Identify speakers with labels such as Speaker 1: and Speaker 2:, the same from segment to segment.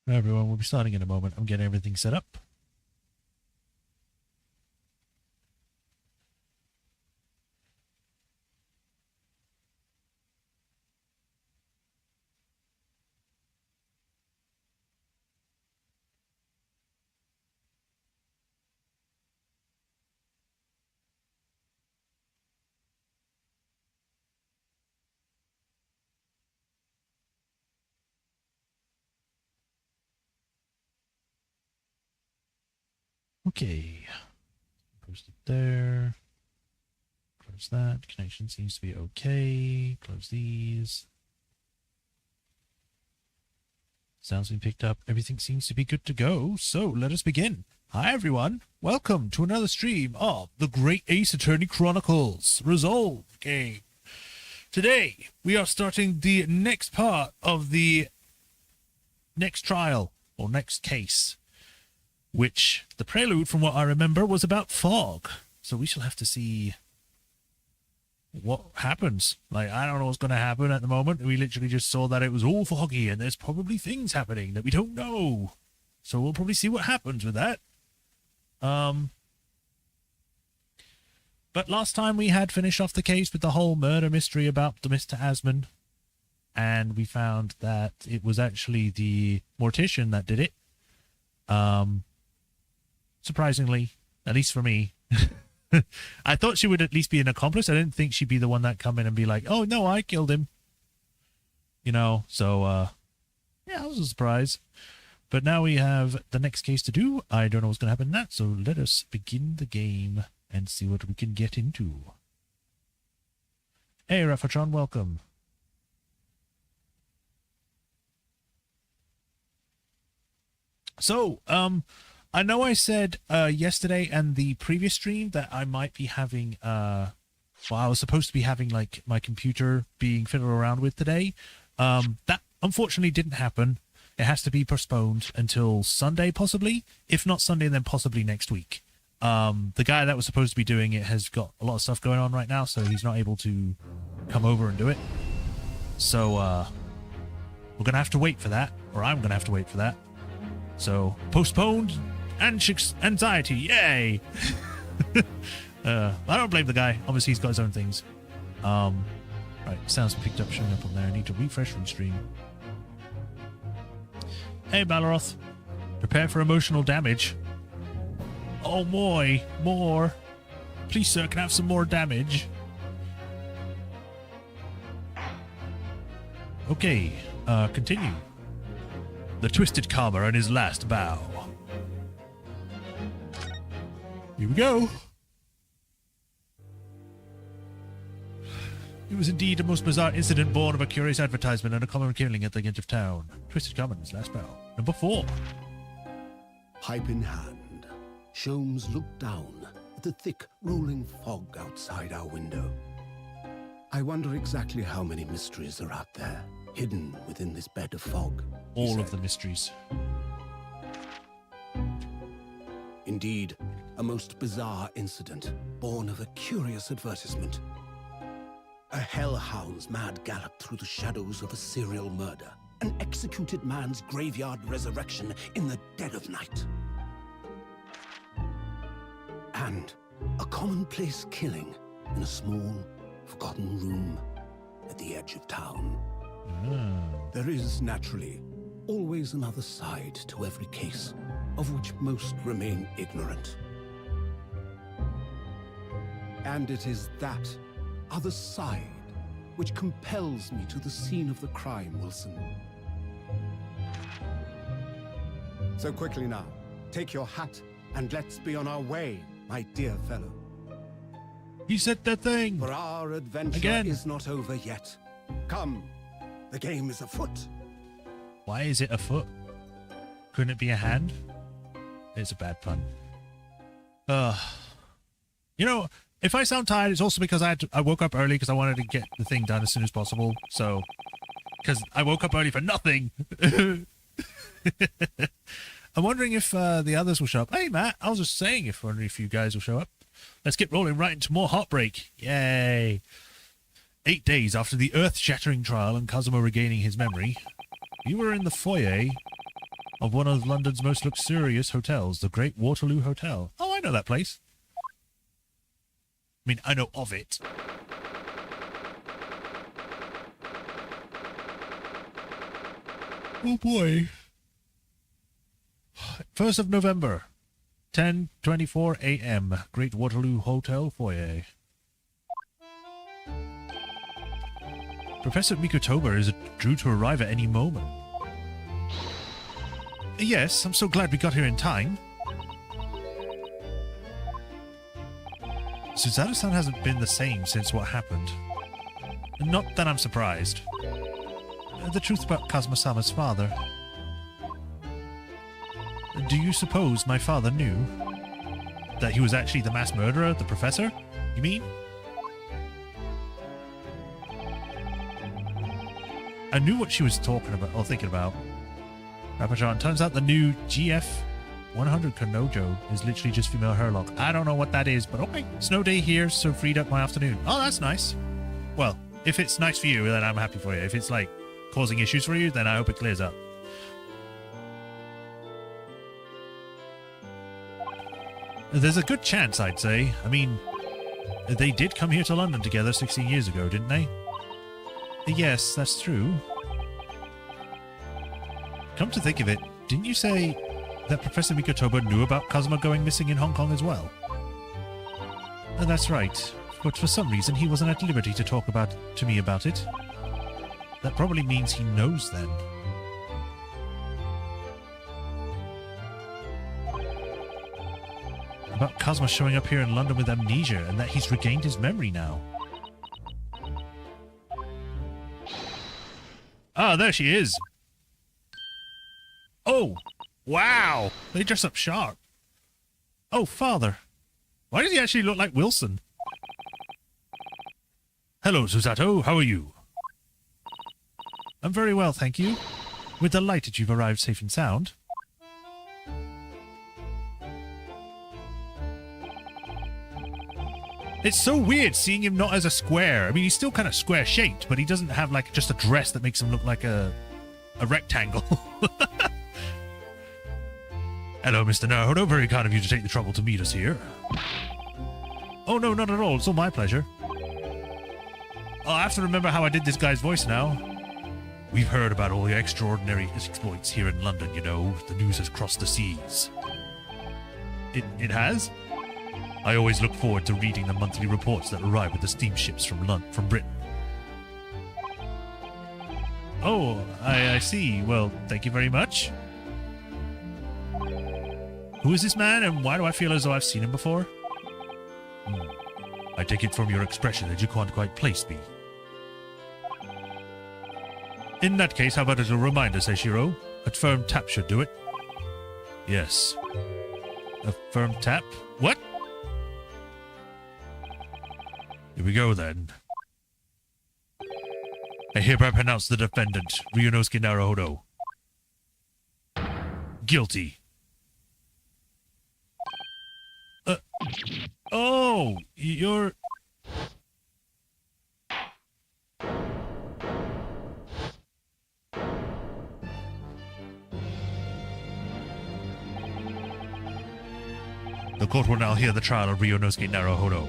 Speaker 1: Everyone will be starting in a moment. I'm getting everything set up. Okay. Post it there. Close that. Connection seems to be okay. Close these. Sounds been picked up. Everything seems to be good to go. So let us begin. Hi everyone. Welcome to another stream of the Great Ace Attorney Chronicles Resolve game. Today we are starting the next part of the next trial or next case, which the prelude, from what I remember, was about fog. So we shall have to see what happens. Like, I don't know what's going to happen at the moment. We literally just saw that it was all foggy and there's probably things happening that we don't know. So we'll probably see what happens with that. But last time we had finished off the case with the whole murder mystery about the Mr. Asman. And we found that it was actually the mortician that did it. Surprisingly, at least for me. I thought she would at least be an accomplice. I didn't think she'd be the one that come in and be like, oh, no, I killed him. You know, so, yeah, it was a surprise. But now we have the next case to do. I don't know what's going to happen in that, so let us begin the game and see what we can get into. Hey, Rafatron, welcome. So, I know I said yesterday and the previous stream that I might be having, well, I was supposed to be having, like, my computer being fiddled around with today. That unfortunately didn't happen. It has to be postponed until Sunday, possibly. If not Sunday, then possibly next week. The guy that was supposed to be doing it has got a lot of stuff going on right now, so he's not able to come over and do it. So, we're going to have to wait for that, or I'm going to have to wait for that. So, postponed anxiety, yay! I don't blame the guy. Obviously, he's got his own things. Right, sounds picked up, showing up on there. I need to refresh from stream. Hey, Baloroth. Prepare for emotional damage. Oh, boy. More. Please, sir, can I have some more damage? Okay, continue. The Twisted Karma on his last bow. Here we go. It was indeed a most bizarre incident born of a curious advertisement and a common killing at the edge of town. Twisted Karma on his last bow. Number 4.
Speaker 2: Pipe in hand, Sholmes looked down at the thick, rolling fog outside our window. I wonder exactly how many mysteries are out there, hidden within this bed of fog.
Speaker 1: All of the mysteries.
Speaker 2: Indeed, a most bizarre incident, born of a curious advertisement. A hellhound's mad gallop through the shadows of a serial murder. An executed man's graveyard resurrection in the dead of night. And a commonplace killing in a small, forgotten room at the edge of town. There is, naturally, always another side to every case, of which most remain ignorant. And it is that other side which compels me to the scene of the crime, Wilson. So quickly now, take your hat and let's be on our way, my dear fellow.
Speaker 1: He said that thing!
Speaker 2: For our adventure is not over yet. Come, the game is afoot.
Speaker 1: Why is it a foot? Couldn't it be a hand? It's a bad pun. You know, if I sound tired, it's also because I woke up early because I wanted to get the thing done as soon as possible. So, because I woke up early for nothing. I'm wondering if the others will show up. Hey, Matt, I was just saying wondering if you guys will show up. Let's get rolling right into more heartbreak. Yay. 8 days after the earth-shattering trial and Cosimo regaining his memory, you were in the foyer of one of London's most luxurious hotels, the Great Waterloo Hotel. Oh, I know that place. I mean, I know of it. Oh boy. 1st of November, 10:24 a.m. Great Waterloo Hotel foyer. Professor Mikotoba is due to arrive at any moment. Yes, I'm so glad we got here in time. Suzato-san hasn't been the same since what happened. Not that I'm surprised. The truth about Kazuma-sama's father. Do you suppose my father knew that he was actually the mass murderer, the professor? You mean? I knew what she was talking about, or thinking about. Rapachan, turns out the new GF 100 Kanojo is literally just female hairlock. I don't know what that is, but okay. Snow day here, so freed up my afternoon. Oh, that's nice. Well, if it's nice for you, then I'm happy for you. If it's like causing issues for you, then I hope it clears up. There's a good chance, I'd say. I mean, they did come here to London together 16 years ago, didn't they? Yes, that's true. Come to think of it, didn't you say that Professor Mikotoba knew about Kazuma going missing in Hong Kong as well? That's right, but for some reason he wasn't at liberty to talk to me about it. That probably means he knows then. About Kazuma showing up here in London with amnesia and that he's regained his memory now. Ah, there she is. Oh, wow. They dress up sharp. Oh, father. Why does he actually look like Wilson? Hello, Susato. How are you? I'm very well, thank you. We're delighted you've arrived safe and sound. It's so weird seeing him not as a square. I mean, he's still kind of square-shaped, but he doesn't have, like, just a dress that makes him look like a rectangle. Hello, Mr. Naruto. Very kind of you to take the trouble to meet us here. Oh, no, not at all. It's all my pleasure. Oh, I have to remember how I did this guy's voice now. We've heard about all the extraordinary exploits here in London, you know. The news has crossed the seas. It has? I always look forward to reading the monthly reports that arrive with the steamships from Britain. Oh, I see. Well, thank you very much. Who is this man, and why do I feel as though I've seen him before? I take it from your expression that you can't quite place me. In that case, how about a little reminder, Seishiro? A firm tap should do it. Yes. A firm tap? What? Here we go, then. I hereby pronounce the defendant, Ryunosuke Naruhodo, guilty. Oh, you're... The court will now hear the trial of Ryunosuke Naruhodo.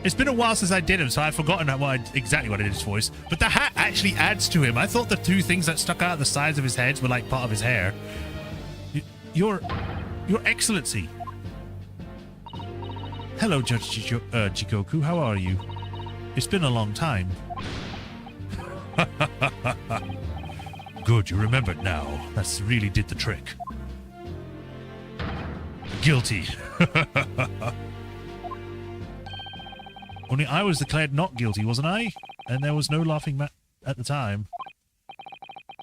Speaker 1: It's been a while since I did him, so I've forgotten exactly what I did his voice. But the hat actually adds to him. I thought the two things that stuck out the sides of his head were like part of his hair. Your Excellency. Hello, Judge Jikoku. How are you? It's been a long time. Good, you remembered now. That's really did the trick. Guilty. Only I was declared not guilty, wasn't I? And there was no laughing at the time.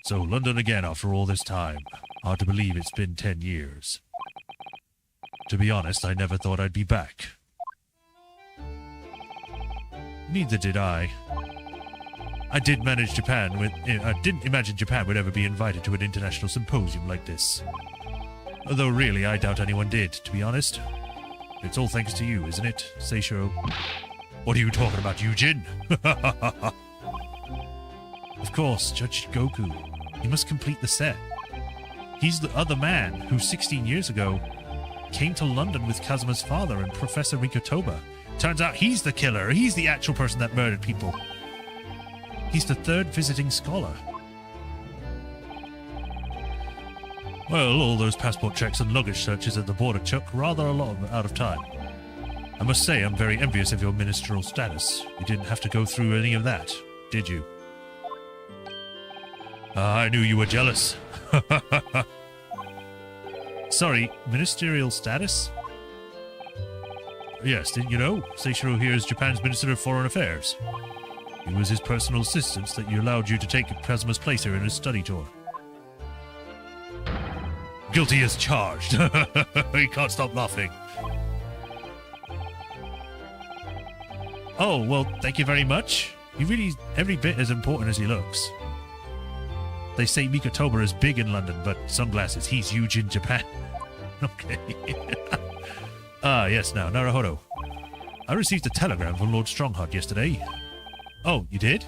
Speaker 1: So, London again after all this time. Hard to believe it's been 10 years. To be honest, I never thought I'd be back. Neither did I. I didn't imagine Japan would ever be invited to an international symposium like this. Although really, I doubt anyone did, to be honest. It's all thanks to you, isn't it, Seishiro? What are you talking about, Eugene? Of course, Judge Goku. You must complete the set. He's the other man who 16 years ago came to London with Kazuma's father and Professor Rikotoba. Turns out he's the killer. He's the actual person that murdered people. He's the third visiting scholar. Well, all those passport checks and luggage searches at the border took rather a lot out of time. I must say I'm very envious of your ministerial status. You didn't have to go through any of that, did you? I knew you were jealous. Sorry, ministerial status? Yes, didn't you know? Seishiro here is Japan's Minister of Foreign Affairs. It was his personal assistance that allowed you to take Kazuma's place here in his study tour. Guilty as charged. He can't stop laughing. Oh, well, thank you very much. He really is every bit as important as he looks. They say Mikotoba is big in London, but sunglasses, he's huge in Japan. Okay. Yes, now, Naruhodo. I received a telegram from Lord Strongheart yesterday. Oh, you did?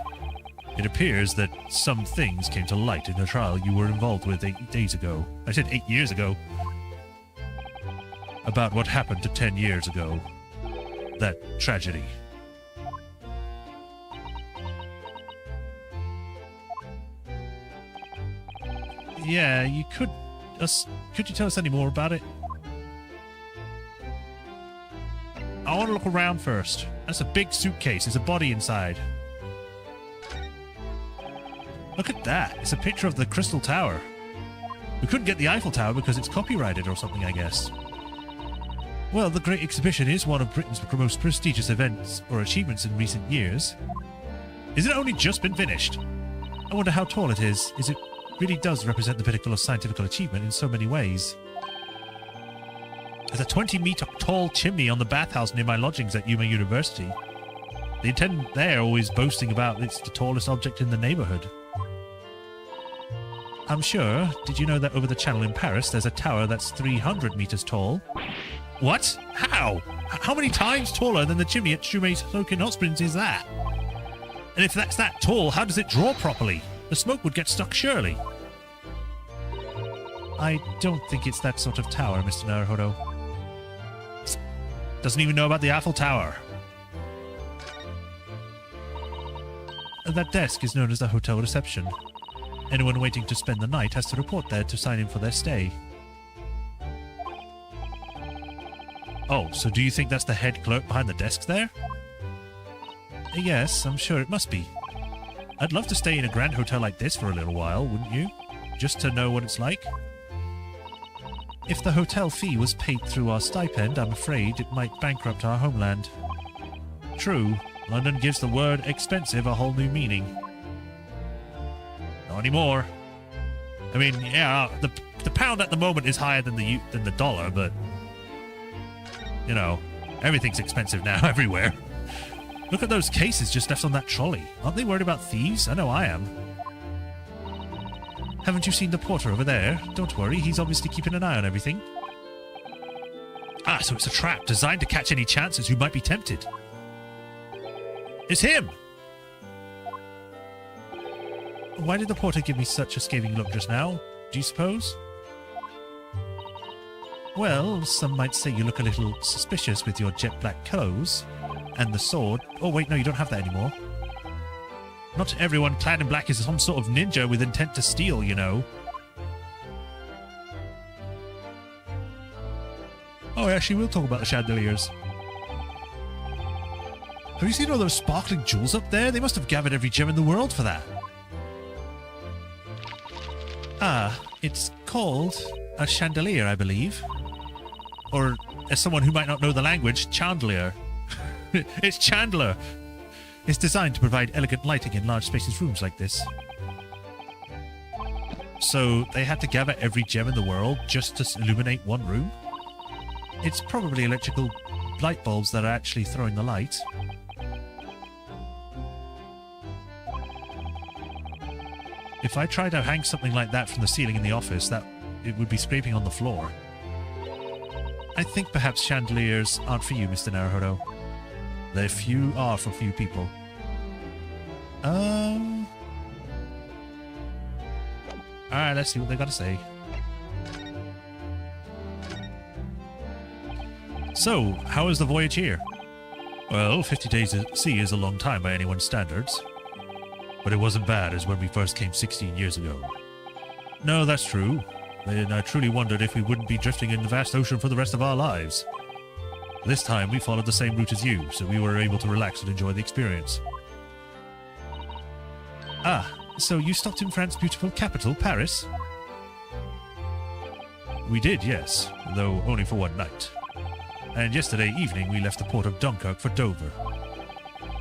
Speaker 1: It appears that some things came to light in a trial you were involved with 8 days ago. I said 8 years ago. About what happened to 10 years ago. That tragedy. Yeah, you could you tell us any more about it? I want to look around first. That's a big suitcase. There's a body inside. Look at that. It's a picture of the Crystal Tower. We couldn't get the Eiffel Tower because it's copyrighted or something, I guess. Well, the Great Exhibition is one of Britain's most prestigious events or achievements in recent years. Is it only just been finished? I wonder how tall it is. It really does represent the pinnacle of scientific achievement in so many ways. There's a 20-meter tall chimney on the bathhouse near my lodgings at Yuma University. The attendant there always boasting about it's the tallest object in the neighborhood. I'm sure. Did you know that over the channel in Paris there's a tower that's 300 meters tall? What? How? How many times taller than the chimney at Shumei's Soken Hot Springs is that? And if that's that tall, how does it draw properly? The smoke would get stuck surely. I don't think it's that sort of tower, Mr. Naruhodo. Doesn't even know about the Eiffel Tower. That desk is known as the hotel reception. Anyone waiting to spend the night has to report there to sign in for their stay. Oh, so do you think that's the head clerk behind the desk there? Yes, I'm sure it must be. I'd love to stay in a grand hotel like this for a little while, wouldn't you? Just to know what it's like. If the hotel fee was paid through our stipend, I'm afraid it might bankrupt our homeland. True, London gives the word expensive a whole new meaning. Not anymore. I mean, yeah, the pound at the moment is higher than the dollar, but you know, everything's expensive now everywhere. Look at those cases just left on that trolley. Aren't they worried about thieves? I know I am. Haven't you seen the porter over there? Don't worry, he's obviously keeping an eye on everything. Ah, so it's a trap designed to catch any chancers who might be tempted. It's him! Why did the porter give me such a scathing look just now? Do you suppose? Well, some might say you look a little suspicious with your jet black clothes. And the sword. Oh, wait, no, you don't have that anymore. Not everyone clad in black is some sort of ninja with intent to steal, you know. Oh, actually, we'll talk about the chandeliers. Have you seen all those sparkling jewels up there? They must have gathered every gem in the world for that. Ah, it's called a chandelier, I believe. Or, as someone who might not know the language, chandelier. It's Chandler. It's designed to provide elegant lighting in large spacious rooms like this. So they had to gather every gem in the world just to illuminate one room? It's probably electrical light bulbs that are actually throwing the light. If I tried to hang something like that from the ceiling in the office, it would be scraping on the floor. I think perhaps chandeliers aren't for you, Mr. Naruhodo. They're for few people. Alright, let's see what they got to say. So, how is the voyage here? Well, 50 days at sea is a long time by anyone's standards. But it wasn't bad as when we first came 16 years ago. No, that's true. And I truly wondered if we wouldn't be drifting in the vast ocean for the rest of our lives. This time, we followed the same route as you, so we were able to relax and enjoy the experience. Ah, so you stopped in France's beautiful capital, Paris? We did, yes, though only for one night. And yesterday evening we left the port of Dunkirk for Dover.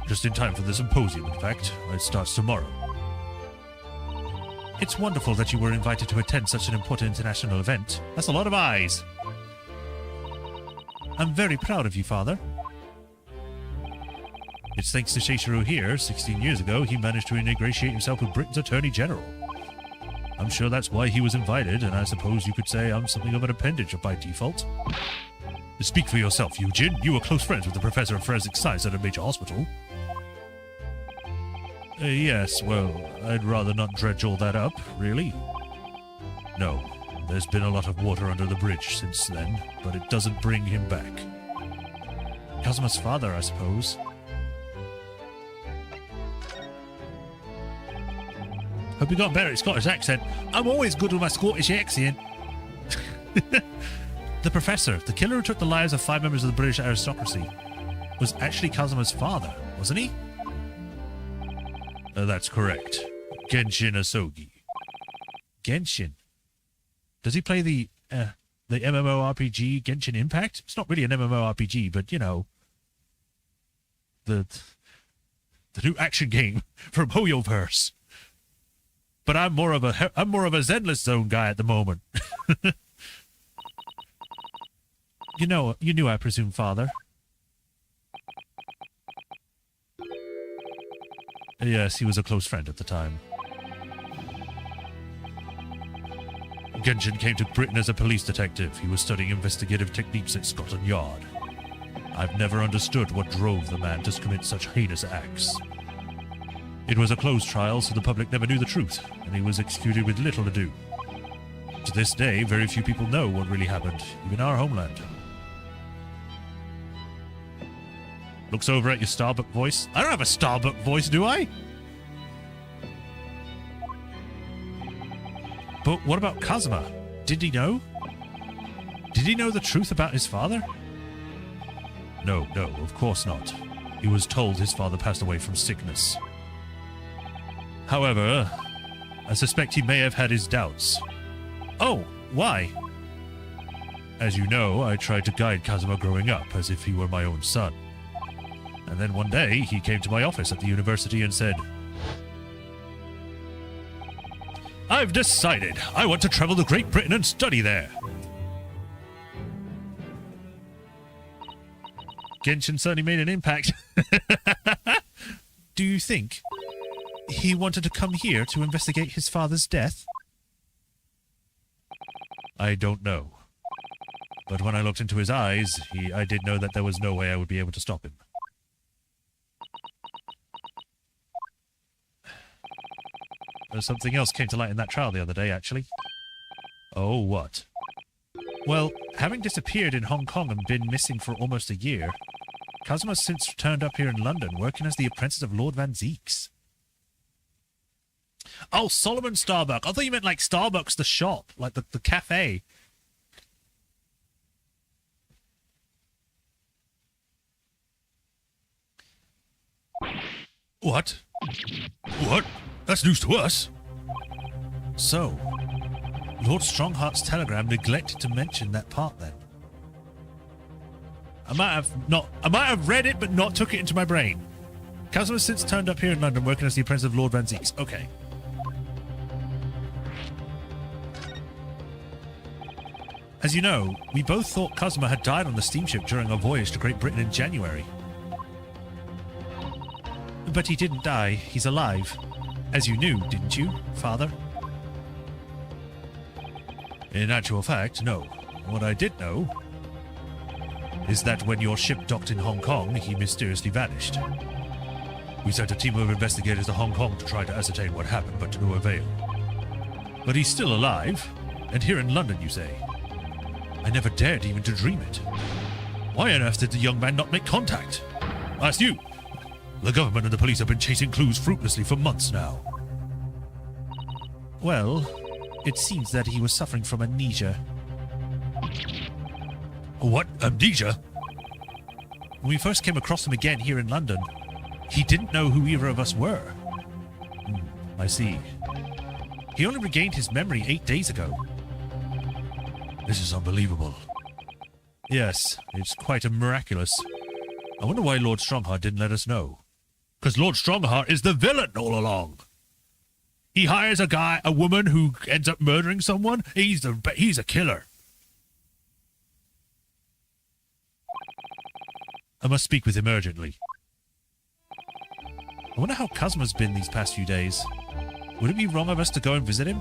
Speaker 1: Just in time for the symposium, in fact. It starts tomorrow. It's wonderful that you were invited to attend such an important international event. That's a lot of eyes. I'm very proud of you, Father. It's thanks to Cheshire here, 16 years ago, he managed to ingratiate himself with Britain's Attorney General. I'm sure that's why he was invited, and I suppose you could say I'm something of an appendage by default. Speak for yourself, Eugene. You were close friends with the Professor of Forensic Science at a major hospital. Yes, well, I'd rather not dredge all that up, really. No, there's been a lot of water under the bridge since then, but it doesn't bring him back. Cosmo's father, I suppose. Hope you got better at Scottish accent. I'm always good with my Scottish accent. The Professor, the killer who took the lives of 5 members of the British aristocracy, was actually Kazuma's father, wasn't he? That's correct. Genshin Asogi. Genshin? Does he play the MMORPG Genshin Impact? It's not really an MMORPG, but you know, the new action game from Hoyoverse. But I'm more of a Zenless Zone guy at the moment. You knew, I presume, Father. Yes, he was a close friend at the time. Genshin came to Britain as a police detective. He was studying investigative techniques at Scotland Yard. I've never understood what drove the man to commit such heinous acts. It was a closed trial, so the public never knew the truth, and he was executed with little ado. To this day, very few people know what really happened, even our homeland. Looks over at your Starbuck voice. I don't have a Starbuck voice, do I? But what about Kazuma? Did he know? Did he know the truth about his father? No, of course not. He was told his father passed away from sickness. However, I suspect he may have had his doubts. Oh, why? As you know, I tried to guide Kazuma growing up as if he were my own son. And then one day, he came to my office at the university and said, I've decided I want to travel to Great Britain and study there. Genshin certainly made an impact. Do you think he wanted to come here to investigate his father's death? I don't know. But when I looked into his eyes, I did know that there was no way I would be able to stop him. Something else came to light in that trial the other day, actually. Oh, what? Well, having disappeared in Hong Kong and been missing for almost a year, Kazuma's since turned up here in London, working as the apprentice of Lord Van Zeeks. Oh, Solomon Starbuck. I thought you meant like Starbucks, the shop, like the cafe. What? What? That's news to us. So, Lord Strongheart's telegram neglected to mention that part then. I might have read it but not took it into my brain. Kazuma since turned up here in London working as the apprentice of Lord Van Zeeks. Okay. As you know, we both thought Kazuma had died on the steamship during our voyage to Great Britain in January. But he didn't die. He's alive. As you knew, didn't you, Father? In actual fact, no. What I did know is that when your ship docked in Hong Kong, he mysteriously vanished. We sent a team of investigators to Hong Kong to try to ascertain what happened, but to no avail. But he's still alive, and here in London, you say. I never dared even to dream it. Why on earth did the young man not make contact? I asked you. The government and the police have been chasing clues fruitlessly for months now. Well, it seems that he was suffering from amnesia. What? Amnesia? When we first came across him again here in London, he didn't know who either of us were. I see. He only regained his memory 8 days ago. This is unbelievable. Yes, it's quite miraculous. I wonder why Lord Strongheart didn't let us know. Because Lord Strongheart is the villain all along. He hires a woman who ends up murdering someone. He's a killer. I must speak with him urgently. I wonder how Cosmo's been these past few days. Would it be wrong of us to go and visit him?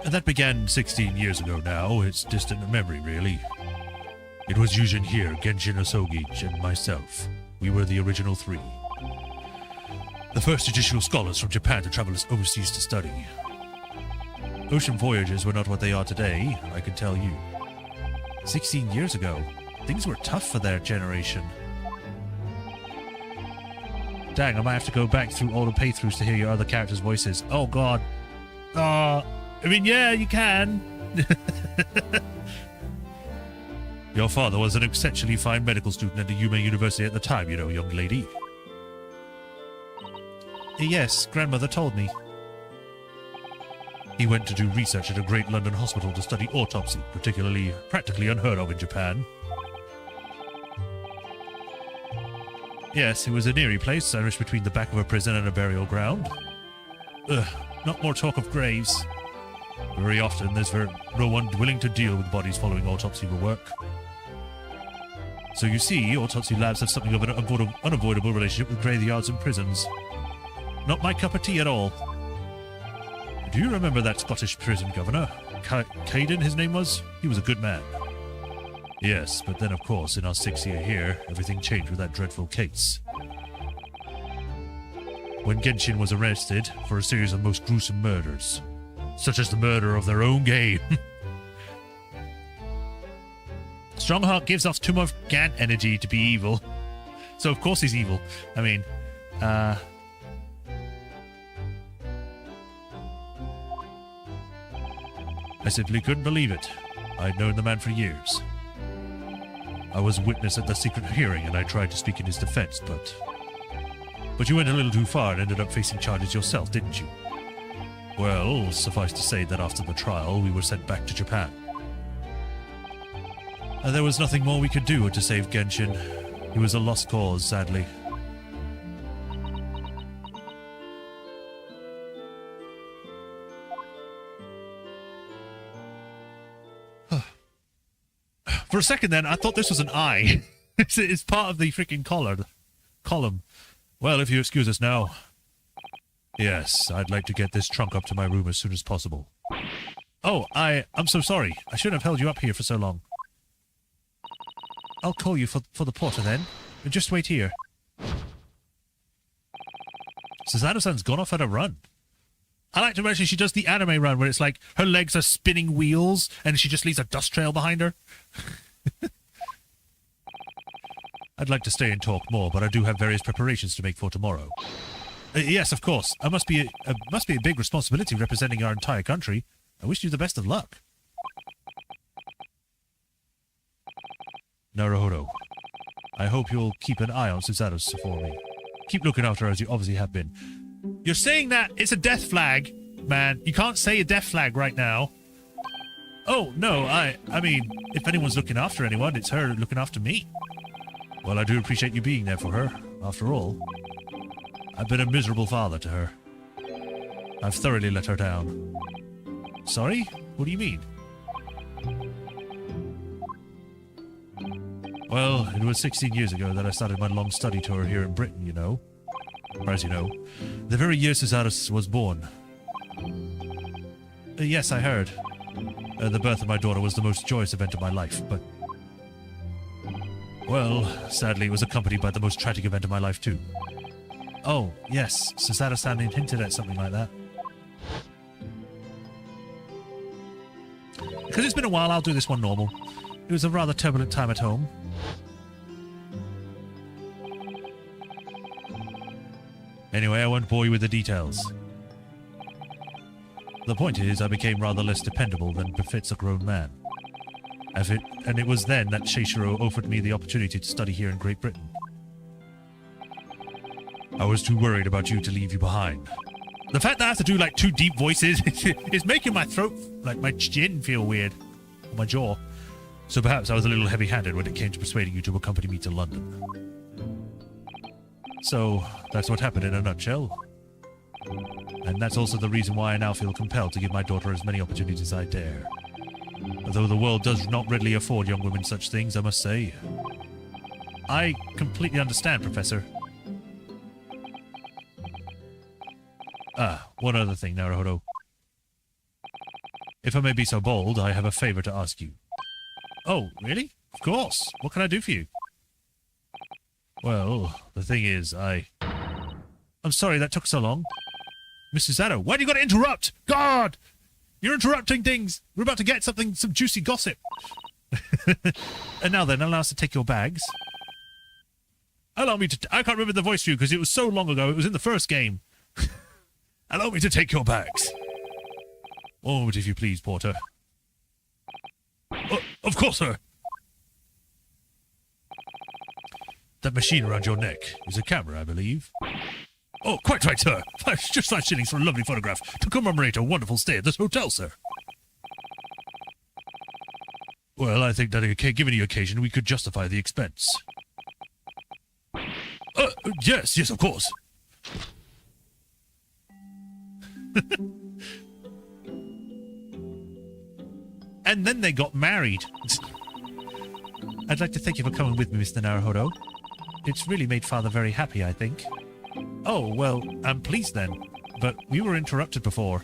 Speaker 1: And that began 16 years ago now. It's distant memory, really. It was Yujin here, Genshin Osogich, and myself. We were the original three. The first traditional scholars from Japan to travel overseas to study. Ocean voyages were not what they are today, I can tell you. 16 years ago, things were tough for their generation. Dang, I might have to go back through all the playthroughs to hear your other characters' voices. Oh god. I mean, yeah, you can. Your father was an exceptionally fine medical student at the Yume University at the time, you know, young lady. Yes, grandmother told me. He went to do research at a great London hospital to study autopsy, practically unheard of in Japan. Yes, it was an eerie place, sandwiched between the back of a prison and a burial ground. Not more talk of graves. Very often, there's no one willing to deal with bodies following autopsy work. So you see, autopsy labs have something of an unavoidable relationship with graveyards and prisons. Not my cup of tea at all. Do you remember that Scottish prison governor? Caden, his name was? He was a good man. Yes, but then of course, in our 6th year here, everything changed with that dreadful case. When Genshin was arrested for a series of most gruesome murders, such as the murder of their own game. Strongheart gives off too much Gant energy to be evil. So of course he's evil. I mean, I simply couldn't believe it. I'd known the man for years. I was witness at the secret hearing and I tried to speak in his defense, but you went a little too far and ended up facing charges yourself, didn't you? Well, suffice to say that after the trial, we were sent back to Japan. And there was nothing more we could do to save Genshin. He was a lost cause, sadly. For a second then, I thought this was an eye. It's part of the freaking column. Well, if you excuse us now. Yes, I'd like to get this trunk up to my room as soon as possible. Oh, I'm so sorry. I shouldn't have held you up here for so long. I'll call you for the porter then. Just wait here. Susanoo-san's gone off at a run. I like to imagine she does the anime run where it's like her legs are spinning wheels and she just leaves a dust trail behind her. I'd like to stay and talk more, but I do have various preparations to make for tomorrow. Yes, of course. It must be a big responsibility representing our entire country. I wish you the best of luck. Naruhodo, I hope you'll keep an eye on Susanoo for me. Keep looking after her as you obviously have been. You're saying that it's a death flag, man. You can't say a death flag right now. Oh, no, I mean, if anyone's looking after anyone, it's her looking after me. Well, I do appreciate you being there for her, after all. I've been a miserable father to her. I've thoroughly let her down. Sorry? What do you mean? Well, it was 16 years ago that I started my long study tour here in Britain, you know. Or as you know, the very year Susanoo was born. Yes, I heard. The birth of my daughter was the most joyous event of my life, but... Well, sadly, it was accompanied by the most tragic event of my life, too. Oh, yes, Susanoo-san hinted at something like that. because it's been a while, I'll do this one normal. It was a rather turbulent time at home. Anyway, I won't bore you with the details. The point is, I became rather less dependable than befits a grown man. And it was then that Shishiro offered me the opportunity to study here in Great Britain. I was too worried about you to leave you behind. The fact that I have to do like 2 deep voices is making my throat, like my chin, feel weird. Or my jaw. So perhaps I was a little heavy-handed when it came to persuading you to accompany me to London. So, that's what happened in a nutshell. And that's also the reason why I now feel compelled to give my daughter as many opportunities as I dare. Although the world does not readily afford young women such things, I must say. I completely understand, Professor. One other thing, Naruhodo. If I may be so bold, I have a favor to ask you. Oh, really? Of course. What can I do for you? Well, the thing is, I'm sorry that took so long. Mr. Zato, why do you gotta interrupt? God! You're interrupting things! We're about to get some juicy gossip. And now then, allow us to take your bags. Allow me to... I can't remember the voice for you because it was so long ago. It was in the first game. Allow me to take your bags. One moment, if you please, Porter. Of course, sir. That machine around your neck is a camera, I believe. Oh, quite right, sir. Just 5 shillings for a lovely photograph to commemorate a wonderful stay at this hotel, sir. Well, I think that given the occasion, we could justify the expense. Yes, of course. And then they got married. I'd like to thank you for coming with me, Mr. Naruhodo. It's really made Father very happy, I think. Oh, well, I'm pleased then. But we were interrupted before.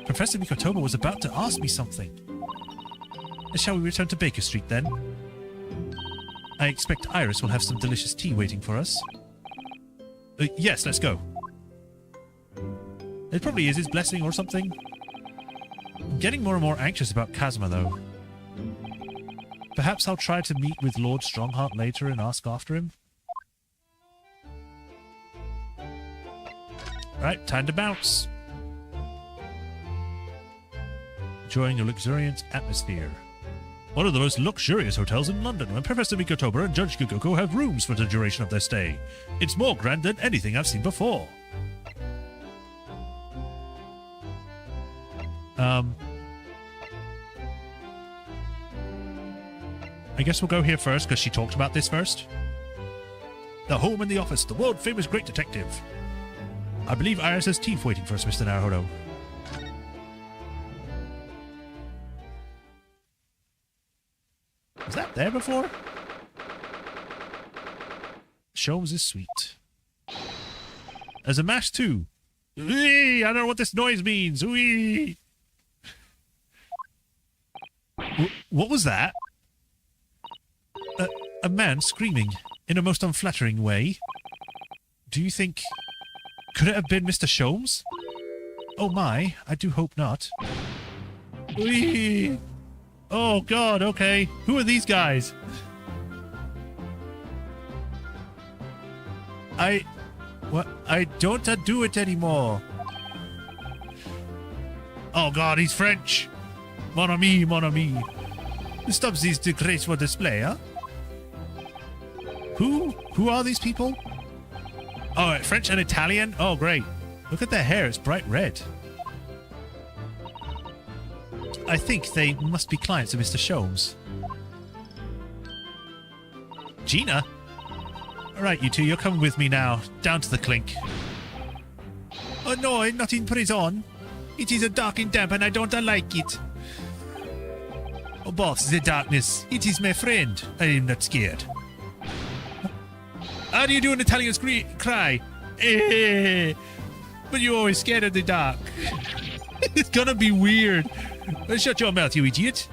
Speaker 1: Professor Mikotoba was about to ask me something. Shall we return to Baker Street then? I expect Iris will have some delicious tea waiting for us. Yes, let's go. It probably is his blessing or something. I'm getting more and more anxious about Kazuma, though. Perhaps I'll try to meet with Lord Strongheart later and ask after him. Right, time to bounce. Enjoying a luxuriant atmosphere. One of the most luxurious hotels in London, where Professor Mikotoba and Judge Kikoko have rooms for the duration of their stay. It's more grand than anything I've seen before. I guess we'll go here first, because she talked about this first. The home and the office, the world-famous great detective. I believe Iris has tea waiting for us, Mr. Naruhodo. Was that there before? Sholmes' suite. There's a mash too. Whee! I don't know what this noise means. Whee! What was that? A man screaming in a most unflattering way. Do you think... Could it have been Mr. Sholmes? Oh my, I do hope not. Whee! Oh god, okay. Who are these guys? I don't do it anymore. Oh god, he's French. Mon ami, mon ami. Stubbsy's too great for display, huh? Who are these people? Oh, French and Italian? Oh, great. Look at their hair, it's bright red. I think they must be clients of Mr. Sholmes. Gina? Alright, you two, you're coming with me now. Down to the clink. Oh no, I'm not in prison. It is a dark and damp and I don't like it. Oh boss, the darkness. It is my friend. I am not scared. How do you do an Italian cry? Eh, but you're always scared of the dark. It's gonna be weird. Well, shut your mouth, you idiot.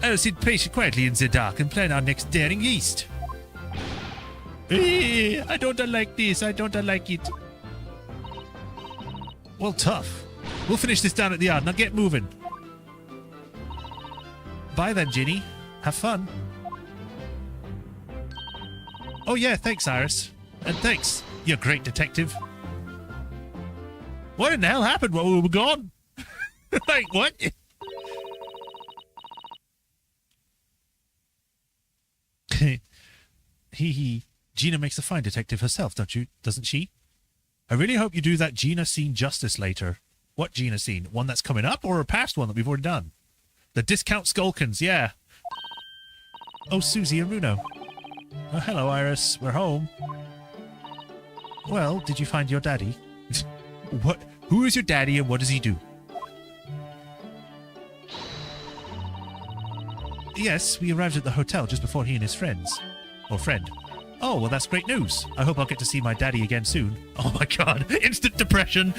Speaker 1: I'll sit quietly in the dark and plan our next daring east. Eh, I don't like this. I don't like it. Well, tough. We'll finish this down at the yard. Now get moving. Bye then, Ginny. Have fun. Oh yeah, thanks, Iris. And thanks, you great detective. What in the hell happened while we were gone? Like, what? Hee. Gina makes a fine detective herself, doesn't she? I really hope you do that Gina scene justice later. What Gina scene? One that's coming up or a past one that we've already done? The discount Skulkins, yeah. Oh, Susie and Runo. Oh, hello, Iris. We're home. Well, did you find your daddy? What? Who is your daddy and what does he do? Yes, we arrived at the hotel just before he and his friends. Or friend. Oh, well, that's great news. I hope I'll get to see my daddy again soon. Oh my god, instant depression.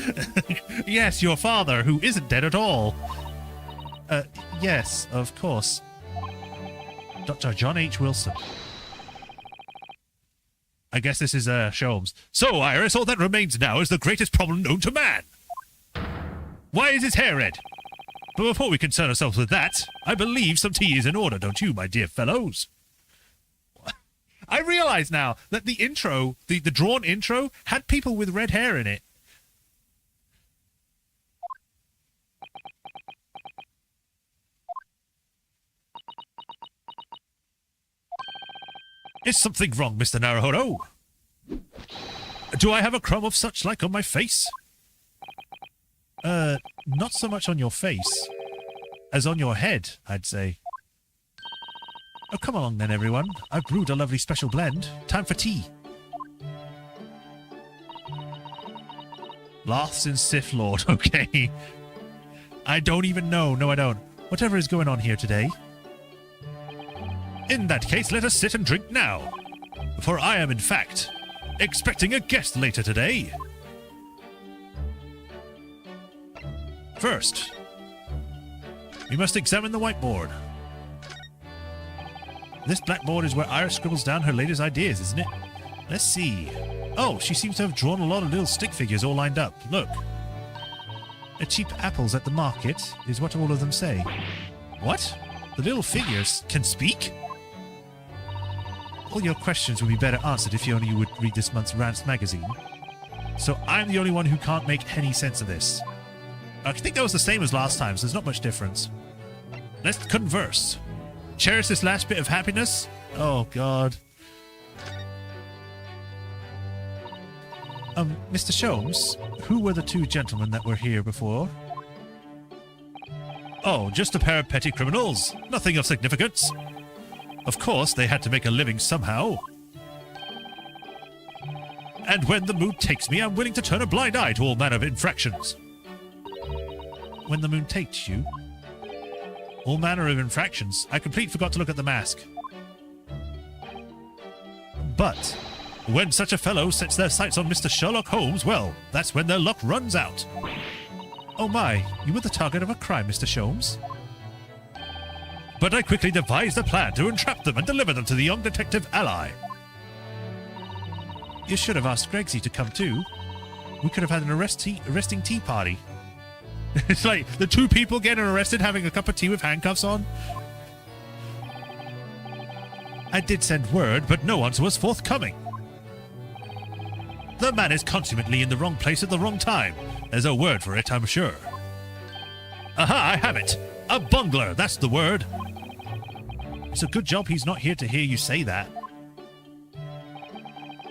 Speaker 1: Yes, your father, who isn't dead at all. Yes, of course. Dr. John H. Wilson. I guess this is, Sholmes. So, Iris, all that remains now is the greatest problem known to man. Why is his hair red? But before we concern ourselves with that, I believe some tea is in order, don't you, my dear fellows? I realize now that the intro, the drawn intro, had people with red hair in it. Is something wrong, Mr. Naruhodo? Do I have a crumb of such like on my face? Not so much on your face as on your head, I'd say. Oh, come along then, everyone. I've brewed a lovely special blend. Time for tea. Laughs in Sith Lord, okay. I don't even know. No, I don't. Whatever is going on here today. In that case, let us sit and drink now. For I am, in fact, expecting a guest later today. First, we must examine the whiteboard. This blackboard is where Iris scribbles down her latest ideas, isn't it? Let's see. Oh, she seems to have drawn a lot of little stick figures all lined up. Look. A cheap apples at the market is what all of them say. What? The little figures can speak? All your questions would be better answered if you only would read this month's Rants magazine. So I'm the only one who can't make any sense of this. I think that was the same as last time, so there's not much difference. Let's converse. Cherish this last bit of happiness? Oh, God. Mr. Sholmes, who were the two gentlemen that were here before? Oh, just a pair of petty criminals. Nothing of significance. Of course, they had to make a living somehow. And when the mood takes me, I'm willing to turn a blind eye to all manner of infractions. When the moon takes you? All manner of infractions. I completely forgot to look at the mask. But when such a fellow sets their sights on Mr. Sherlock Holmes, well, that's when their luck runs out. Oh my, you were the target of a crime, Mr. Sholmes. But I quickly devised a plan to entrap them and deliver them to the young detective ally. You should have asked Gregsy to come too. We could have had an arresting tea party. It's like the two people getting arrested having a cup of tea with handcuffs on. I did send word, but no answer was forthcoming. The man is consummately in the wrong place at the wrong time. There's a word for it, I'm sure. Aha, I have it. A bungler, that's the word. It's a good job he's not here to hear you say that.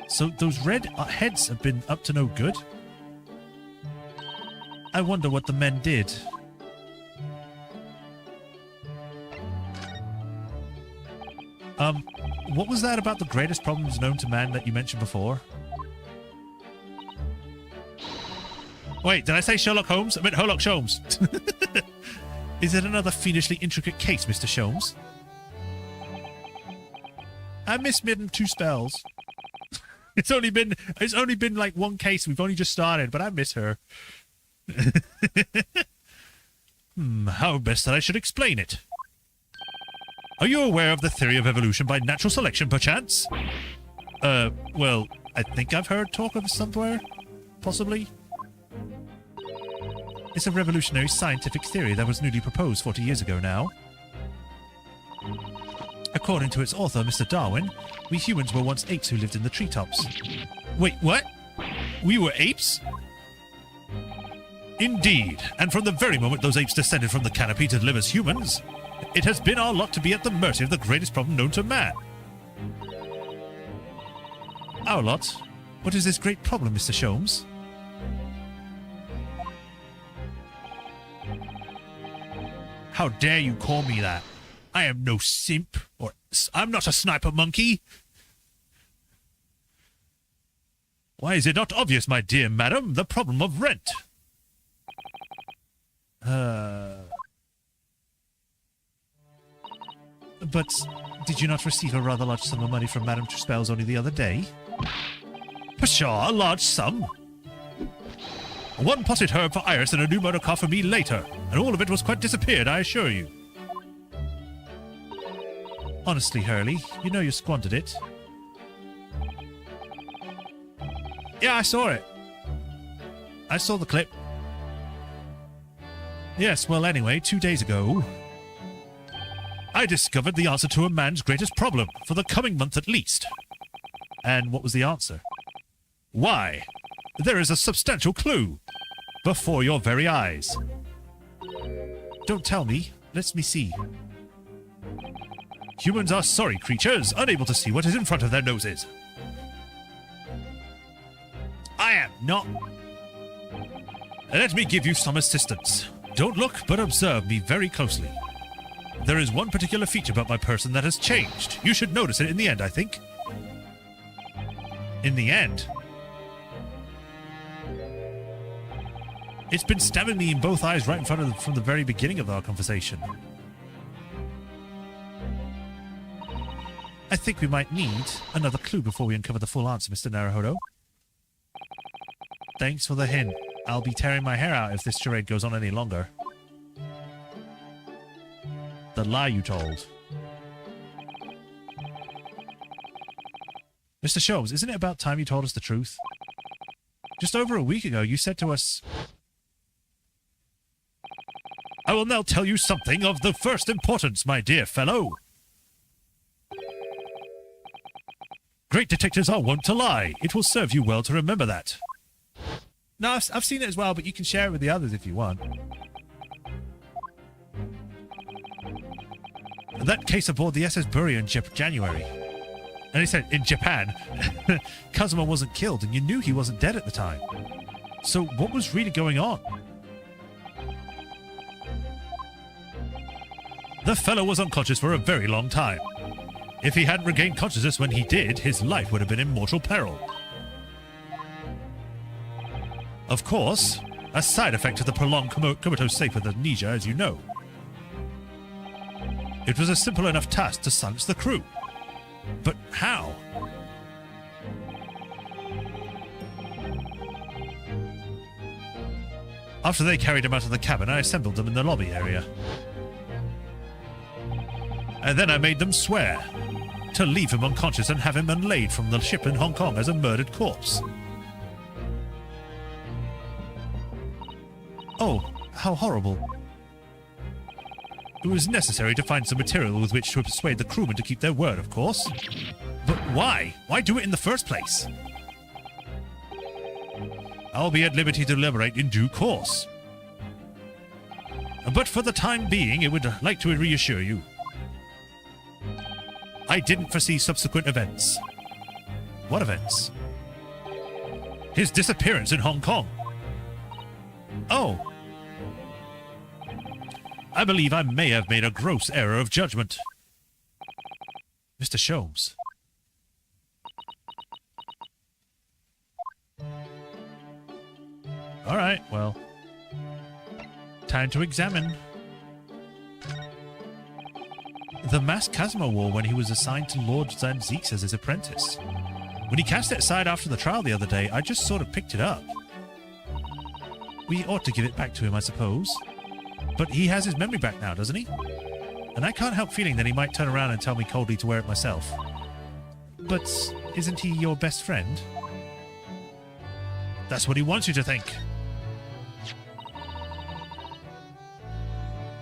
Speaker 1: So those red heads have been up to no good? I wonder what the men did. What was that about the greatest problems known to man that you mentioned before? Wait, did I say Sherlock Holmes? I meant Sherlock Sholmes. Is it another fiendishly intricate case, Mr. Sholmes? I miss Midden 2 spells. It's only been like one case. We've only just started, but I miss her. How best that I should explain it? Are you aware of the theory of evolution by natural selection, perchance? Well, I think I've heard talk of it somewhere. Possibly. It's a revolutionary scientific theory that was newly proposed 40 years ago now. According to its author, Mr. Darwin, we humans were once apes who lived in the treetops. Wait, what? We were apes? Indeed, and from the very moment those apes descended from the canopy to live as humans, it has been our lot to be at the mercy of the greatest problem known to man. Our lot? What is this great problem, Mr. Sholmes? How dare you call me that? I am no simp, or I'm not a sniper monkey. Why is it not obvious, my dear madam, the problem of rent? But did you not receive a rather large sum of money from Madame Truspells only the other day? Pshaw, a large sum. One potted herb for Iris and a new motor car for me later, and all of it was quite disappeared, I assure you. Honestly, Hurley, you know you squandered it. Yeah, I saw it. I saw the clip. Yes, well, anyway, 2 days ago, I discovered the answer to a man's greatest problem, for the coming month at least. And what was the answer? Why, there is a substantial clue before your very eyes. Don't tell me. Let me see. Humans are sorry creatures, unable to see what is in front of their noses. I am not. Let me give you some assistance. Don't look, but observe me very closely. There is one particular feature about my person that has changed. You should notice it in the end, I think. In the end? It's been stabbing me in both eyes right in front of from the very beginning of our conversation. I think we might need another clue before we uncover the full answer, Mr. Naruhodo. Thanks for the hint. I'll be tearing my hair out if this charade goes on any longer. The lie you told. Mr. Sholmes, isn't it about time you told us the truth? Just over a week ago, you said to us... I will now tell you something of the first importance, my dear fellow. Great detectives are wont to lie. It will serve you well to remember that. No, I've seen it as well, but you can share it with the others if you want. That case aboard the SS Bury in January. And he said, in Japan, Kazuma wasn't killed, and you knew he wasn't dead at the time. So what was really going on? The fellow was unconscious for a very long time. If he hadn't regained consciousness when he did, his life would have been in mortal peril. Of course, a side effect of the prolonged comatose state with amnesia, as you know. It was a simple enough task to silence the crew. But how? After they carried him out of the cabin, I assembled them in the lobby area. And then I made them swear to leave him unconscious and have him unlaid from the ship in Hong Kong as a murdered corpse. Oh, how horrible. It was necessary to find some material with which to persuade the crewmen to keep their word, of course. But why? Why do it in the first place? I'll be at liberty to elaborate in due course. But for the time being, I would like to reassure you. I didn't foresee subsequent events. What events? His disappearance in Hong Kong. Oh. I believe I may have made a gross error of judgment. Mr. Sholmes. All right, well. Time to examine. The mask Kazuma wore when he was assigned to Lord Zanziks as his apprentice. When he cast it aside after the trial the other day, I just sort of picked it up. We ought to give it back to him, I suppose. But he has his memory back now, doesn't he? And I can't help feeling that he might turn around and tell me coldly to wear it myself. But isn't he your best friend? That's what he wants you to think.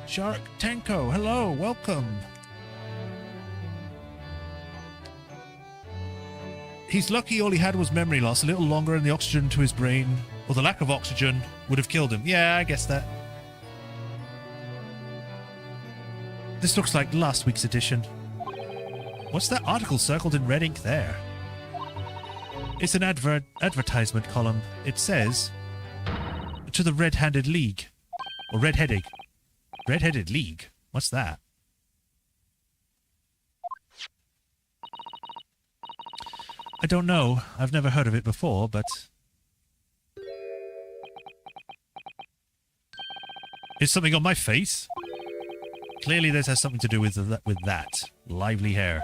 Speaker 1: Shark Tanko, hello, welcome. He's lucky all he had was memory loss, a little longer and the oxygen to his brain, or the lack of oxygen, would have killed him. Yeah, I guess that. This looks like last week's edition. What's that article circled in red ink there? It's an advertisement column. It says, to the Red-Handed League. Or Red-Headed. Red-Headed League? What's that? I don't know. I've never heard of it before, but... Is something on my face? Clearly this has something to do with that. Lively hair.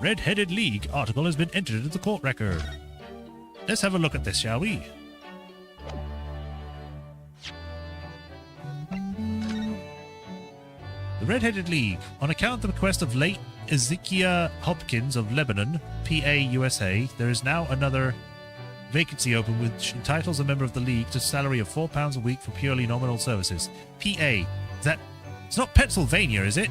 Speaker 1: Red-Headed League article has been entered into the court record. Let's have a look at this, shall we? The Red-Headed League. On account of the bequest of late Ezekiah Hopkins of Lebanon, PA, USA, there is now another vacancy open which entitles a member of the League to a salary of £4 a week for purely nominal services. PA. It's not Pennsylvania, is it?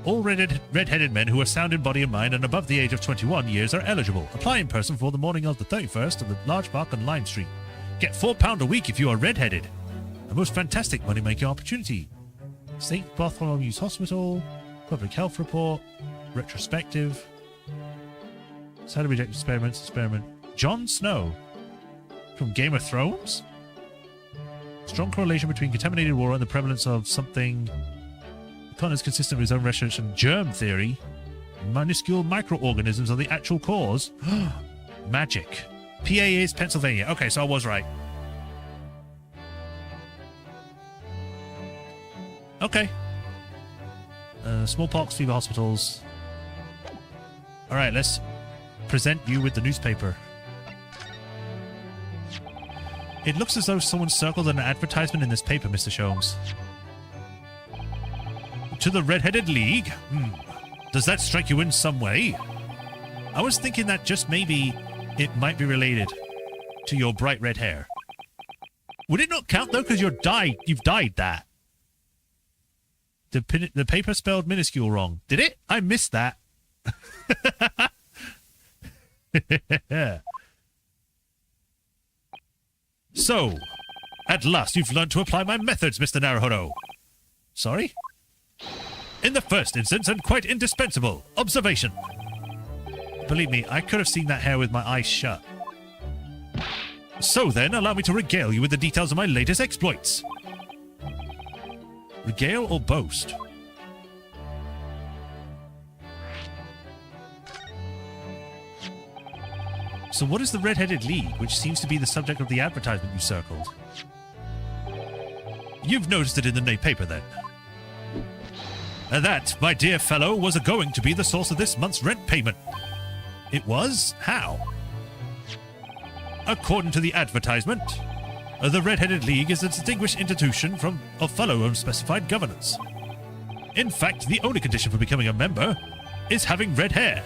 Speaker 1: All red-headed men who are sound in body and mind and above the age of 21 years are eligible. Apply in person for the morning of the 31st of the large park on Lime Street. Get £4 a week if you are red-headed. A most fantastic money-making opportunity. St. Bartholomew's Hospital, Public Health Report, Retrospective, Salary Rejected Experiment. Jon Snow from Game of Thrones? Strong correlation between contaminated water and the prevalence of something. Connor is consistent with his own research and germ theory. Minuscule microorganisms are the actual cause. Magic. PA is Pennsylvania. Okay, so I was right. Okay. Smallpox, fever hospitals. All right, let's present you with the newspaper. It looks as though someone circled an advertisement in this paper, Mr. Sholmes. To the Red-Headed League? Does that strike you in some way? I was thinking that just maybe it might be related to your bright red hair. Would it not count, though, because you've dyed that? The paper spelled minuscule wrong. Did it? I missed that. So, at last you've learned to apply my methods, Mr. Naruhodo. Sorry? In the first instance, and quite indispensable, observation. Believe me, I could have seen that hair with my eyes shut. So then, allow me to regale you with the details of my latest exploits. Regale or boast? So what is the Red-Headed League, which seems to be the subject of the advertisement you circled? You've noticed it in the paper, then. That, my dear fellow, was going to be the source of this month's rent payment. It was? How? According to the advertisement, the Red-Headed League is a distinguished institution of fellow unspecified governance. In fact, the only condition for becoming a member is having red hair.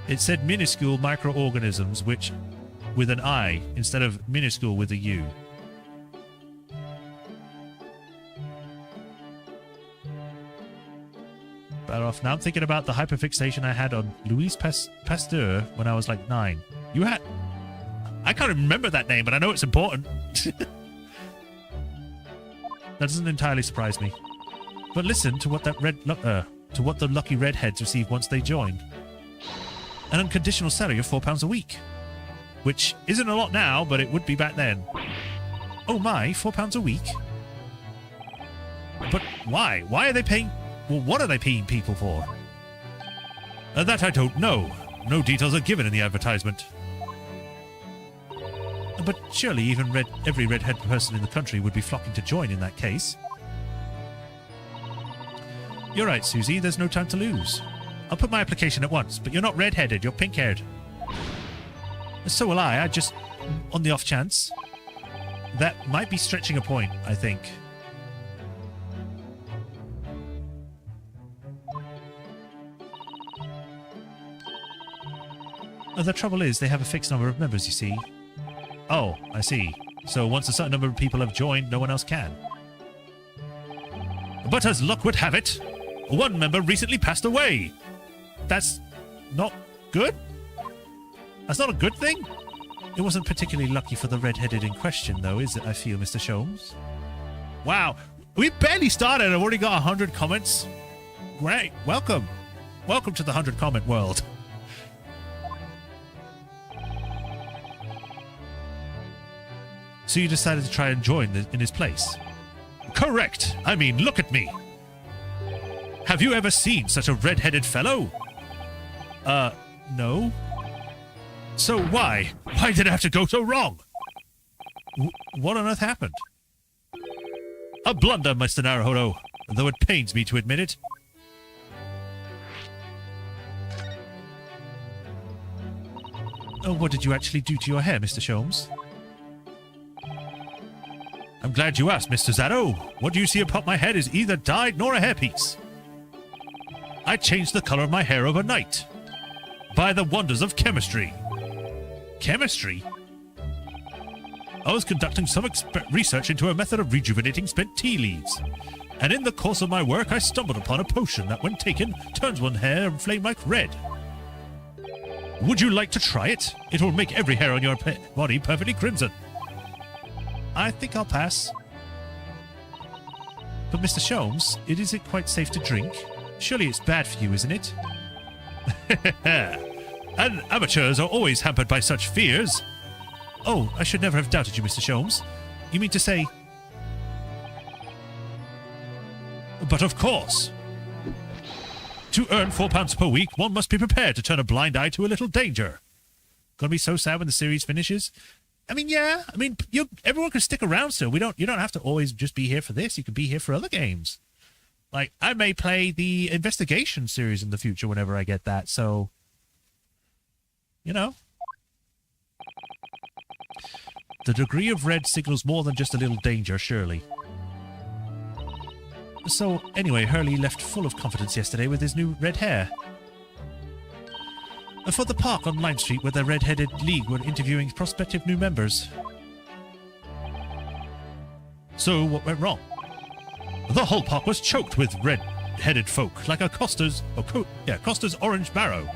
Speaker 1: It said minuscule microorganisms, which with an I instead of minuscule with a U. Better off. Now I'm thinking about the hyperfixation I had on Louis Pasteur when I was like 9. You had... I can't remember that name, but I know it's important. That doesn't entirely surprise me. But listen to what the lucky redheads receive once they join. An unconditional salary of £4 a week. Which isn't a lot now, but it would be back then. Oh my, £4 a week? But why? Why are they paying... Well, what are they paying people for? That I don't know. No details are given in the advertisement. But surely even every redhead person in the country would be flocking to join in that case. You're right, Susie. There's no time to lose. I'll put my application at once, but you're not red-headed, you're pink-haired. So will I just... on the off chance. That might be stretching a point, I think. The trouble is, they have a fixed number of members, you see. Oh, I see. So once a certain number of people have joined, no one else can. But as luck would have it, one member recently passed away. That's not good? That's not a good thing? It wasn't particularly lucky for the red-headed in question, though, is it, I feel, Mr. Sholmes? Wow, we barely started. I've already got 100 comments. Great, welcome. Welcome to the 100-comment world. So you decided to try and join in his place? Correct. I mean, look at me. Have you ever seen such a red-headed fellow? No. So why? Why did it have to go so wrong? What on earth happened? A blunder, Mr. Naruhodo, though it pains me to admit it. Oh, what did you actually do to your hair, Mr. Sholmes? I'm glad you asked, Mr. Zado. What you see upon my head is either dyed nor a hairpiece. I changed the color of my hair overnight. By the wonders of chemistry. Chemistry? I was conducting some research into a method of rejuvenating spent tea leaves. And in the course of my work, I stumbled upon a potion that, when taken, turns one's hair and flame like red. Would you like to try it? It will make every hair on your body perfectly crimson. I think I'll pass. But Mr. Sholmes, is it quite safe to drink? Surely it's bad for you, isn't it? And amateurs are always hampered by such fears. Oh, I should never have doubted you, Mr. Sholmes. You mean to say... But of course. To earn £4 per week, one must be prepared to turn a blind eye to a little danger. Gonna be so sad when the series finishes. I mean, yeah. I mean, everyone can stick around still. You don't have to always just be here for this. You can be here for other games. Like, I may play the Investigation series in the future whenever I get that, so... You know. The degree of red signals more than just a little danger, surely. So, anyway, Hurley left full of confidence yesterday with his new red hair. For the park on Lime Street, where the Red-Headed League were interviewing prospective new members. So, what went wrong? The whole park was choked with red-headed folk, like a Costa's orange barrow.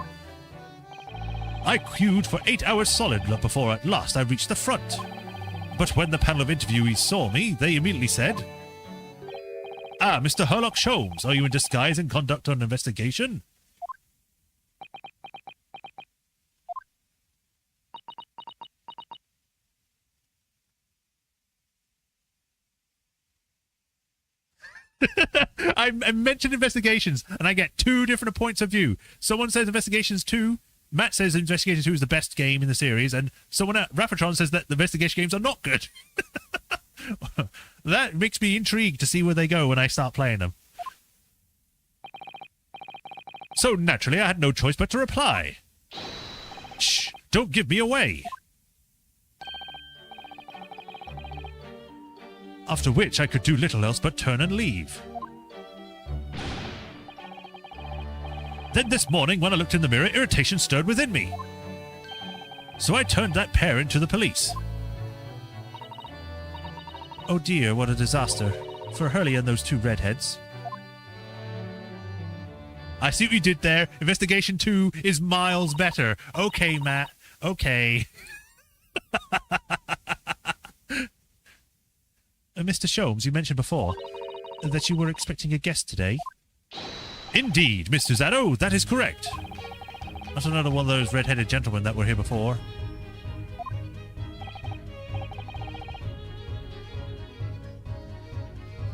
Speaker 1: I queued for 8 hours solid before at last I reached the front. But when the panel of interviewees saw me, they immediately said, "Ah, Mr. Herlock Sholmes, are you in disguise and conduct an investigation?" I mentioned investigations, and I get 2 different points of view. Someone says Investigations 2, Matt says Investigations 2 is the best game in the series, and someone at Raffatron says that the investigation games are not good. That makes me intrigued to see where they go when I start playing them. So naturally, I had no choice but to reply. Shh, don't give me away. After which I could do little else but turn and leave. Then this morning, when I looked in the mirror, irritation stirred within me. So I turned that pair into the police. Oh dear, what a disaster. For Hurley and those 2 redheads. I see what you did there. Investigation 2 is miles better. Okay, Matt. Okay. Mr. Sholmes, you mentioned before that you were expecting a guest today. Indeed, Mr. Zado, that is correct. Not another one of those red-headed gentlemen that were here before.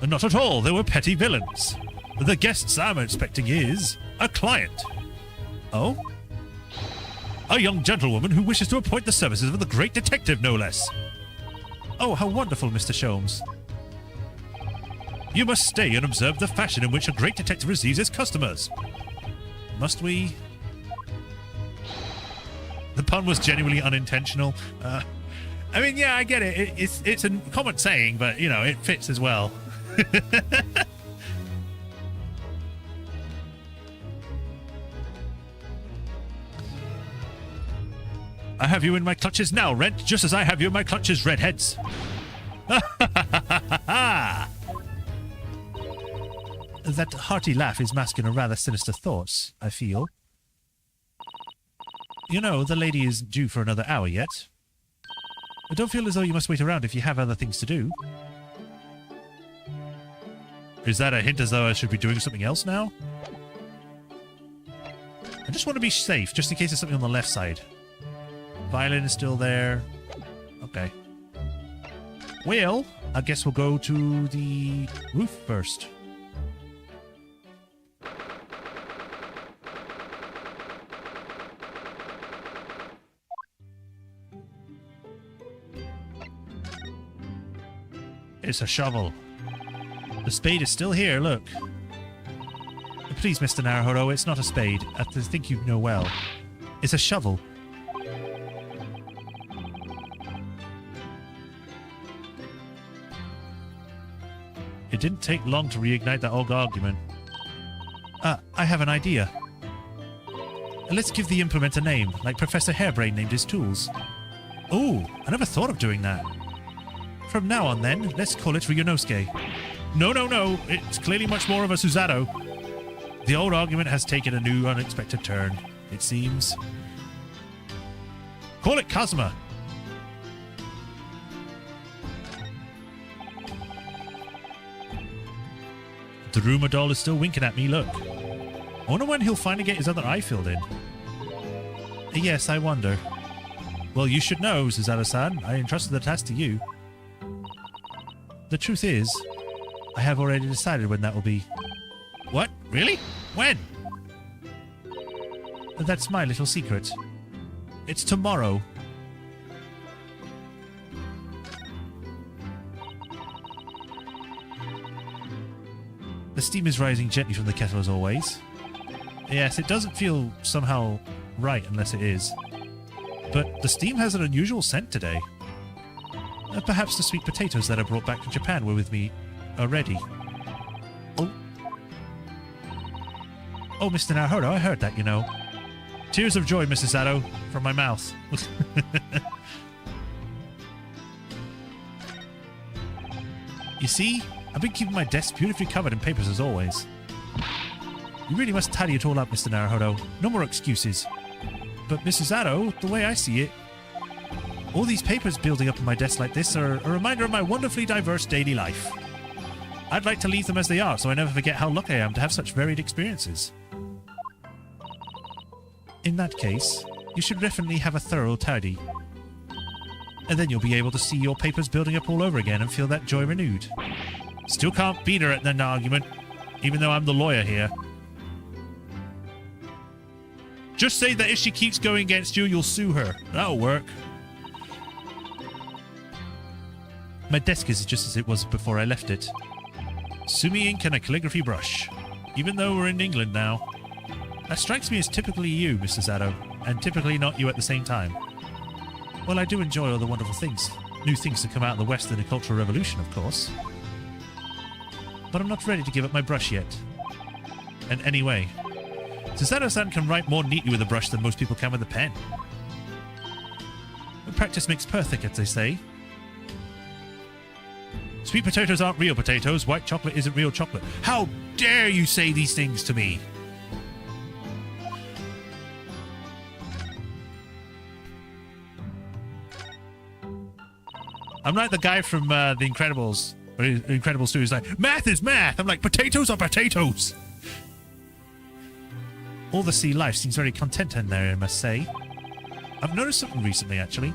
Speaker 1: Not at all, they were petty villains. The guests I'm expecting is a client. Oh? A young gentlewoman who wishes to appoint the services of the great detective, no less. Oh, how wonderful, Mr. Sholmes. You must stay and observe the fashion in which a great detective receives his customers. Must we? The pun was genuinely unintentional. I mean, yeah, I get it. It's a common saying, but, you know, it fits as well. I have you in my clutches now, Rent, just as I have you in my clutches, redheads. That hearty laugh is masking a rather sinister thoughts, I feel. You know, the lady isn't due for another hour yet. I don't feel as though you must wait around if you have other things to do. Is that a hint as though I should be doing something else now? I just want to be safe, just in case there's something on the left side. Violin is still there. Okay. Well, I guess we'll go to the roof first. It's a shovel. The spade is still here, look. Please, Mr. Naruhodo, it's not a spade. I think you know well. It's a shovel. It didn't take long to reignite that old argument. I have an idea. Let's give the implement a name, like Professor Hairbrain named his tools. Oh, I never thought of doing that. From now on, then, let's call it Ryunosuke. No. It's clearly much more of a Susato. The old argument has taken a new, unexpected turn, it seems. Call it Kazuma. The rumor doll is still winking at me, look. I wonder when he'll finally get his other eye filled in. Yes, I wonder. Well, you should know, Susato-san. I entrusted the task to you. The truth is, I have already decided when that will be. What? Really? When? That's my little secret. It's tomorrow. The steam is rising gently from the kettle as always. Yes, it doesn't feel somehow right unless it is. But the steam has an unusual scent today. Perhaps the sweet potatoes that I brought back from Japan were with me already. Oh, Mr. Naruhodo, I heard that, you know. Tears of joy, Mrs. Sato, from my mouth. You see, I've been keeping my desk beautifully covered in papers as always. You really must tidy it all up, Mr. Naruhodo. No more excuses. But, Mrs. Sato, the way I see it, all these papers building up on my desk like this are a reminder of my wonderfully diverse daily life. I'd like to leave them as they are, so I never forget how lucky I am to have such varied experiences. In that case, you should definitely have a thorough tidy. And then you'll be able to see your papers building up all over again and feel that joy renewed. Still can't beat her at an argument, even though I'm the lawyer here. Just say that if she keeps going against you, you'll sue her. That'll work. My desk is just as it was before I left it. Sumi ink and a calligraphy brush. Even though we're in England now. That strikes me as typically you, Mr. Zato, and typically not you at the same time. Well, I do enjoy all the wonderful things. New things to come out of the West in the Cultural Revolution, of course. But I'm not ready to give up my brush yet. And anyway, Susato-san can write more neatly with a brush than most people can with a pen. But practice makes perfect, as they say. Sweet potatoes aren't real potatoes. White chocolate isn't real chocolate. How dare you say these things to me? I'm like the guy from The Incredibles. Incredibles 2 is like, math is math. I'm like, potatoes are potatoes. All the sea life seems very content in there, I must say. I've noticed something recently, actually.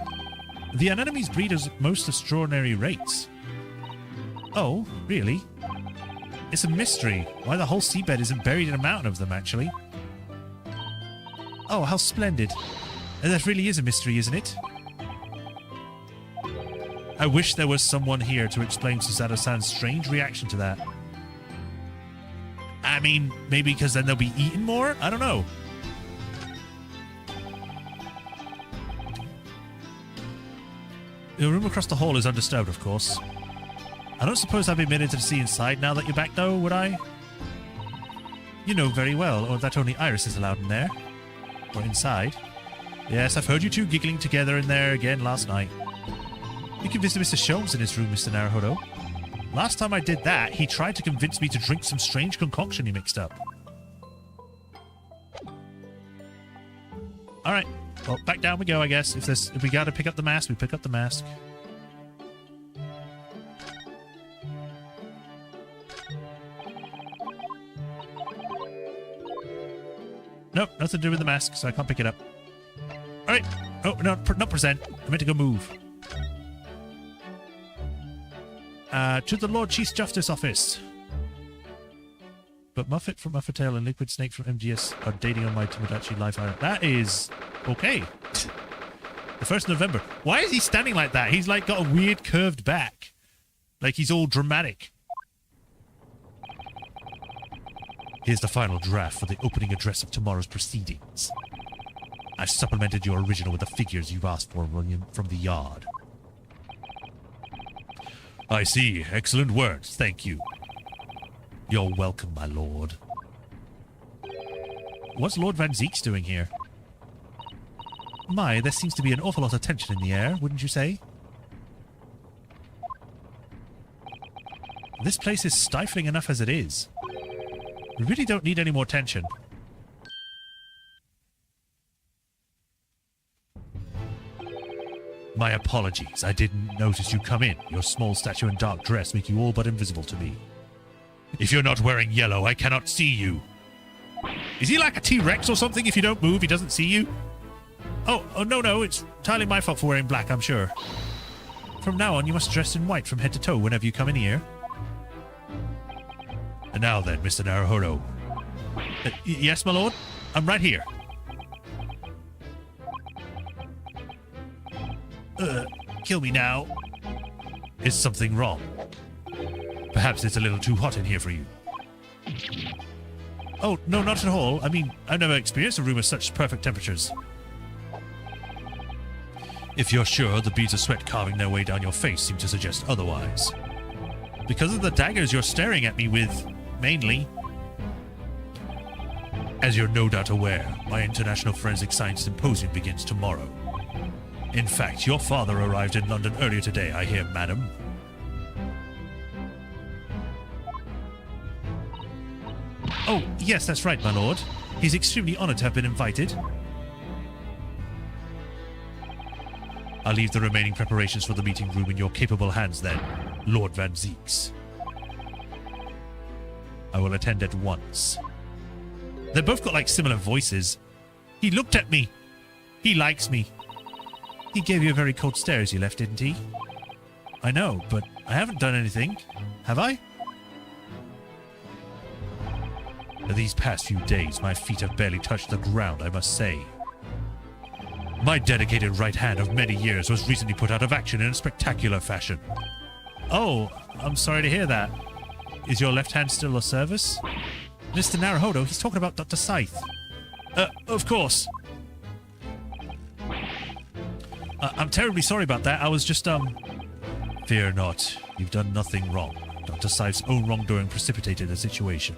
Speaker 1: The anemones breed at most extraordinary rates. Oh, really? It's a mystery why the whole seabed isn't buried in a mountain of them, actually. Oh, how splendid. And that really is a mystery, isn't it? I wish there was someone here to explain Susato-san's strange reaction to that. I mean, maybe because then they'll be eaten more? I don't know. The room across the hall is undisturbed, of course. I don't suppose I'd be admitted to see inside now that you're back, though, would I? You know very well, or that only Iris is allowed in there. Or inside. Yes, I've heard you two giggling together in there again last night. You can visit Mr. Sholmes in his room, Mr. Naruhodo. Last time I did that, he tried to convince me to drink some strange concoction he mixed up. Alright, well, back down we go, I guess. If we gotta pick up the mask, we pick up the mask. Nope, nothing to do with the mask, so I can't pick it up. Alright. Oh, no, not present. I meant to go move. To the Lord Chief Justice Office. But Muffet from Muffetail and Liquid Snake from MGS are dating on my Tomodachi Life Island. That is okay. The 1st of November. Why is he standing like that? He's like got a weird curved back. Like he's all dramatic. Here's the final draft for the opening address of tomorrow's proceedings. I've supplemented your original with the figures you've asked for, William, from the yard. I see. Excellent words. Thank you. You're welcome, my lord. What's Lord Van Zeeks doing here? My, there seems to be an awful lot of tension in the air, wouldn't you say? This place is stifling enough as it is. We really don't need any more tension. My apologies. I didn't notice you come in. Your small stature and dark dress make you all but invisible to me. If you're not wearing yellow, I cannot see you. Is he like a T-Rex or something? If you don't move, he doesn't see you? Oh, no, it's entirely my fault for wearing black, I'm sure. From now on, you must dress in white from head to toe whenever you come in here. And now then, Mr. Naruhodo. Yes, my lord? I'm right here. Kill me now. Is something wrong? Perhaps it's a little too hot in here for you. Oh, no, not at all. I mean, I've never experienced a room with such perfect temperatures. If you're sure, the beads of sweat carving their way down your face seem to suggest otherwise. Because of the daggers you're staring at me with, mainly. As you're no doubt aware, my International Forensic Science Symposium begins tomorrow. In fact, your father arrived in London earlier today, I hear, madam. Oh, yes, that's right, my lord. He's extremely honored to have been invited. I'll leave the remaining preparations for the meeting room in your capable hands then, Lord Van Zeeks. I will attend at once. They both got, like, similar voices. He looked at me. He likes me. He gave you a very cold stare as you left, didn't he? I know, but I haven't done anything. Have I? These past few days, my feet have barely touched the ground, I must say. My dedicated right hand of many years was recently put out of action in a spectacular fashion. Oh, I'm sorry to hear that. Is your left hand still of service? Mr. Naruhodo, he's talking about Dr. Scythe. Of course. I'm terribly sorry about that. I was just, Fear not. You've done nothing wrong. Dr. Scythe's own wrongdoing precipitated the situation.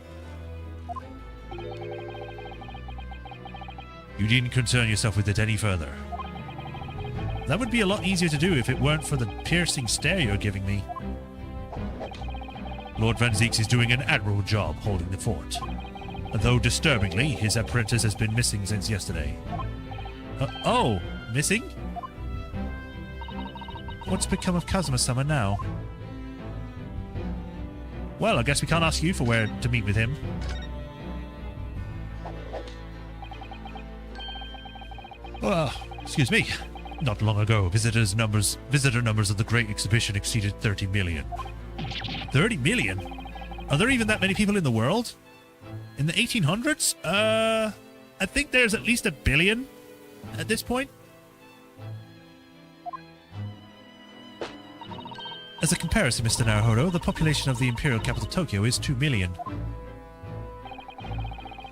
Speaker 1: You needn't concern yourself with it any further. That would be a lot easier to do if it weren't for the piercing stare you're giving me. Lord Van Zeeks is doing an admirable job holding the fort. Though disturbingly, his apprentice has been missing since yesterday. Oh, missing? What's become of Kazuma-sama now? Well, I guess we can't ask you for where to meet with him. Excuse me. Not long ago, visitor numbers of the Great Exhibition exceeded 30 million. 30 million? Are there even that many people in the world? In the 1800s? I think there's at least 1 billion at this point. As a comparison, Mr. Naruhodo, the population of the imperial capital Tokyo is 2 million.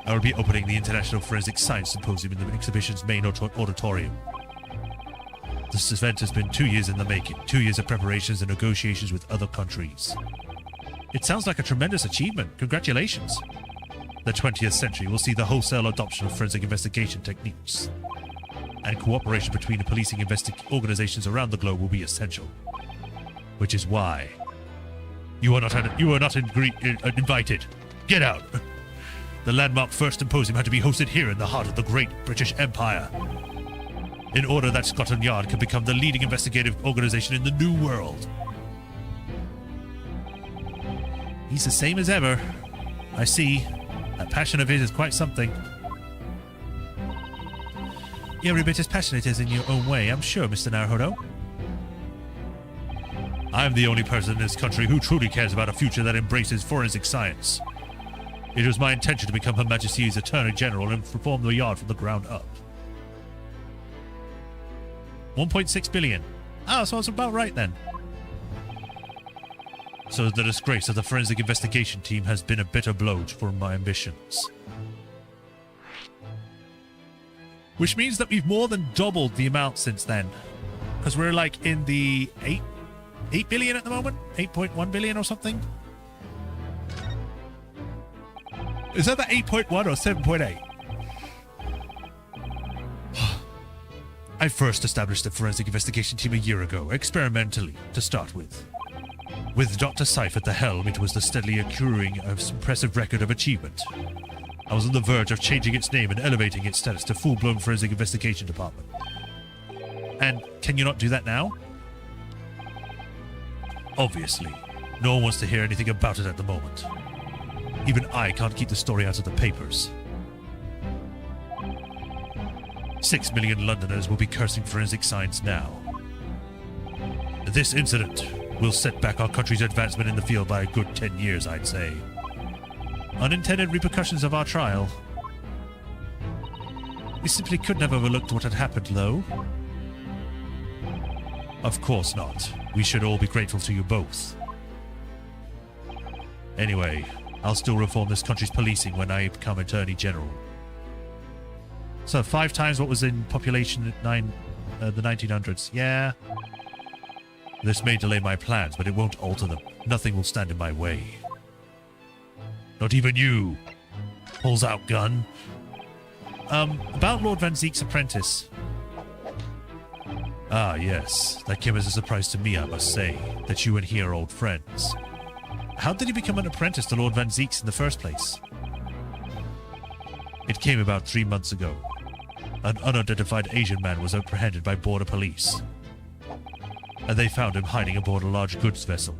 Speaker 1: I will be opening the International Forensic Science Symposium in the exhibition's main auditorium. This event has been 2 years in the making, 2 years of preparations and negotiations with other countries. It sounds like a tremendous achievement. Congratulations. The 20th century will see the wholesale adoption of forensic investigation techniques. and cooperation between the policing organizations around the globe will be essential. Which is why you are not invited. Get out. The landmark first symposium had to be hosted here in the heart of the great British Empire, in order that Scotland Yard could become the leading investigative organization in the New World. He's the same as ever. I see. That passion of his is quite something. You're every bit as passionate as in your own way, I'm sure, Mr. Naruhodo. I'm the only person in this country who truly cares about a future that embraces forensic science. It was my intention to become Her Majesty's Attorney General and reform the Yard from the ground up. 1.6 billion. Ah, so it's about right then. So the disgrace of the forensic investigation team has been a bitter blow for my ambitions. Which means that we've more than doubled the amount since then. Because we're like in the 8 billion at the moment? 8.1 billion or something? Is that the 8.1 or 7.8? I first established the forensic investigation team a year ago, experimentally, to start with. With Dr. Seif at the helm, it was the steadily accruing impressive record of achievement. I was on the verge of changing its name and elevating its status to full-blown forensic investigation department. And can you not do that now? Obviously. No one wants to hear anything about it at the moment. Even I can't keep the story out of the papers. 6 million Londoners will be cursing forensic science now. This incident will set back our country's advancement in the field by a good 10 years, I'd say. Unintended repercussions of our trial. We simply couldn't have overlooked what had happened, though. Of course not. We should all be grateful to you both. Anyway, I'll still reform this country's policing when I become Attorney General. So 5 times what was in population at the 1900s. Yeah. This may delay my plans, but it won't alter them. Nothing will stand in my way. Not even you. Pulls out gun. About Lord Van Zeek's apprentice. Ah, yes. That came as a surprise to me, I must say, that you and he are old friends. How did he become an apprentice to Lord Van Zeek's in the first place? It came about 3 months ago. An unidentified Asian man was apprehended by border police, and they found him hiding aboard a large goods vessel.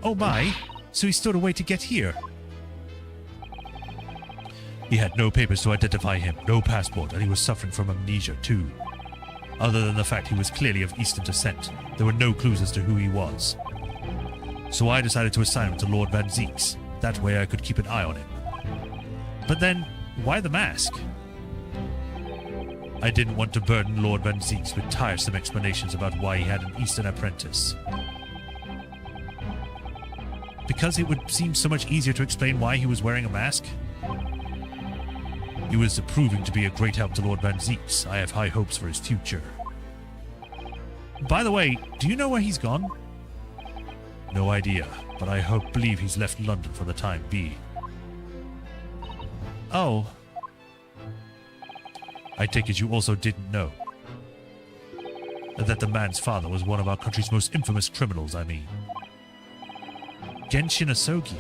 Speaker 1: Oh my! So he stood away to get here. He had no papers to identify him, no passport, and he was suffering from amnesia too. Other than the fact he was clearly of Eastern descent, there were no clues as to who he was. So I decided to assign him to Lord Van Zeek's. That way I could keep an eye on him. But then, why the mask? I didn't want to burden Lord Van Zeek's with tiresome explanations about why he had an Eastern apprentice. Because it would seem so much easier to explain why he was wearing a mask? He was proving to be a great help to Lord Van Zeek's. I have high hopes for his future. By the way, do you know where he's gone? No idea, but I believe he's left London for the time being. Oh. I take it you also didn't know that the man's father was one of our country's most infamous criminals, I mean. Genshin Asogi.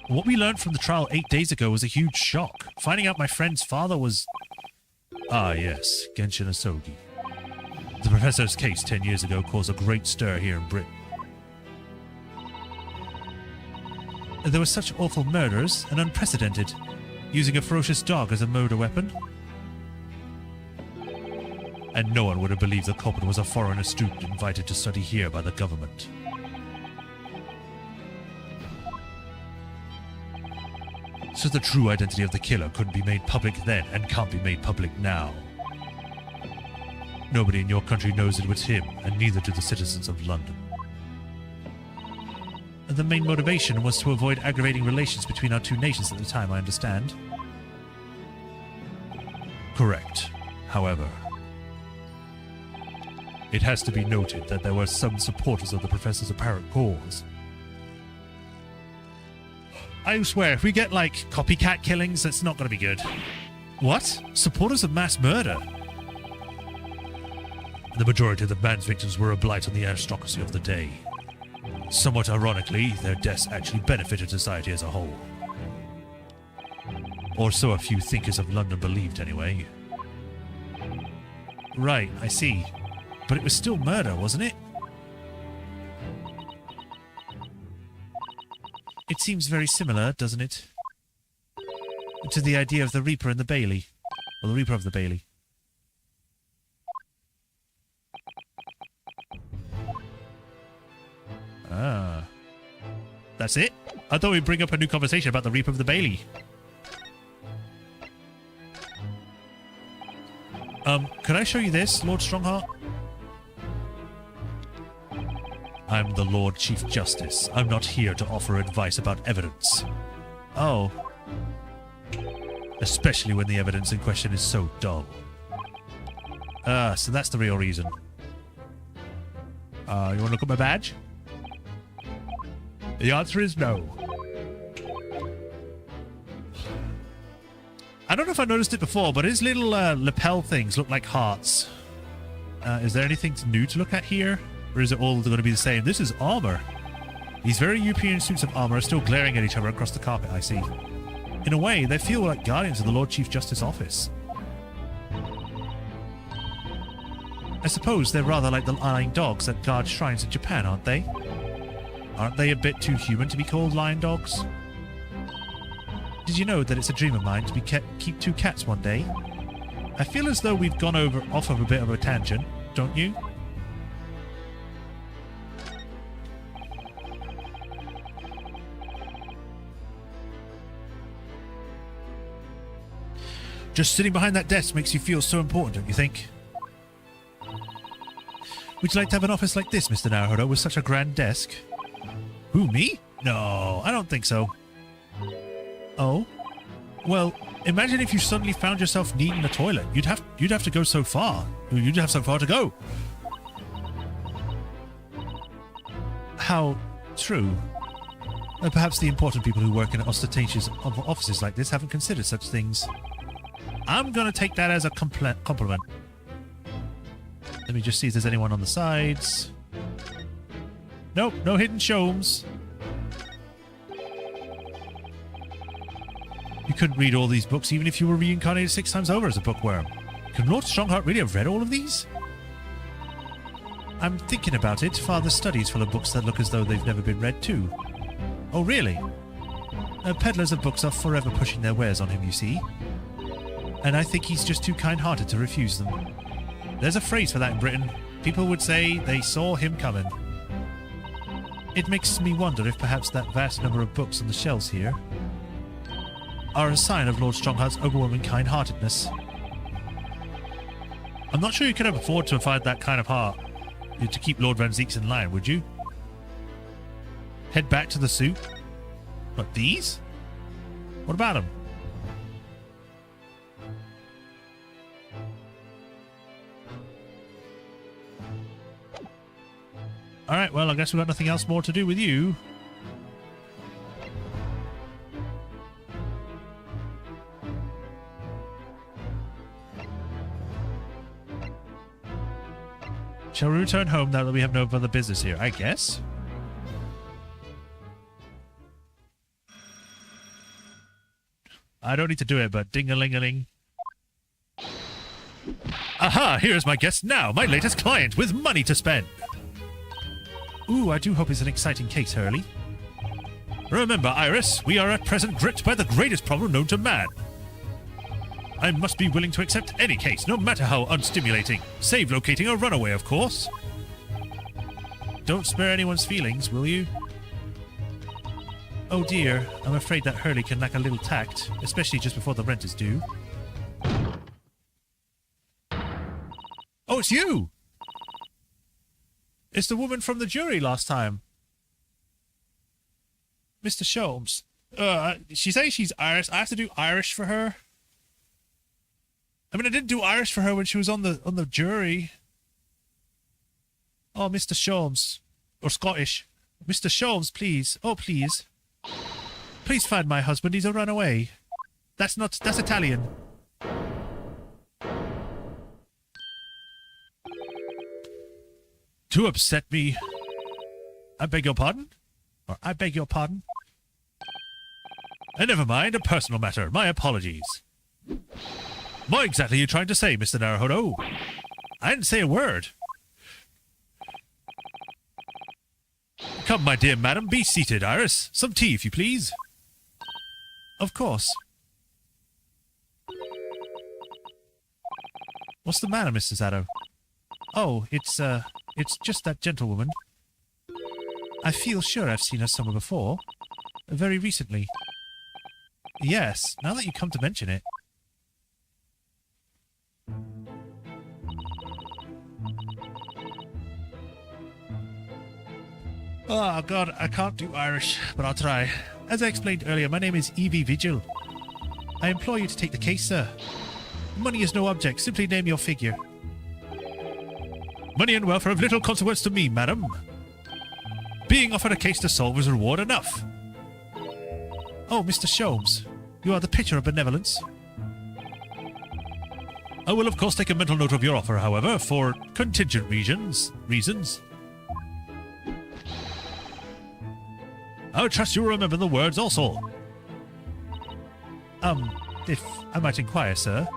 Speaker 1: What we learned from the trial 8 days ago was a huge shock. Finding out my friend's father was... Ah, yes, Genshin Asogi. The professor's case 10 years ago caused a great stir here in Britain. There were such awful murders and unprecedented, using a ferocious dog as a murder weapon. And no one would have believed the culprit was a foreigner student invited to study here by the government. So the true identity of the killer couldn't be made public then and can't be made public now. Nobody in your country knows it was him, and neither do the citizens of London. The main motivation was to avoid aggravating relations between our two nations at the time, I understand. Correct. However, it has to be noted that there were some supporters of the professor's apparent cause I swear, if we get, like, copycat killings, that's not going to be good. What? Supporters of mass murder? The majority of the band's victims were a blight on the aristocracy of the day. Somewhat ironically, their deaths actually benefited society as a whole. Or so a few thinkers of London believed, anyway. Right, I see. But it was still murder, wasn't it? It seems very similar, doesn't it? To the idea of the Reaper and the Bailey. Or the Reaper of the Bailey. Ah. That's it? I thought we'd bring up a new conversation about the Reaper of the Bailey. Could I show you this, Lord Strongheart? I'm the Lord Chief Justice. I'm not here to offer advice about evidence. Oh. Especially when the evidence in question is so dull. Ah, so that's the real reason. You want to look at my badge? The answer is no. I don't know if I noticed it before, but his little lapel things look like hearts. Is there anything new to look at here? Or is it all going to be the same? This is armor. These very European suits of armor are still glaring at each other across the carpet, I see. In a way, they feel like guardians of the Lord Chief Justice office. I suppose they're rather like the lying dogs that guard shrines in Japan, aren't they? Aren't they a bit too human to be called lion dogs? Did you know that it's a dream of mine to keep two cats one day? I feel as though we've gone off of a bit of a tangent, don't you? Just sitting behind that desk makes you feel so important, don't you think? Would you like to have an office like this, Mr. Naruhodo, with such a grand desk? Who, me? No, I don't think so. Oh? Well, imagine if you suddenly found yourself needing a toilet. You'd have to go so far. You'd have so far to go. How true. Perhaps the important people who work in ostentatious offices like this haven't considered such things. I'm going to take that as a compliment. Let me just see if there's anyone on the sides. Nope, no hidden shows. You couldn't read all these books even if you were reincarnated 6 times over as a bookworm. Can Lord Strongheart really have read all of these? I'm thinking about it. Father's study is full of books that look as though they've never been read too. Oh, really? Peddlers of books are forever pushing their wares on him, you see. And I think he's just too kind-hearted to refuse them. There's a phrase for that in Britain. People would say they saw him coming. It makes me wonder if perhaps that vast number of books on the shelves here are a sign of Lord Strongheart's overwhelming kind-heartedness. I'm not sure you could ever afford to find that kind of heart to keep Lord Van Zeeks in line, would you? Head back to the suit? What, these? What about them? Alright, well, I guess we've got nothing else more to do with you. Shall we return home now that we have no further business here? I guess. I don't need to do it, but ding-a-ling-a-ling. Aha! Here is my guest now, my latest client with money to spend. Ooh, I do hope it's an exciting case, Hurley. Remember, Iris, we are at present gripped by the greatest problem known to man. I must be willing to accept any case, no matter how unstimulating. Save locating a runaway, of course. Don't spare anyone's feelings, will you? Oh dear, I'm afraid that Hurley can lack a little tact, especially just before the rent is due. Oh, it's you! It's the woman from the jury last time. Mr. Sholmes. She says she's Irish. I have to do Irish for her. I mean, I didn't do Irish for her when she was on the jury. Oh, Mr. Sholmes. Or Scottish. Mr. Sholmes, please. Oh, please. Please find my husband. He's a runaway. That's Italian. To upset me. I beg your pardon? Or I beg your pardon? Never mind, a personal matter. My apologies. What exactly are you trying to say, Mr. Naruhodo? I didn't say a word. Come, my dear madam, be seated, Iris. Some tea, if you please. Of course. What's the matter, Mr. Zato? Oh, it's just that gentlewoman. I feel sure I've seen her somewhere before. Very recently. Yes, now that you come to mention it. Oh, God, I can't do Irish, but I'll try. As I explained earlier, my name is Evie Vigil. I implore you to take the case, sir. Money is no object. Simply name your figure. Money and wealth are of little consequence to me, madam. Being offered a case to solve is reward enough. Oh, Mr. Sholmes, you are the picture of benevolence. I will, of course, take a mental note of your offer, however, for contingent reasons. I would trust you will remember the words also. If I might inquire, sir.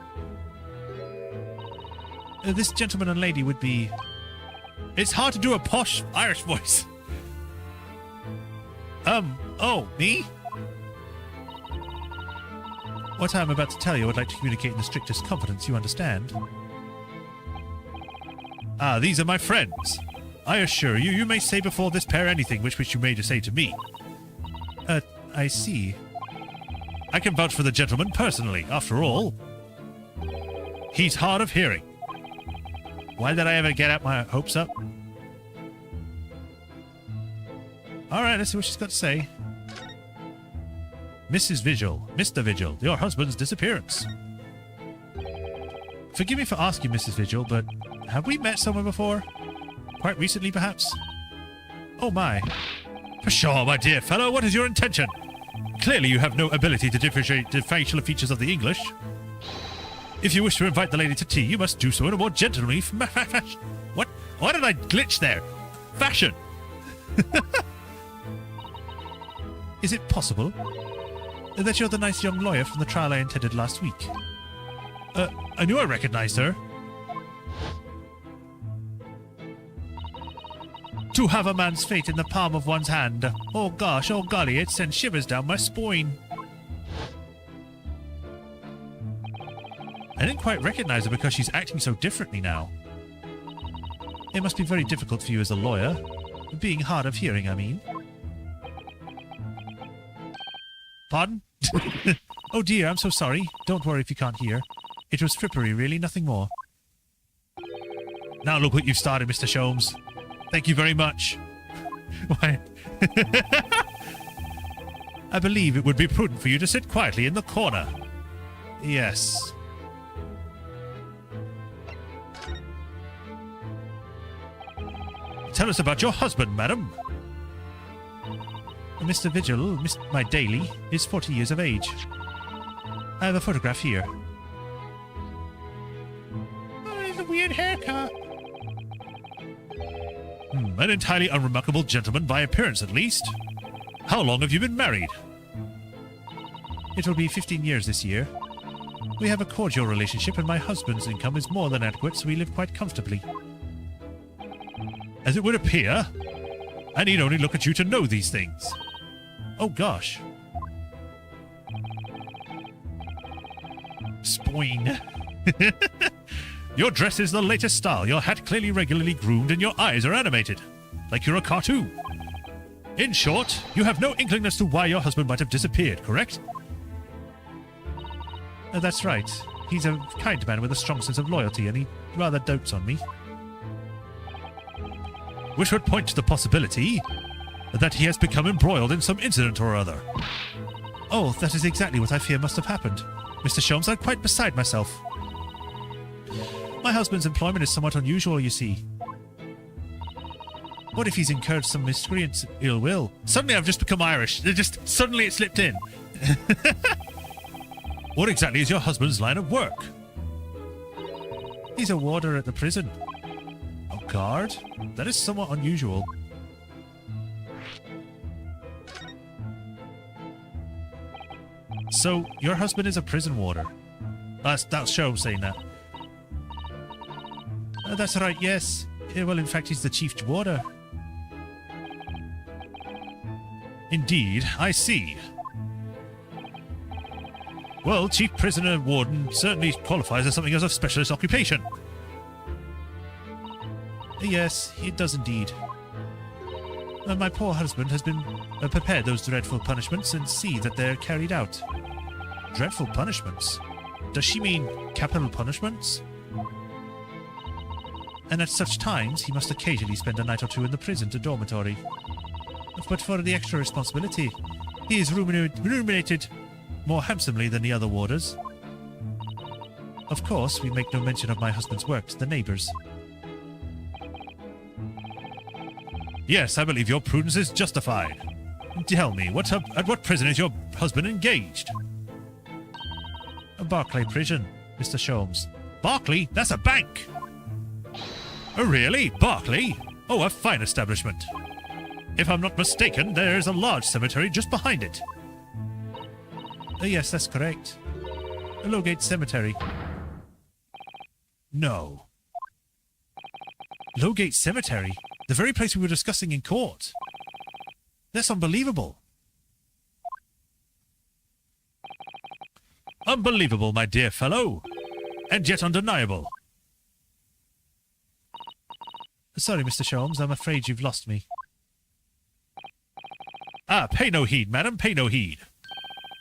Speaker 1: This gentleman and lady would be... It's hard to do a posh Irish voice. Oh, me? What I am about to tell you I would like to communicate in the strictest confidence, you understand? Ah, these are my friends. I assure you, you may say before this pair anything which you may say to me. I see. I can vouch for the gentleman personally, after all. He's hard of hearing. Why did I ever get up my hopes up? Alright, let's see what she's got to say. Mrs. Vigil, Mr. Vigil, your husband's disappearance. Forgive me for asking, Mrs. Vigil, but have we met somewhere before? Quite recently, perhaps? Oh my. Pshaw, my dear fellow, what is your intention? Clearly you have no ability to differentiate the facial features of the English. If you wish to invite the lady to tea, you must do so in a more gentlemanly fashion. What? Why did I glitch there? Fashion. Is it possible that you're the nice young lawyer from the trial I attended last week? I knew I recognized her. To have a man's fate in the palm of one's hand. Oh gosh, oh golly, it sends shivers down my spine. I didn't quite recognize her because she's acting so differently now. It must be very difficult for you as a lawyer. Being hard of hearing, I mean. Pardon? Oh dear, I'm so sorry. Don't worry if you can't hear. It was frippery, really, nothing more. Now look what you've started, Mr. Sholmes. Thank you very much. Why? I believe it would be prudent for you to sit quietly in the corner. Yes. Tell us about your husband, madam. Mr. Vigil, my daily, is 40 years of age. I have a photograph here. Oh, it's a weird haircut. An entirely unremarkable gentleman by appearance, at least. How long have you been married? It will be 15 years this year. We have a cordial relationship and my husband's income is more than adequate, so we live quite comfortably. As it would appear, I need only look at you to know these things. Oh gosh. Spoing. Your dress is the latest style, your hat clearly regularly groomed, and your eyes are animated. Like you're a cartoon. In short, you have no inkling as to why your husband might have disappeared, correct? That's right. He's a kind man with a strong sense of loyalty, and he rather dotes on me. Which would point to the possibility that he has become embroiled in some incident or other. Oh, that is exactly what I fear must have happened. Mr. Sholmes, I'm quite beside myself. My husband's employment is somewhat unusual, you see. What if he's incurred some miscreant ill will? Suddenly I've just become Irish. Suddenly it slipped in. What exactly is your husband's line of work? He's a warder at the prison. A guard? That is somewhat unusual. So, your husband is a prison warder. That's Show saying that. That's right, yes. Well, in fact, he's the chief warder. Indeed, I see. Well, chief prisoner warden certainly qualifies as something as a specialist occupation. Yes, it does indeed. My poor husband has been prepared those dreadful punishments and see that they're carried out. Dreadful punishments? Does she mean capital punishments? And at such times, he must occasionally spend a night or two in the prison to dormitory. But for the extra responsibility, he is remunerated more handsomely than the other warders. Of course, we make no mention of my husband's work to the neighbours. Yes, I believe your prudence is justified. Tell me, at what prison is your husband engaged? A Barclay prison, Mr. Sholmes. Barclay? That's a bank! Oh, really? Barclay? Oh, a fine establishment. If I'm not mistaken, there's a large cemetery just behind it. Yes, that's correct. A Lowgate Cemetery. No. Lowgate Cemetery? The very place we were discussing in court. That's unbelievable. Unbelievable, my dear fellow. And yet undeniable. Sorry, Mr. Sholmes, I'm afraid you've lost me. Ah, pay no heed, madam, pay no heed.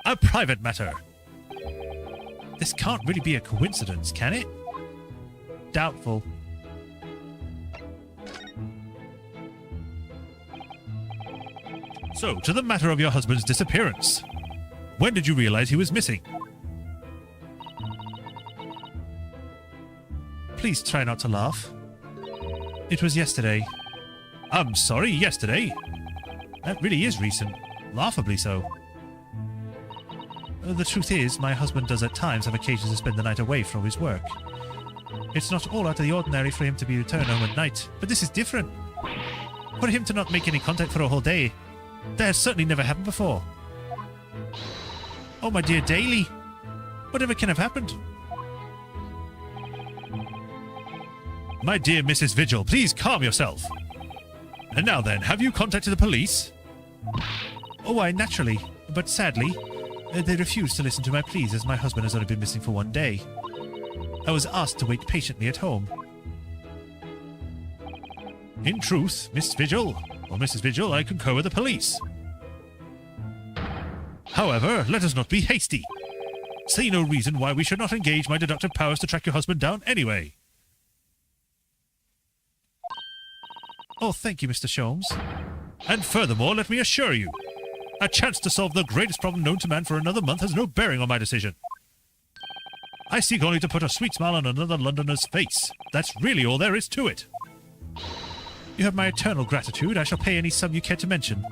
Speaker 1: A private matter. This can't really be a coincidence, can it? Doubtful. So, to the matter of your husband's disappearance. When did you realize he was missing? Please try not to laugh. It was yesterday. I'm sorry, yesterday? That really is recent. Laughably so. The truth is, my husband does at times have occasions to spend the night away from his work. It's not all out of the ordinary for him to be returned home at night, but this is different. For him to not make any contact for a whole day, that has certainly never happened before. Oh, my dear Daly, whatever can have happened? My dear Mrs. Vigil, please calm yourself. And now then, have you contacted the police? Oh, why, naturally, but sadly, they refused to listen to my pleas as my husband has only been missing for one day. I was asked to wait patiently at home. In truth, Miss Vigil, or Mrs. Vigil, I concur with the police. However, let us not be hasty. See no reason why we should not engage my deductive powers to track your husband down anyway. Oh, thank you, Mr. Sholmes. And furthermore, let me assure you, a chance to solve the greatest problem known to man for another month has no bearing on my decision. I seek only to put a sweet smile on another Londoner's face. That's really all there is to it. You have my eternal gratitude. I shall pay any sum you care to mention.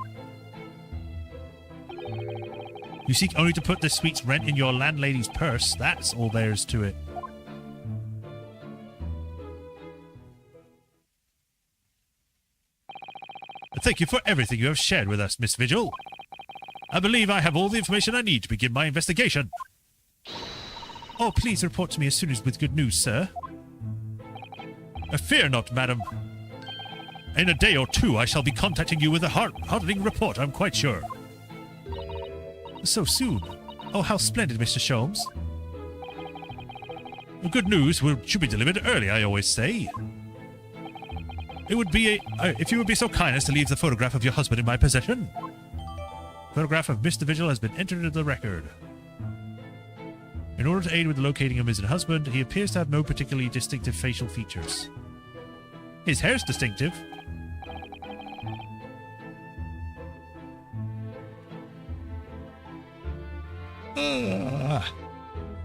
Speaker 1: You seek only to put this sweet's rent in your landlady's purse. That's all there is to it. Thank you for everything you have shared with us, Miss Vigil. I believe I have all the information I need to begin my investigation. Oh, please report to me as soon as with good news, sir. Fear not, madam. In a day or two, I shall be contacting you with a heartening report, I'm quite sure. So soon? Oh, how splendid, Mr. Sholmes. Good news should be delivered early, I always say. It would be if you would be so kind as to leave the photograph of your husband in my possession. Photograph of Mr. Vigil has been entered into the record. In order to aid with the locating of his husband, he appears to have no particularly distinctive facial features. His hair's distinctive.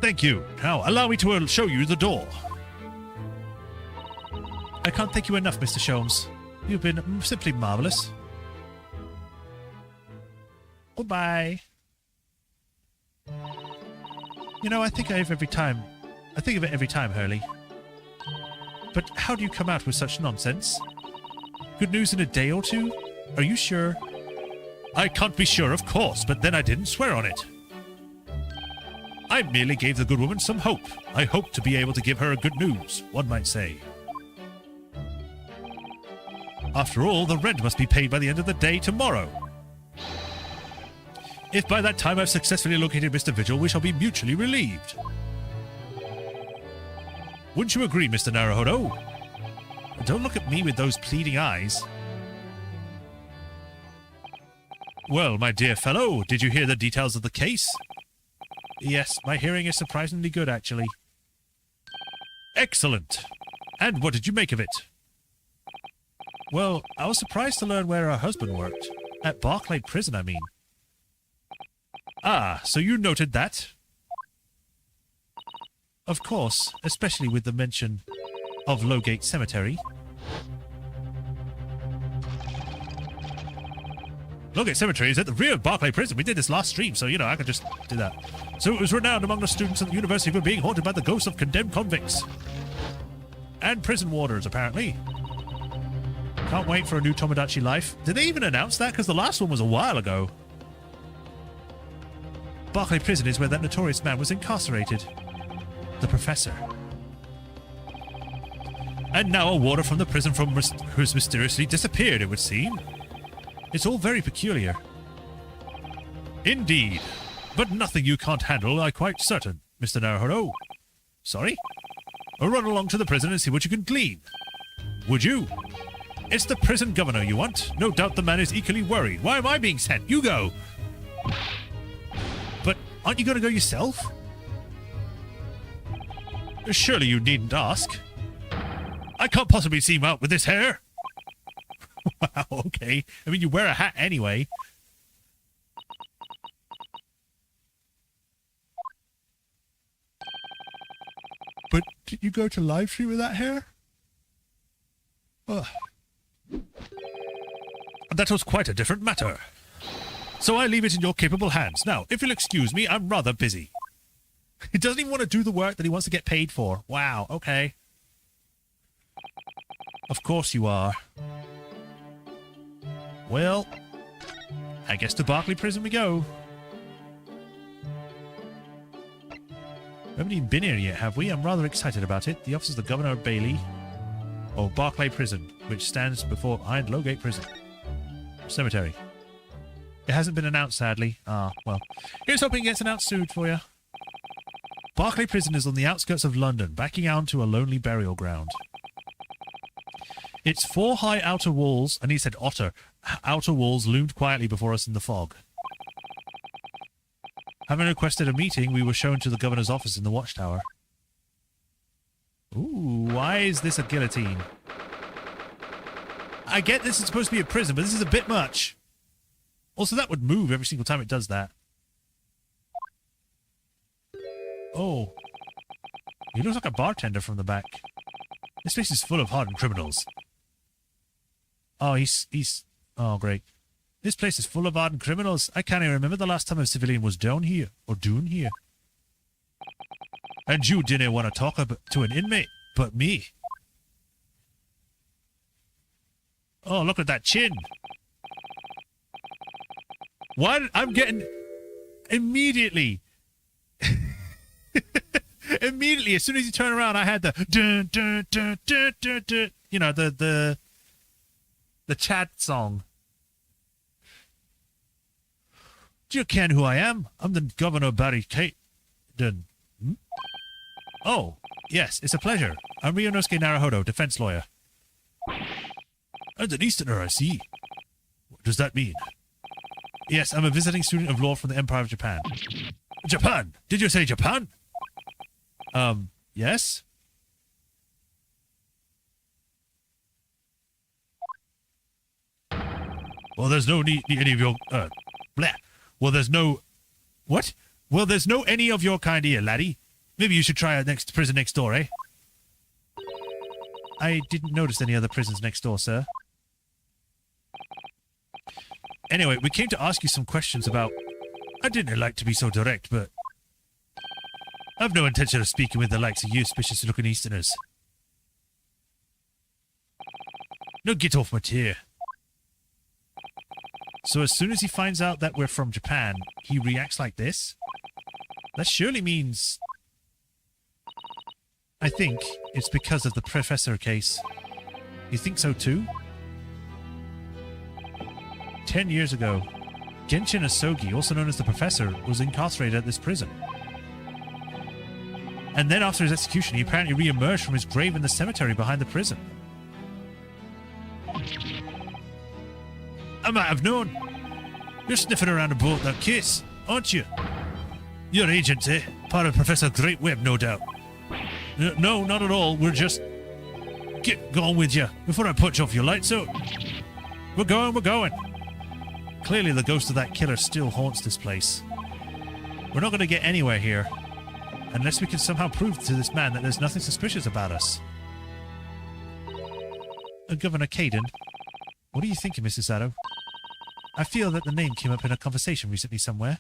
Speaker 1: Thank you. Now, allow me to show you the door. I can't thank you enough, Mr. Sholmes. You've been simply marvelous. Goodbye. You know, I think of it every time, Hurley. But how do you come out with such nonsense? Good news in a day or two? Are you sure? I can't be sure, of course, but then I didn't swear on it. I merely gave the good woman some hope. I hoped to be able to give her good news, one might say. After all, the rent must be paid by the end of the day tomorrow. If by that time I've successfully located Mr. Vigil, we shall be mutually relieved. Wouldn't you agree, Mr. Naruhodo? Don't look at me with those pleading eyes. Well, my dear fellow, did you hear the details of the case? Yes, my hearing is surprisingly good, actually. Excellent. And what did you make of it? Well, I was surprised to learn where her husband worked. At Barclay Prison, I mean. Ah, so you noted that? Of course, especially with the mention of Lowgate Cemetery. Lowgate Cemetery is at the rear of Barclay Prison. We did this last stream, so, I could just do that. So it was renowned among the students at the university for being haunted by the ghosts of condemned convicts. And prison warders, apparently. Can't wait for a new Tomodachi Life. Did they even announce that? Because the last one was a while ago. Barclay Prison is where that notorious man was incarcerated. The Professor. And now a warder from the prison who's mysteriously disappeared, it would seem. It's all very peculiar. Indeed. But nothing you can't handle, I'm quite certain, Mr. Naruhodo. Sorry? Run along to the prison and see what you can glean. Would you? It's the prison governor you want. No doubt the man is equally worried. Why am I being sent? You go. But aren't you going to go yourself? Surely you needn't ask. I can't possibly see him out with this hair. Wow, okay. I mean, you wear a hat anyway. But did you go to Livestream with that hair? Ugh. That was quite a different matter. So I leave it in your capable hands. Now, if you'll excuse me, I'm rather busy. He doesn't even want to do the work that he wants to get paid for. Wow, okay. Of course you are. Well, I guess to Barclay Prison we go. We haven't even been here yet, have we? I'm rather excited about it. The office of the Governor of Bailey. Or Barclay Prison, which stands behind Lowgate Prison. Cemetery. It hasn't been announced, sadly. Ah, well. Here's hoping it gets announced soon for you. Barclay Prison is on the outskirts of London, backing out to a lonely burial ground. Its 4 high outer walls, and he said outer walls loomed quietly before us in the fog. Having requested a meeting, we were shown to the governor's office in the watchtower. Ooh, why is this a guillotine? I get this is supposed to be a prison, but this is a bit much. Also, that would move every single time it does that. Oh. He looks like a bartender from the back. This place is full of hardened criminals. Oh, he's... Oh, great. This place is full of hardened criminals. I can't even remember the last time a civilian was down here. Or doing here. And you didn't want to talk to an inmate, but me. Oh, look at that chin. What? I'm getting... Immediately. Immediately, as soon as you turn around, I had the... Dun, dun, dun, dun, dun, dun, you know, the Chad song. Do you ken who I am? I'm the Governor Barry Kate. Hmm? Oh, yes, it's a pleasure. I'm Ryunosuke Naruhodo, defense lawyer. And an Easterner, I see. What does that mean? Yes, I'm a visiting student of law from the Empire of Japan. Japan? Did you say Japan? Yes? Well, there's no need any of your, blah. Well, there's no... What? Well, there's no any of your kind here, laddie. Maybe you should try our next prison next door, eh? I didn't notice any other prisons next door, sir. Anyway, we came to ask you some questions about... I didn't like to be so direct, but... I've no intention of speaking with the likes of you suspicious-looking Easterners. No, get off my chair. So as soon as he finds out that we're from Japan, he reacts like this? That surely means... I think it's because of the professor case. You think so too? 10 years ago, Genshin Asogi, also known as the Professor, was incarcerated at this prison. And then after his execution, he apparently re-emerged from his grave in the cemetery behind the prison. I might have known. You're sniffing around a boat that case, aren't you? You're agents, eh? Part of Professor Great Web, no doubt. No, not at all. We're just... Get going with you before I punch off your lights out. We're going. Clearly the ghost of that killer still haunts this place. We're not going to get anywhere here unless we can somehow prove to this man that there's nothing suspicious about us. Governor Caden, what are you thinking, Mrs. Zado? I feel that the name came up in a conversation recently somewhere.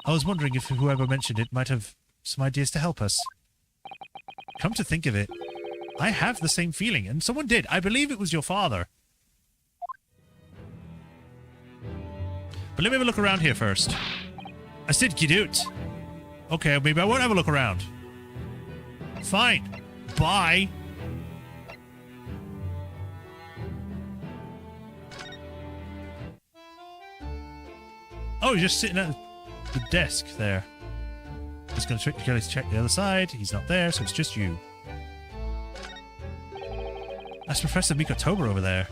Speaker 1: I was wondering if whoever mentioned it might have some ideas to help us. Come to think of it, I have the same feeling, and someone did. I believe it was your father. But let me have a look around here first. I said get out. Okay, maybe I won't have a look around. Fine. Bye. Oh, he's just sitting at the desk there. Just going to check the other side. He's not there, so it's just you. That's Professor Mikotober over there.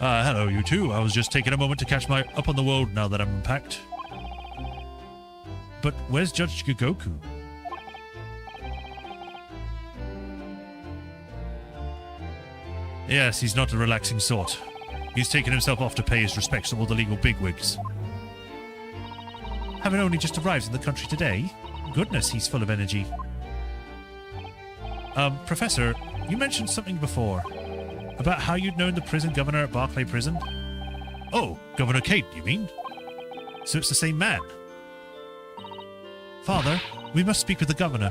Speaker 1: Hello, you two. I was just taking a moment to catch my up on the road now that I'm unpacked. But where's Judge Gigoku? Yes, he's not a relaxing sort. He's taken himself off to pay his respects to all the legal bigwigs. Having only just arrived in the country today? Goodness, he's full of energy. Professor, you mentioned something before. About how you'd known the prison governor at Barclay Prison? Oh, Governor Kate, you mean? So it's the same man? Father, we must speak with the governor.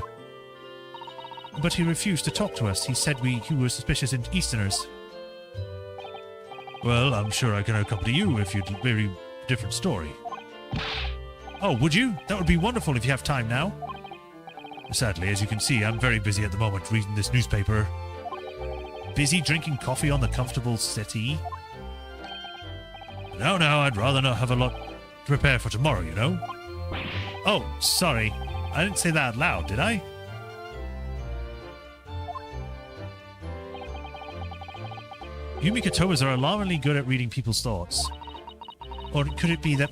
Speaker 1: But he refused to talk to us. He said we were suspicious Easterners. Well, I'm sure I can accompany you if you'd very different story. Oh, would you? That would be wonderful if you have time now. Sadly, as you can see, I'm very busy at the moment reading this newspaper. Busy drinking coffee on the comfortable settee? No, I'd rather not have a lot to prepare for tomorrow, you know. Oh, sorry. I didn't say that out loud, did I? You Mikotobas are alarmingly good at reading people's thoughts. Or could it be that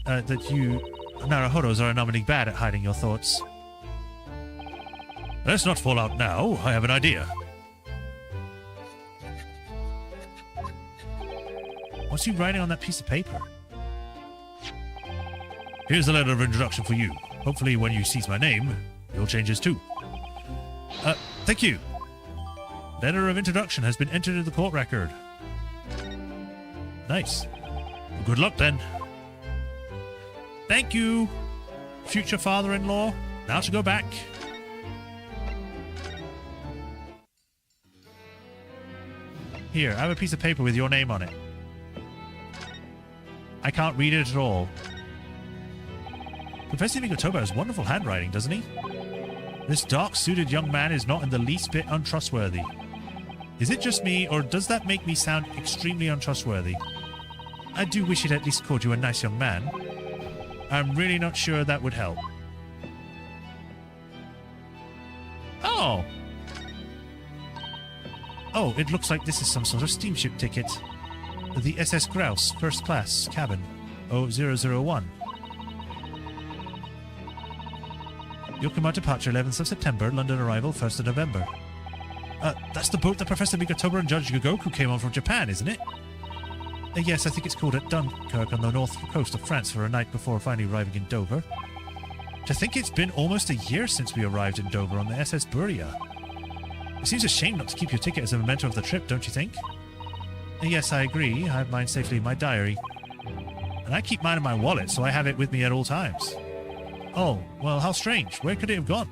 Speaker 1: that you Naruhodos are alarmingly bad at hiding your thoughts? Let's not fall out now. I have an idea. What's he writing on that piece of paper? Here's a letter of introduction for you. Hopefully when you sees my name, you'll change his too. Thank you. Letter of introduction has been entered in the court record. Nice. Well, good luck then. Thank you, future father-in-law. Now to go back. Here, I have a piece of paper with your name on it. I can't read it at all. Professor Mikotoba has wonderful handwriting, doesn't he? This dark-suited young man is not in the least bit untrustworthy. Is it just me, or does that make me sound extremely untrustworthy? I do wish he'd at least called you a nice young man. I'm really not sure that would help. Oh! Oh, it looks like this is some sort of steamship ticket. The SS Grouse, first class, cabin, 001. Yokohama departure 11th of September, London arrival 1st of November. That's the boat that Professor Mikotoba and Judge Gigoku came on from Japan, isn't it? Yes, I think it's called at Dunkirk on the north coast of France for a night before finally arriving in Dover. To think it's been almost a year since we arrived in Dover on the SS Buria. It seems a shame not to keep your ticket as a memento of the trip, don't you think? Yes, I agree. I have mine safely in my diary. And I keep mine in my wallet, so I have it with me at all times. Oh, well, how strange. Where could it have gone?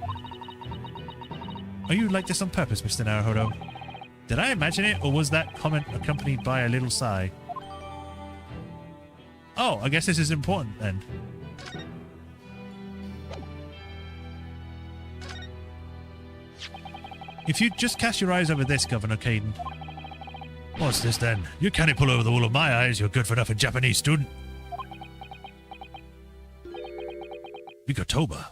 Speaker 1: Are you like this on purpose, Mr. Naruhodo? Did I imagine it, or was that comment accompanied by a little sigh? Oh, I guess this is important then. If you'd just cast your eyes over this, Governor Caden. What's this then? You can't pull over the wool of my eyes, you're good for nothing Japanese student. Mikotoba.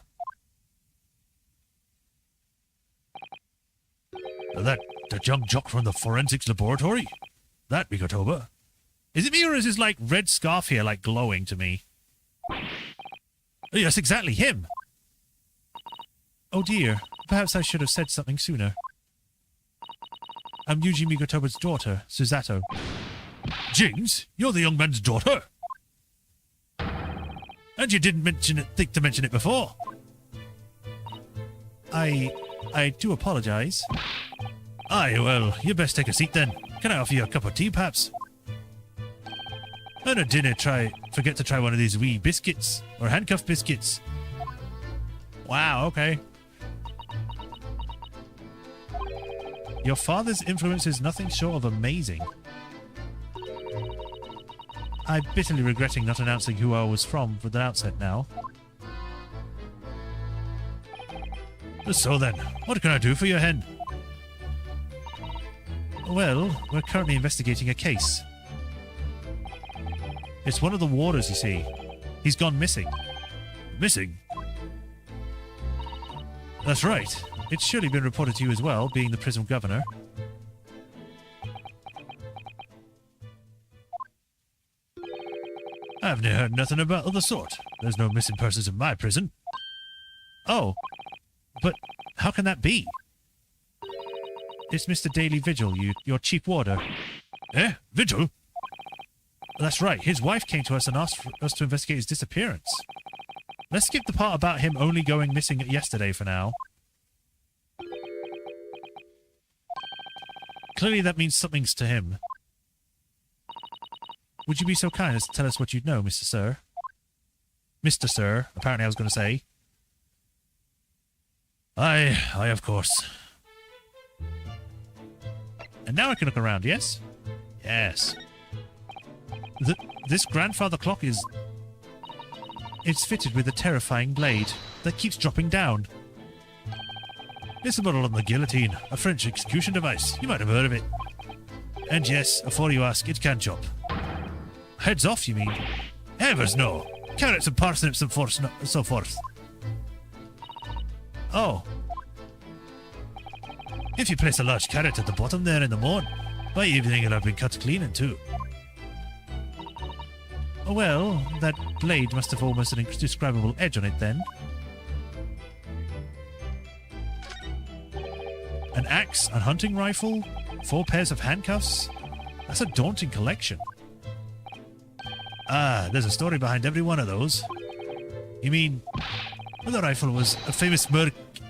Speaker 1: That young jock from the forensics laboratory? That Mikotoba? Is it me, or is his, like, red scarf here, like, glowing to me? Yes, exactly, him! Oh dear, perhaps I should have said something sooner. I'm Yuji Mikotoba's daughter, Suzato. James, you're the young man's daughter? And you didn't think to mention it before. I do apologize. Aye, well, you best take a seat then. Can I offer you a cup of tea, perhaps? And at dinner, forget to try one of these wee biscuits, or handcuff biscuits. Wow, okay. Your father's influence is nothing short of amazing. I'm bitterly regretting not announcing who I was from the outset now. So then, what can I do for you, hen? Well, we're currently investigating a case. It's one of the warders, you see. He's gone missing. Missing? That's right. It's surely been reported to you as well, being the prison governor. I've never heard nothing about of the sort. There's no missing persons in my prison. Oh, but how can that be? It's Mr. Daily Vigil, your chief warder. Eh? Vigil? That's right, his wife came to us and asked for us to investigate his disappearance. Let's skip the part about him only going missing yesterday for now. Clearly that means something's to him. Would you be so kind as to tell us what you'd know, Mr. Sir? Mr. Sir, apparently I was going to say. Aye, of course. And now I can look around, yes? Yes. This grandfather clock is... It's fitted with a terrifying blade that keeps dropping down. It's a model on the guillotine, a French execution device. You might have heard of it. And yes, before you ask, it can chop. Heads off, you mean? Heavens no! Carrots and parsnips and so forth. Oh. If you place a large carrot at the bottom there in the morn, by evening it'll have been cut clean in two. Oh well, that blade must have almost an indescribable edge on it then. An axe, a hunting rifle, 4 pairs of handcuffs. That's a daunting collection. Ah, there's a story behind every one of those. You mean, well, the rifle was a famous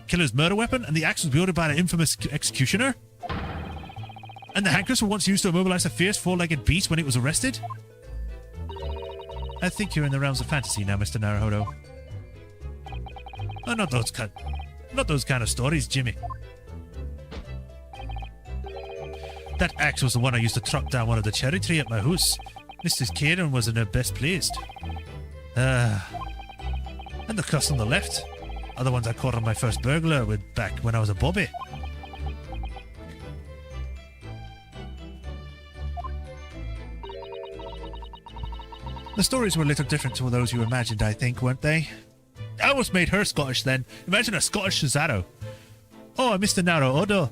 Speaker 1: killer's murder weapon, and the axe was wielded by an infamous executioner? And the handcuffs were once used to immobilize a fierce 4-legged beast when it was arrested? I think you're in the realms of fantasy now, Mr. Naruhodo. Oh, not those kind of stories, Jimmy. That axe was the one I used to truck down one of the cherry tree at my house. Mrs. Kieran was in her best pleased. And the cuffs on the left are the ones I caught on my first burglar with back when I was a bobby. The stories were a little different to those you imagined, I think, weren't they? I almost made her Scottish then. Imagine a Scottish Suzato. Oh, Mr. Naruhodo.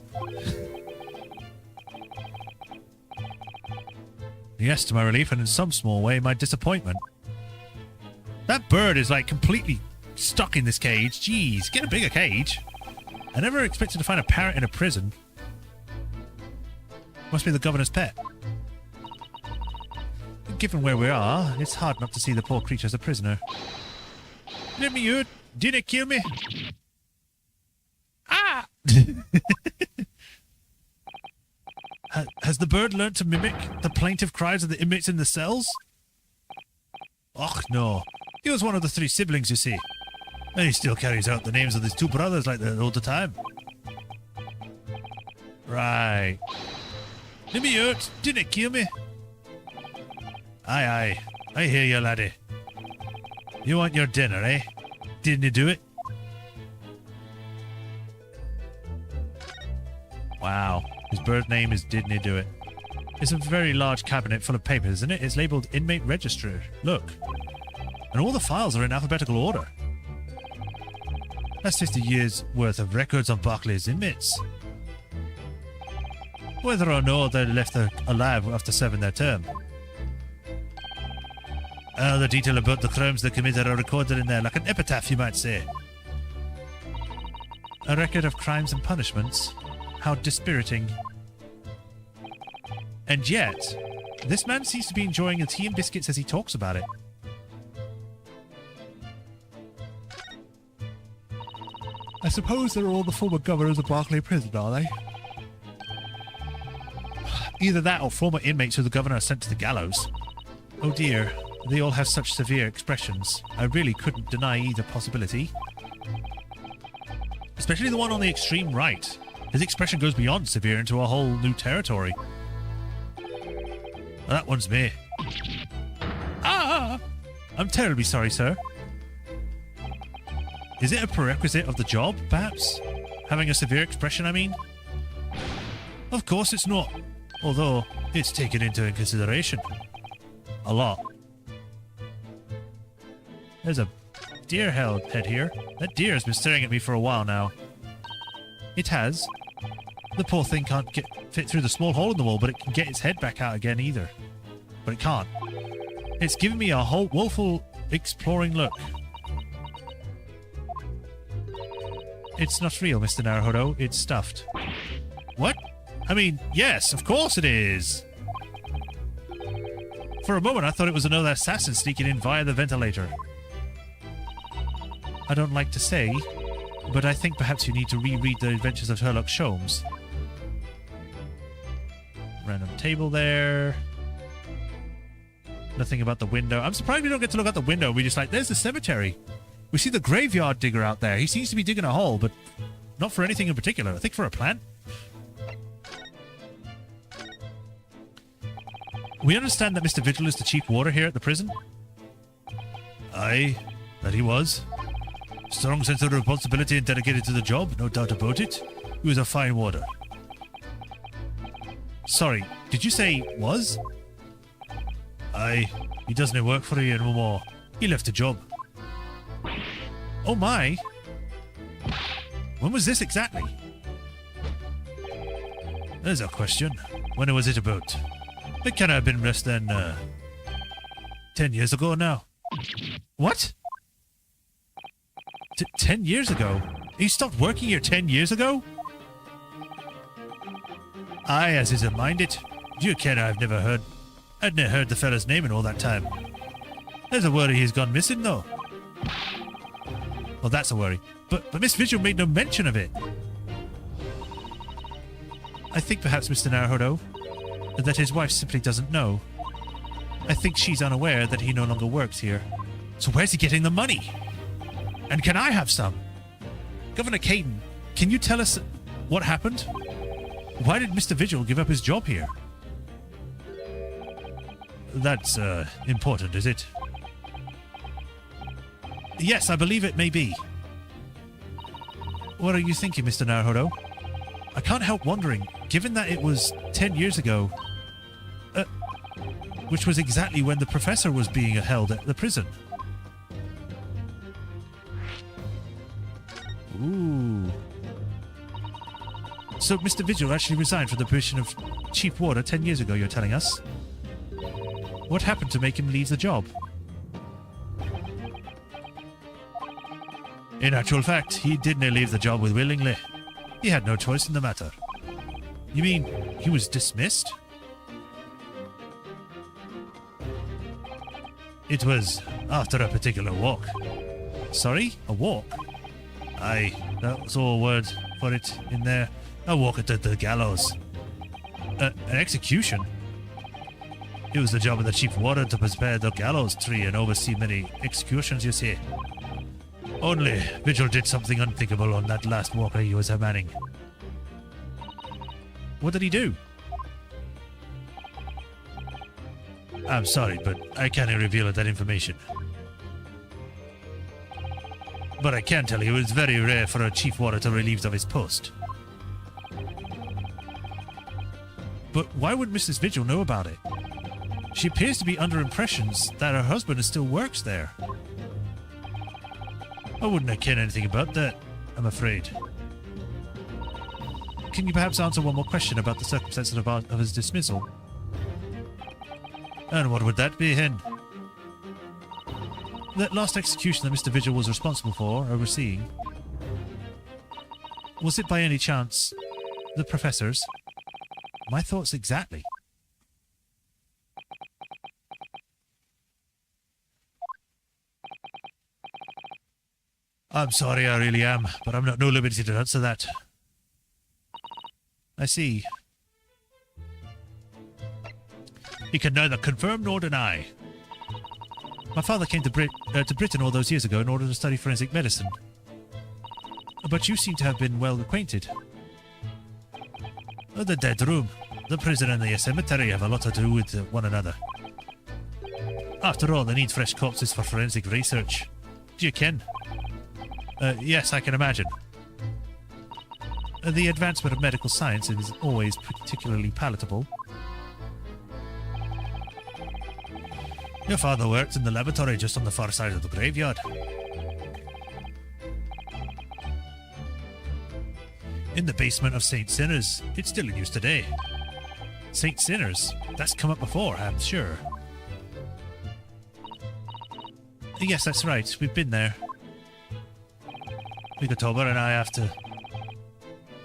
Speaker 1: Yes, to my relief, and in some small way, my disappointment. That bird is, like, completely stuck in this cage. Jeez, get a bigger cage. I never expected to find a parrot in a prison. Must be the governor's pet. Given where we are, it's hard not to see the poor creature as a prisoner. Let me out. Didn't kill me. Ah! Has the bird learnt to mimic the plaintive cries of the inmates in the cells? Och, no. He was one of the 3 siblings, you see. And he still carries out the names of his 2 brothers like that all the time. Right. Let me hurt. Didn't it kill me? Aye, aye. I hear you, laddie. You want your dinner, eh? Didn't you do it? Wow. His bird name is Didn't He Do It. It's a very large cabinet full of papers, isn't it? It's labelled Inmate Register. Look. And all the files are in alphabetical order. That's 50 years worth of records on Barclay's inmates. Whether or not they're left alive after serving their term. The detail about the crimes they committed are recorded in there, like an epitaph, you might say. A record of crimes and punishments. How dispiriting. And yet, this man seems to be enjoying the tea and biscuits as he talks about it. I suppose they're all the former governors of Barclay Prison, are they? Either that or former inmates who the governor sent to the gallows. Oh dear, they all have such severe expressions. I really couldn't deny either possibility. Especially the one on the extreme right. His expression goes beyond severe into a whole new territory. That one's me. Ah! I'm terribly sorry, sir. Is it a prerequisite of the job, perhaps? Having a severe expression, I mean? Of course it's not. Although, it's taken into consideration. A lot. There's a deer head here. That deer has been staring at me for a while now. It has. The poor thing can't fit through the small hole in the wall, but it can get its head back out again either. But it can't. It's giving me a whole woeful, exploring look. It's not real, Mr. Naruhodo. It's stuffed. What? I mean, yes, of course it is. For a moment, I thought it was another assassin sneaking in via the ventilator. I don't like to say, but I think perhaps you need to reread The Adventures of Sherlock Sholmes. Random table there. Nothing about the window. I'm surprised we don't get to look out the window. We just like, there's the cemetery. We see the graveyard digger out there. He seems to be digging a hole, but not for anything in particular. I think for a plant. We understand that Mr. Vigil is the chief warder here at the prison? Aye, that he was. Strong sense of responsibility and dedicated to the job, no doubt about it. He was a fine warder. Sorry, did you say was? Aye, he doesn't work for you anymore. He left the job. Oh my! When was this exactly? There's a question. When was it about? It cannot have been less than 10 years ago now. What? 10 years ago? He stopped working here 10 years ago? Aye, as is minded. You ken I've never heard. I'd never heard the fella's name in all that time. There's a worry he's gone missing, though. Well, that's a worry. But Miss Vigil made no mention of it. I think perhaps, Mr. Naruhodo, that his wife simply doesn't know. I think she's unaware that he no longer works here. So where's he getting the money? And can I have some? Governor Caden, can you tell us what happened? Why did Mr. Vigil give up his job here? That's, important, is it? Yes, I believe it may be. What are you thinking, Mr. Naruhodo? I can't help wondering, given that it was 10 years ago, which was exactly when the professor was being held at the prison. Ooh. So Mr. Vigil actually resigned from the position of chief warder 10 years ago, you're telling us? What happened to make him leave the job? In actual fact, he didn't leave the job willingly. He had no choice in the matter. You mean he was dismissed? It was after a particular walk. Sorry? A walk? Aye, that was all word for it in there. A walk at the gallows. An execution? It was the job of the chief warden to prepare the gallows tree and oversee many executions, you see. Only Vigil did something unthinkable on that last walker he was manning. What did he do? I'm sorry, but I can't reveal that information. But I can tell you it's very rare for a chief warder to relieve of his post. But why would Mrs. Vigil know about it? She appears to be under impressions that her husband still works there. I wouldn't have cared anything about that, I'm afraid. Can you perhaps answer one more question about the circumstances of his dismissal? And what would that be, Hen? That last execution that Mr. Vigil was responsible for, overseeing, was it by any chance the professor's? My thoughts exactly. I'm sorry, I really am, but I'm not no liberty to answer that. I see. He can neither confirm nor deny. My father came to Britain all those years ago in order to study forensic medicine. But you seem to have been well acquainted. The dead room, the prison and the cemetery have a lot to do with one another. After all, they need fresh corpses for forensic research. Do you ken? Yes, I can imagine. The advancement of medical science is always particularly palatable. Your father worked in the laboratory just on the far side of the graveyard. In the basement of St. Sinner's. It's still in use today. St. Sinner's? That's come up before, I'm sure. Yes, that's right. We've been there. Mikotober and I have to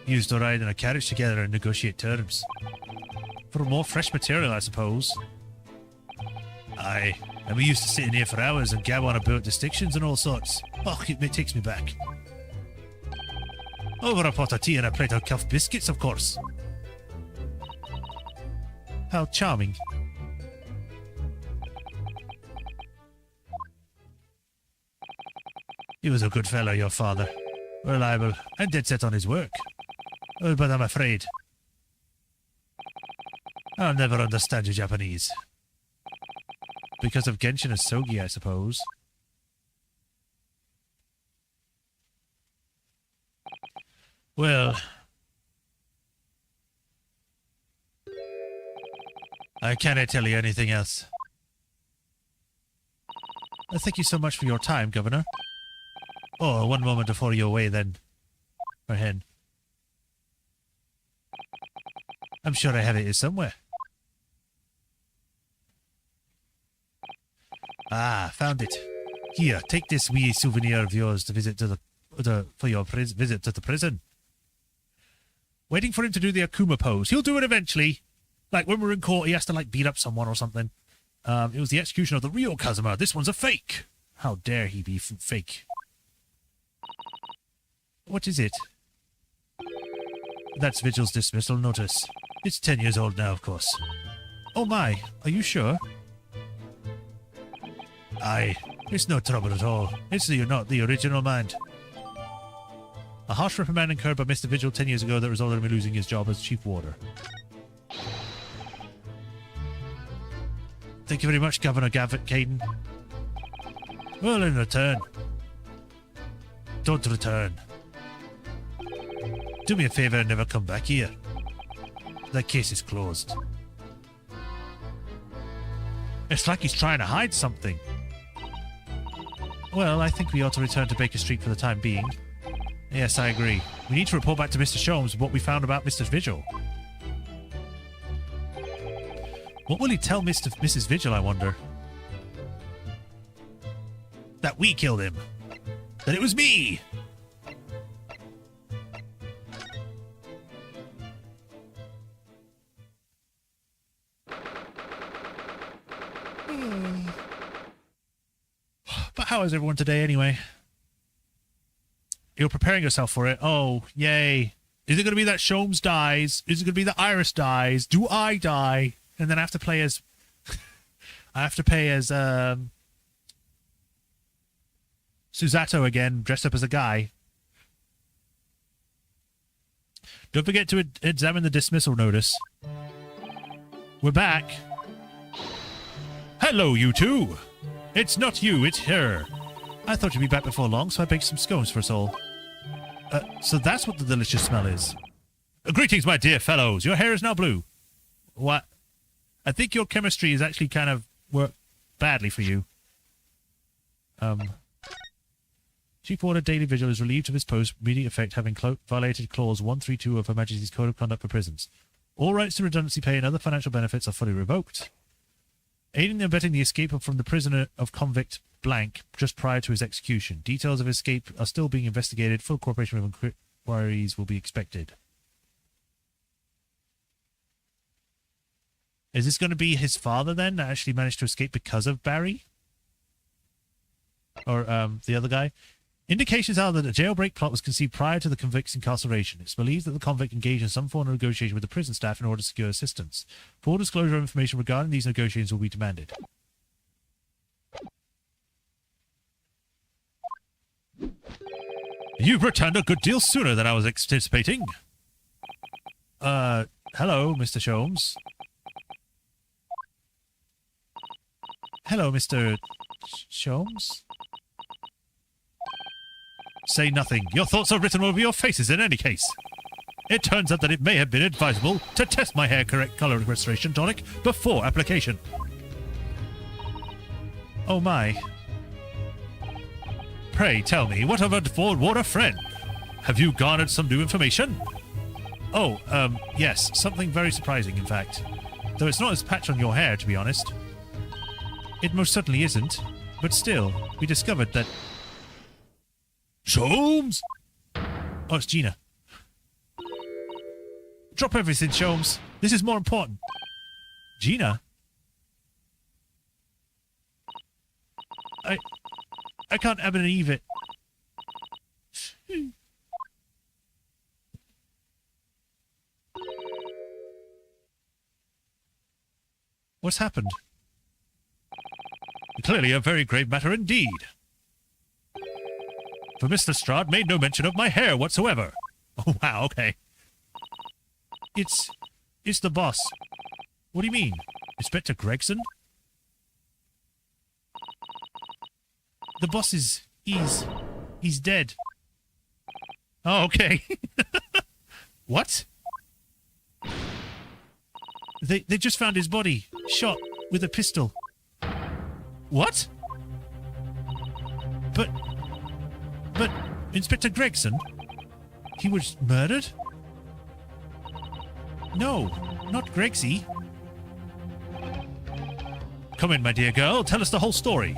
Speaker 1: use to ride in a carriage together and negotiate terms. For more fresh material, I suppose. Aye, and we used to sit in here for hours and gab on about distinctions and all sorts. Oh, it takes me back. Over a pot of tea and a plate of cuff biscuits, of course. How charming. He was a good fellow, your father. Reliable and dead set on his work. But I'm afraid I'll never understand you Japanese. Because of Genshin and Sogi, I suppose. Well, I cannot tell you anything else. Thank you so much for your time, Governor. Oh, one moment before you're away, then. Or Hen. I'm sure I have it here somewhere. Ah, found it. Here, take this wee souvenir of yours to visit to for your visit to the prison. Waiting for him to do the Akuma pose. He'll do it eventually. Like when we're in court, he has to like beat up someone or something. It was the execution of the real Kazuma. This one's a fake. How dare he be fake? What is it? That's Vigil's dismissal notice. It's 10 years old now, of course. Oh my, are you sure? Aye, it's no trouble at all. It's not the original mind. A harsh reprimand incurred by Mr. Vigil 10 years ago that resulted in him losing his job as chief warder. Thank you very much, Governor Caden. Well, in return. Don't return. Do me a favor and never come back here. That case is closed. It's like he's trying to hide something. Well, I think we ought to return to Baker Street for the time being. Yes, I agree. We need to report back to Mr. Sholmes what we found about Mr. Vigil. What will he tell Mrs. Vigil, I wonder? That we killed him. That it was me! But how is everyone today anyway? You're preparing yourself for it. Oh, yay. Is it going to be that Sholmes dies? Is it going to be that Iris dies? Do I die? And then I have to play as... I have to play as Susato again, dressed up as a guy. Don't forget to examine the dismissal notice. We're back. Hello, you two. It's not you, it's her. I thought you'd be back before long, so I baked some scones for us all. So that's what the delicious smell is. Greetings, my dear fellows. Your hair is now blue. What? I think your chemistry is actually kind of worked badly for you. Chief Warder Daily Vigil is relieved of his post, immediate effect, having violated Clause 132 of Her Majesty's Code of Conduct for Prisons. All rights to redundancy pay and other financial benefits are fully revoked. Aiding and abetting the escape from the prisoner of convict blank just prior to his execution. Details of his escape are still being investigated. Full cooperation with inquiries will be expected. Is this going to be his father then that actually managed to escape because of Barry? Or the other guy? Indications are that a jailbreak plot was conceived prior to the convict's incarceration. It's believed that the convict engaged in some form of negotiation with the prison staff in order to secure assistance. Full disclosure of information regarding these negotiations will be demanded. You've returned a good deal sooner than I was anticipating. Hello, Mr. Sholmes. Hello, Mr. Sholmes. Say nothing. Your thoughts are written over your faces in any case. It turns out that it may have been advisable to test my hair correct color restoration tonic before application. Oh my. Pray tell me, what of a Ford Warder friend? Have you garnered some new information? Oh, yes, something very surprising, in fact. Though it's not as patch on your hair, to be honest. It most certainly isn't, but still, we discovered that... Sholmes? Oh, it's Gina. Drop everything, Sholmes. This is more important. Gina? I can't believe it. What's happened? Clearly a very grave matter indeed. For Mr. Strahd made no mention of my hair whatsoever. Oh, wow, okay. It's the boss. What do you mean? Inspector Gregson? The boss is... He's dead. Oh, okay. What? They just found his body, shot with a pistol. What? But Inspector Gregson? He was murdered? No, not Gregsy. Come in, my dear girl. Tell us the whole story.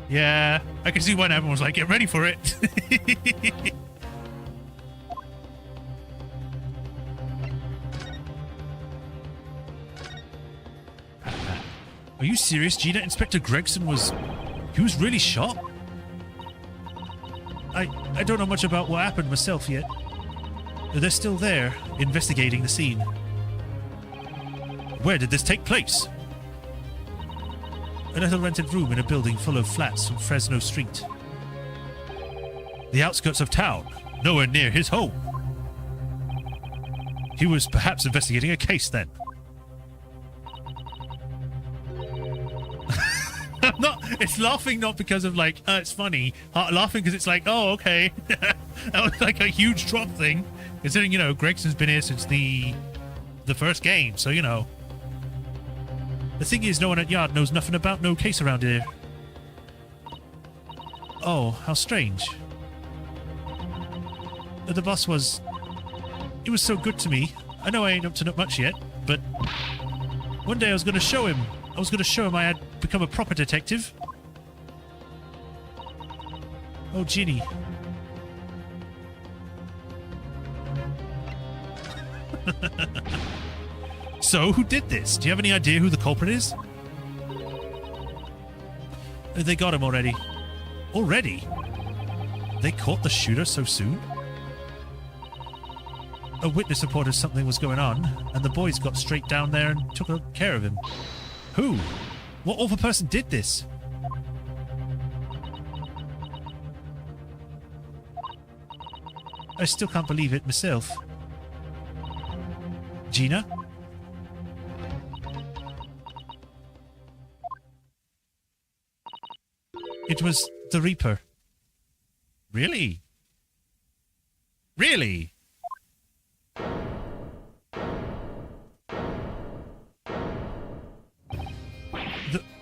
Speaker 1: Yeah, I can see why everyone was like, get ready for it. Are you serious, Gina? Inspector Gregson he was really shot? I don't know much about what happened myself yet. They're still there, investigating the scene. Where did this take place? A little rented room in a building full of flats on Fresno Street. The outskirts of town, nowhere near his home. He was perhaps investigating a case then. It's laughing not because of like, it's funny. Laughing because it's like, oh, okay. That was like a huge drop thing. Considering, you know, Gregson's been here since the first game, so, you know. The thing is, no one at Yard knows nothing about no case around here. Oh, how strange. The boss was... He was so good to me. I know I ain't up to not much yet, but... One day I was going to show him. I had become a proper detective. Oh, Ginny. So, who did this? Do you have any idea who the culprit is? They got him already. Already? They caught the shooter so soon? A witness reported something was going on, and the boys got straight down there and took care of him. Who? What awful person did this? I still can't believe it myself. Gina? It was the Reaper. Really? Really?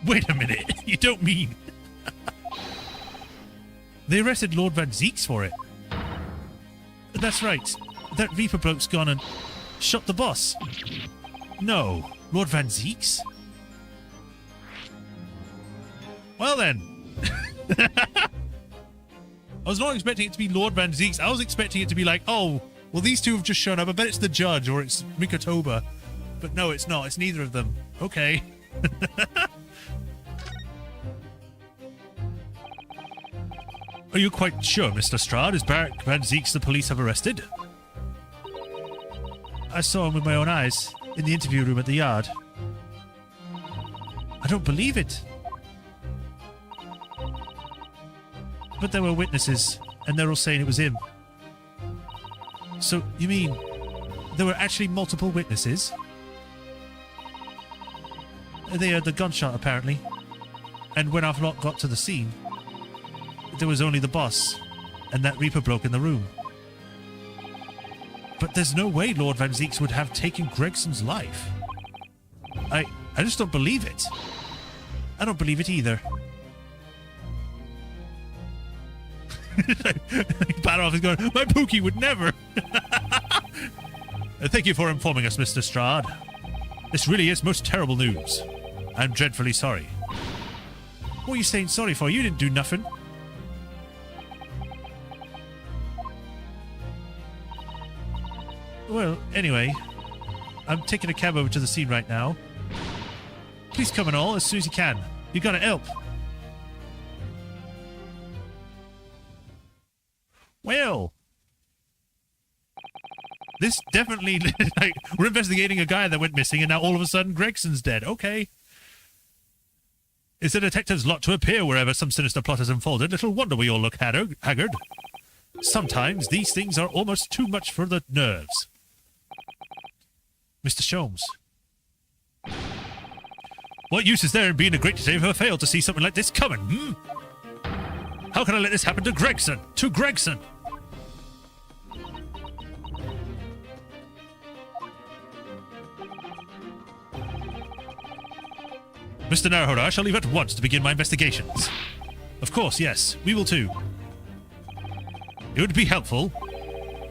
Speaker 1: Wait a minute. You don't mean... They arrested Lord Van Zeeks for it. That's right. That Reaper bloke's gone and shot the boss. No. Lord Van Zeeks? Well then. I was not expecting it to be Lord Van Zeeks. I was expecting it to be like, oh, well, these two have just shown up. I bet it's the judge or it's Mikotoba. But no, it's not. It's neither of them. Okay. Are you quite sure, Mr. Strahd? Is Barak Van Zeeks the police have arrested? I saw him with my own eyes in the interview room at the yard. I don't believe it. But there were witnesses, and they're all saying it was him. So, you mean there were actually multiple witnesses? They heard the gunshot, apparently. And when our lot got to the scene, there was only the boss and that Reaper bloke in the room. But there's no way Lord Van Zeeks would have taken Gregson's life. I just don't believe it. I don't believe it either. Baroff is going, my Pookie would never. Thank you for informing us, Mr. Strahd. This really is most terrible news. I'm dreadfully sorry. What are you saying sorry for? You didn't do nothing. Well, anyway, I'm taking a cab over to the scene right now. Please come and all as soon as you can. You gotta help. Well, this definitely, like, we're investigating a guy that went missing and now all of a sudden Gregson's dead. Okay. It's the detective's lot to appear wherever some sinister plot has unfolded. Little wonder we all look haggard. Sometimes these things are almost too much for the nerves. Mr. Sholmes. What use is there in being a great detective if I failed to see something like this coming, hmm? How can I let this happen to Gregson? To Gregson! Mr. Narhoda, I shall leave at once to begin my investigations. Of course, yes, we will too. It would be helpful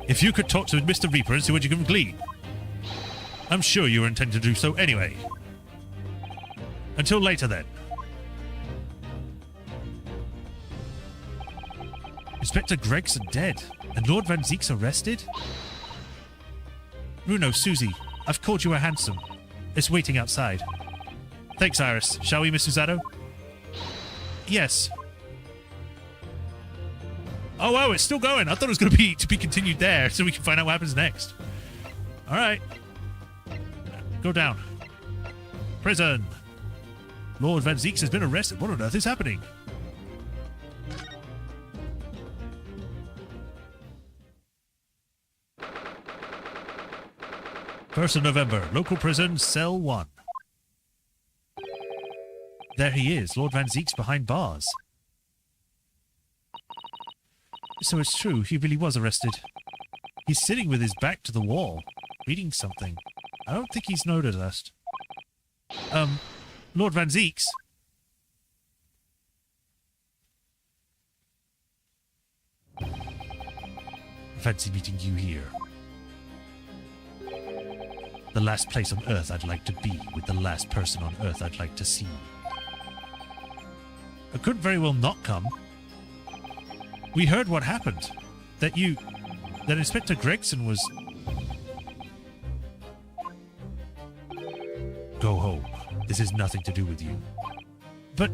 Speaker 1: if you could talk to Mr. Reaper and see what you can glean. I'm sure you were intending to do so anyway. Until later, then. Inspector Gregson dead, and Lord Van Zeeks arrested? Bruno, Susie, I've called you a hansom. It's waiting outside. Thanks, Iris. Shall we, Miss Susato? Yes. Oh, wow, it's still going. I thought it was going to be continued there, so we can find out what happens next. All right. Go down. Prison. Lord Van Zeeks has been arrested. What on earth is happening? First of November, local prison, cell 1. There he is, Lord Van Zeeks behind bars. So it's true, he really was arrested. He's sitting with his back to the wall, reading something. I don't think he's noticed us. Lord Van Zeeks? Fancy meeting you here. The last place on Earth I'd like to be, with the last person on Earth I'd like to see. I couldn't very well not come. We heard what happened. That Inspector Gregson was... Go home. This has nothing to do with you. But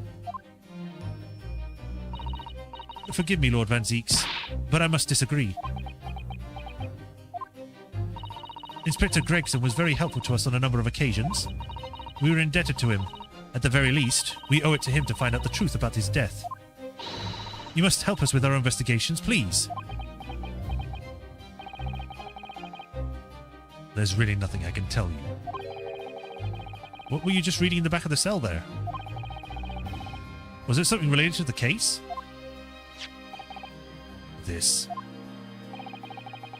Speaker 1: Forgive me, Lord Van Zeeks, but I must disagree. Inspector Gregson was very helpful to us on a number of occasions. We were indebted to him. At the very least, we owe it to him to find out the truth about his death. You must help us with our investigations, please. There's really nothing I can tell you. What were you just reading in the back of the cell there? Was it something related to the case? This.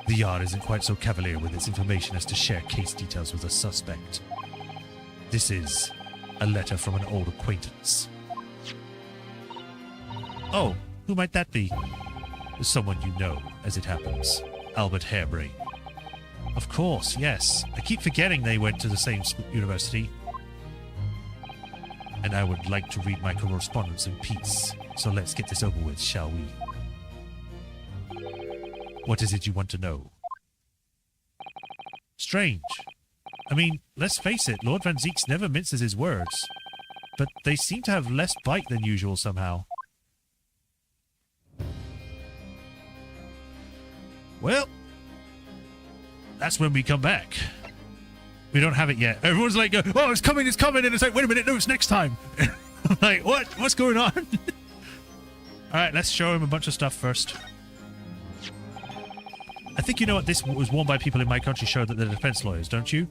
Speaker 1: The Yard isn't quite so cavalier with its information as to share case details with a suspect. This is a letter from an old acquaintance. Oh, who might that be? Someone you know, as it happens. Albert Harebrain. Of course, yes. I keep forgetting they went to the same university. And I would like to read my correspondence in peace. So let's get this over with, shall we? What is it you want to know? Strange. I mean, let's face it, Lord Van Zeeks never minces his words. But they seem to have less bite than usual somehow. Well, that's when we come back. We don't have it yet. Everyone's like, oh, it's coming, and it's like, wait a minute, no, it's next time. I'm like, what? What's going on? Alright, let's show him a bunch of stuff first. I think you know what this was worn by people in my country show that they're defense lawyers, don't you?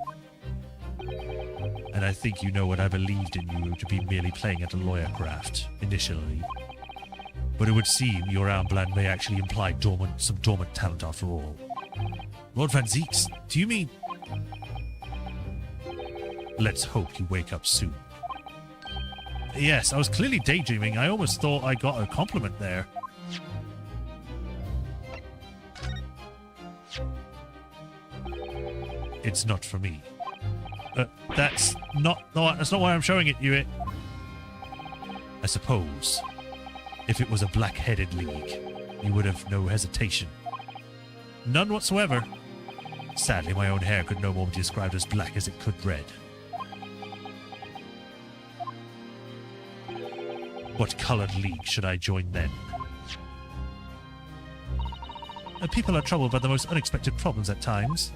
Speaker 1: And I think you know what I believed in you to be merely playing at a lawyer craft, initially. But it would seem your armband may actually imply some dormant talent after all. Lord Van Zeeks, do you mean... Let's hope you wake up soon. Yes, I was clearly daydreaming. I almost thought I got a compliment there. It's not for me. That's not why I'm showing it you. I suppose if it was a black-headed league, you would have no hesitation. None whatsoever. Sadly, my own hair could no more be described as black as it could red. What colored league should I join then? People are troubled by the most unexpected problems at times.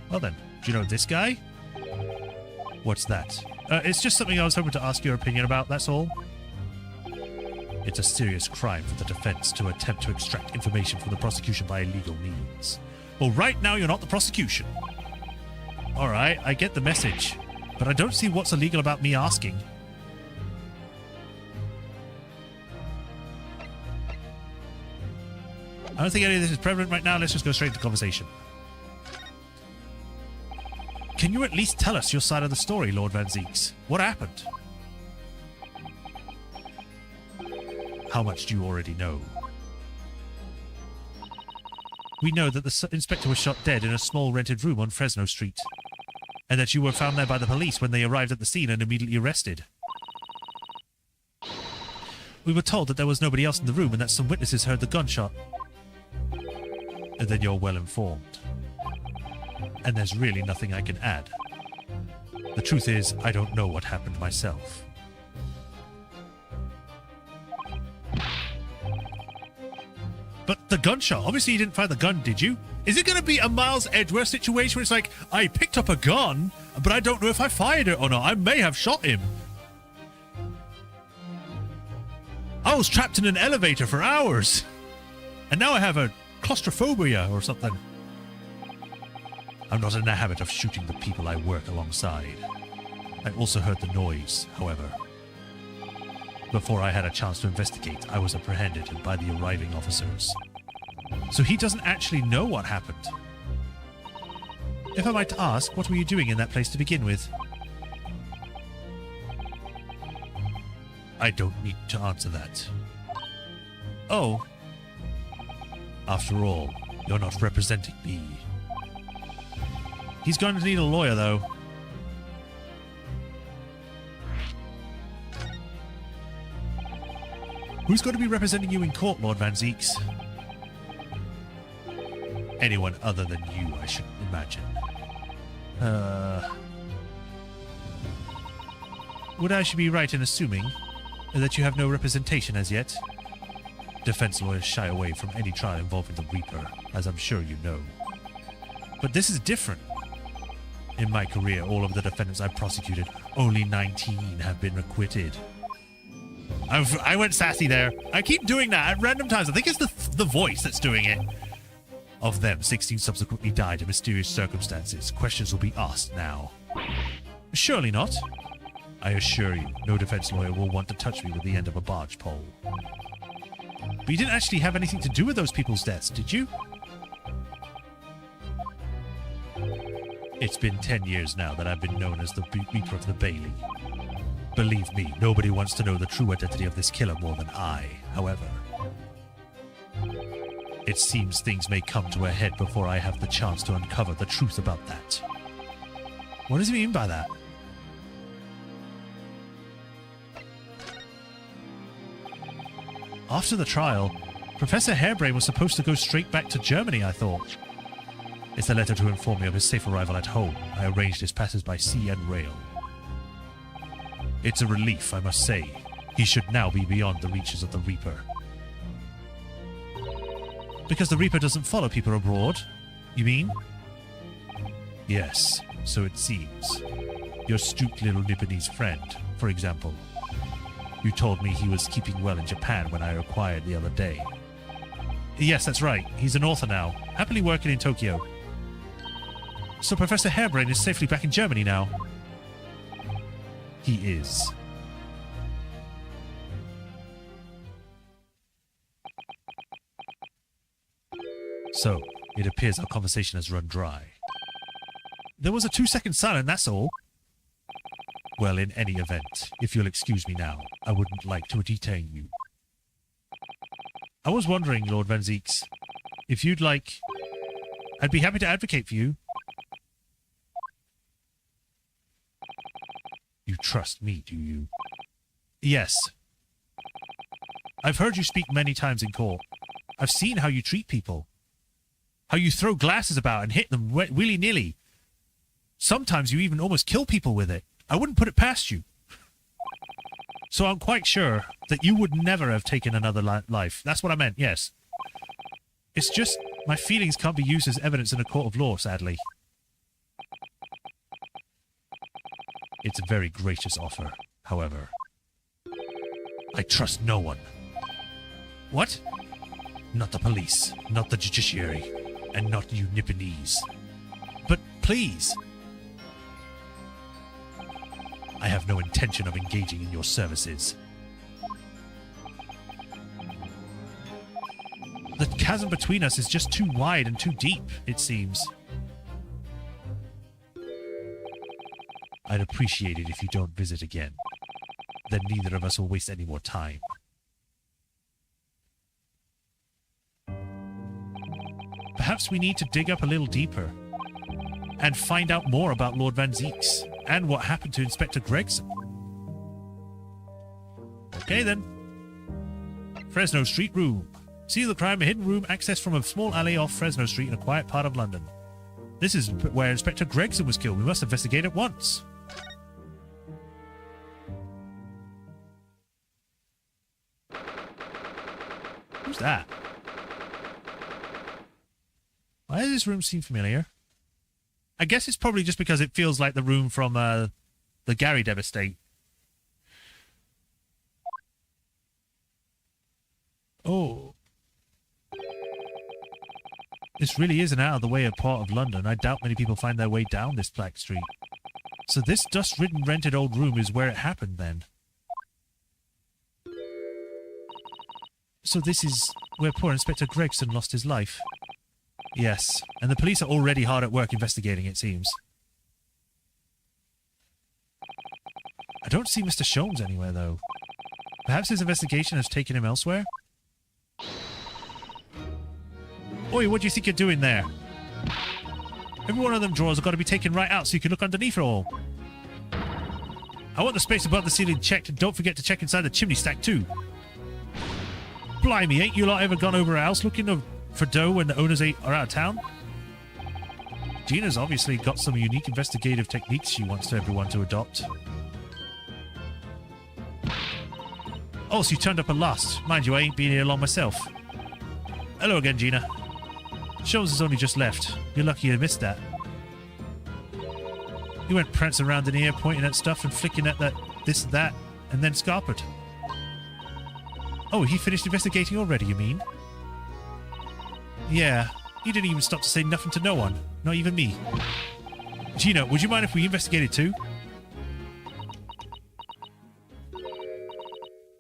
Speaker 1: Well then, do you know this guy? What's that? It's just something I was hoping to ask your opinion about, that's all. It's a serious crime for the defense to attempt to extract information from the prosecution by illegal means. Well, right now you're not the prosecution. Alright, I get the message. But I don't see what's illegal about me asking. I don't think any of this is prevalent right now. Let's just go straight to the conversation. Can you at least tell us your side of the story, Lord Van Zeeks? What happened? How much do you already know? We know that the inspector was shot dead in a small rented room on Fresno Street, and that you were found there by the police when they arrived at the scene and immediately arrested. We were told that there was nobody else in the room and that some witnesses heard the gunshot. And then you're well informed. And there's really nothing I can add. The truth is, I don't know what happened myself. But the gunshot, obviously you didn't fire the gun, did you? Is it going to be a Miles Edgeworth situation where it's like, I picked up a gun, but I don't know if I fired it or not. I may have shot him. I was trapped in an elevator for hours. And now I have a claustrophobia or something. I'm not in the habit of shooting the people I work alongside. I also heard the noise, however. Before I had a chance to investigate, I was apprehended by the arriving officers. So he doesn't actually know what happened. If I might ask, what were you doing in that place to begin with? I don't need to answer that. Oh. After all, you're not representing me. He's going to need a lawyer, though. Who's going to be representing you in court, Lord Van Zeeks? Anyone other than you, I should imagine. Would I should be right in assuming That you have no representation as yet? Defense lawyers shy away from any trial involving the Reaper, as I'm sure you know. But this is different. In my career, all of the defendants I've prosecuted, only 19 have been acquitted. I went sassy there. I keep doing that at random times. I think it's the voice that's doing it. Of them, 16 subsequently died in mysterious circumstances. Questions will be asked now. Surely not. I assure you, no defense lawyer will want to touch me with the end of a barge pole. But you didn't actually have anything to do with those people's deaths, did you? It's been 10 years now that I've been known as the Reaper of the Bailey. Believe me, nobody wants to know the true identity of this killer more than I, however. It seems things may come to a head before I have the chance to uncover the truth about that. What does he mean by that? After the trial, Professor Harebrain was supposed to go straight back to Germany, I thought. It's a letter to inform me of his safe arrival at home. I arranged his passage by sea and rail. It's a relief, I must say. He should now be beyond the reaches of the Reaper. Because the Reaper doesn't follow people abroad, you mean? Yes, so it seems. Your stooped little Nipponese friend, for example. You told me he was keeping well in Japan when I acquired the other day. Yes, that's right. He's an author now, happily working in Tokyo. So Professor Harebrain is safely back in Germany now? He is. So, it appears our conversation has run dry. There was a 2-second silence, that's all. Well, in any event, if you'll excuse me now, I wouldn't like to detain you. I was wondering, Lord Van Zieks, if you'd like... I'd be happy to advocate for you. You trust me, do you? Yes. I've heard you speak many times in court. I've seen how you treat people. How you throw glasses about and hit them willy-nilly. Sometimes you even almost kill people with it. I wouldn't put it past you. So I'm quite sure that you would never have taken another life. That's what I meant, yes. It's just my feelings can't be used as evidence in a court of law, sadly. It's a very gracious offer, however. I trust no one. What? Not the police, not the judiciary, and not you Nipponese. But please... I have no intention of engaging in your services. The chasm between us is just too wide and too deep, it seems. I'd appreciate it if you don't visit again. Then neither of us will waste any more time. Perhaps we need to dig up a little deeper and find out more about Lord Van Zieks and what happened to Inspector Gregson. Okay then. Fresno Street Room. See the crime, a hidden room accessed from a small alley off Fresno Street in a quiet part of London. This is where Inspector Gregson was killed. We must investigate at once. Who's that? Why does this room seem familiar? I guess it's probably just because it feels like the room from the Gary Dev estate. Oh. This really is an out-of-the-way part of London. I doubt many people find their way down this black street. So this dust-ridden rented old room is where it happened then. So this is where poor Inspector Gregson lost his life. Yes, and the police are already hard at work investigating, it seems. I don't see Mr. Sholmes anywhere, though. Perhaps his investigation has taken him elsewhere? Oi, what do you think you're doing there? Every one of them drawers have got to be taken right out so you can look underneath it all. I want the space above the ceiling checked, and don't forget to check inside the chimney stack, too. Blimey, ain't you lot ever gone over a house looking for dough when the owners are out of town? Gina's obviously got some unique investigative techniques she wants everyone to adopt. Oh, so you turned up at last. Mind you, I ain't been here long myself. Hello again, Gina. Shows has only just left. You're lucky you missed that. You went prancing around in here, pointing at stuff and flicking at that, this, that, and then scarpered. Oh, he finished investigating already, you mean? Yeah, he didn't even stop to say nothing to no one. Not even me. Gina, would you mind if we investigated too?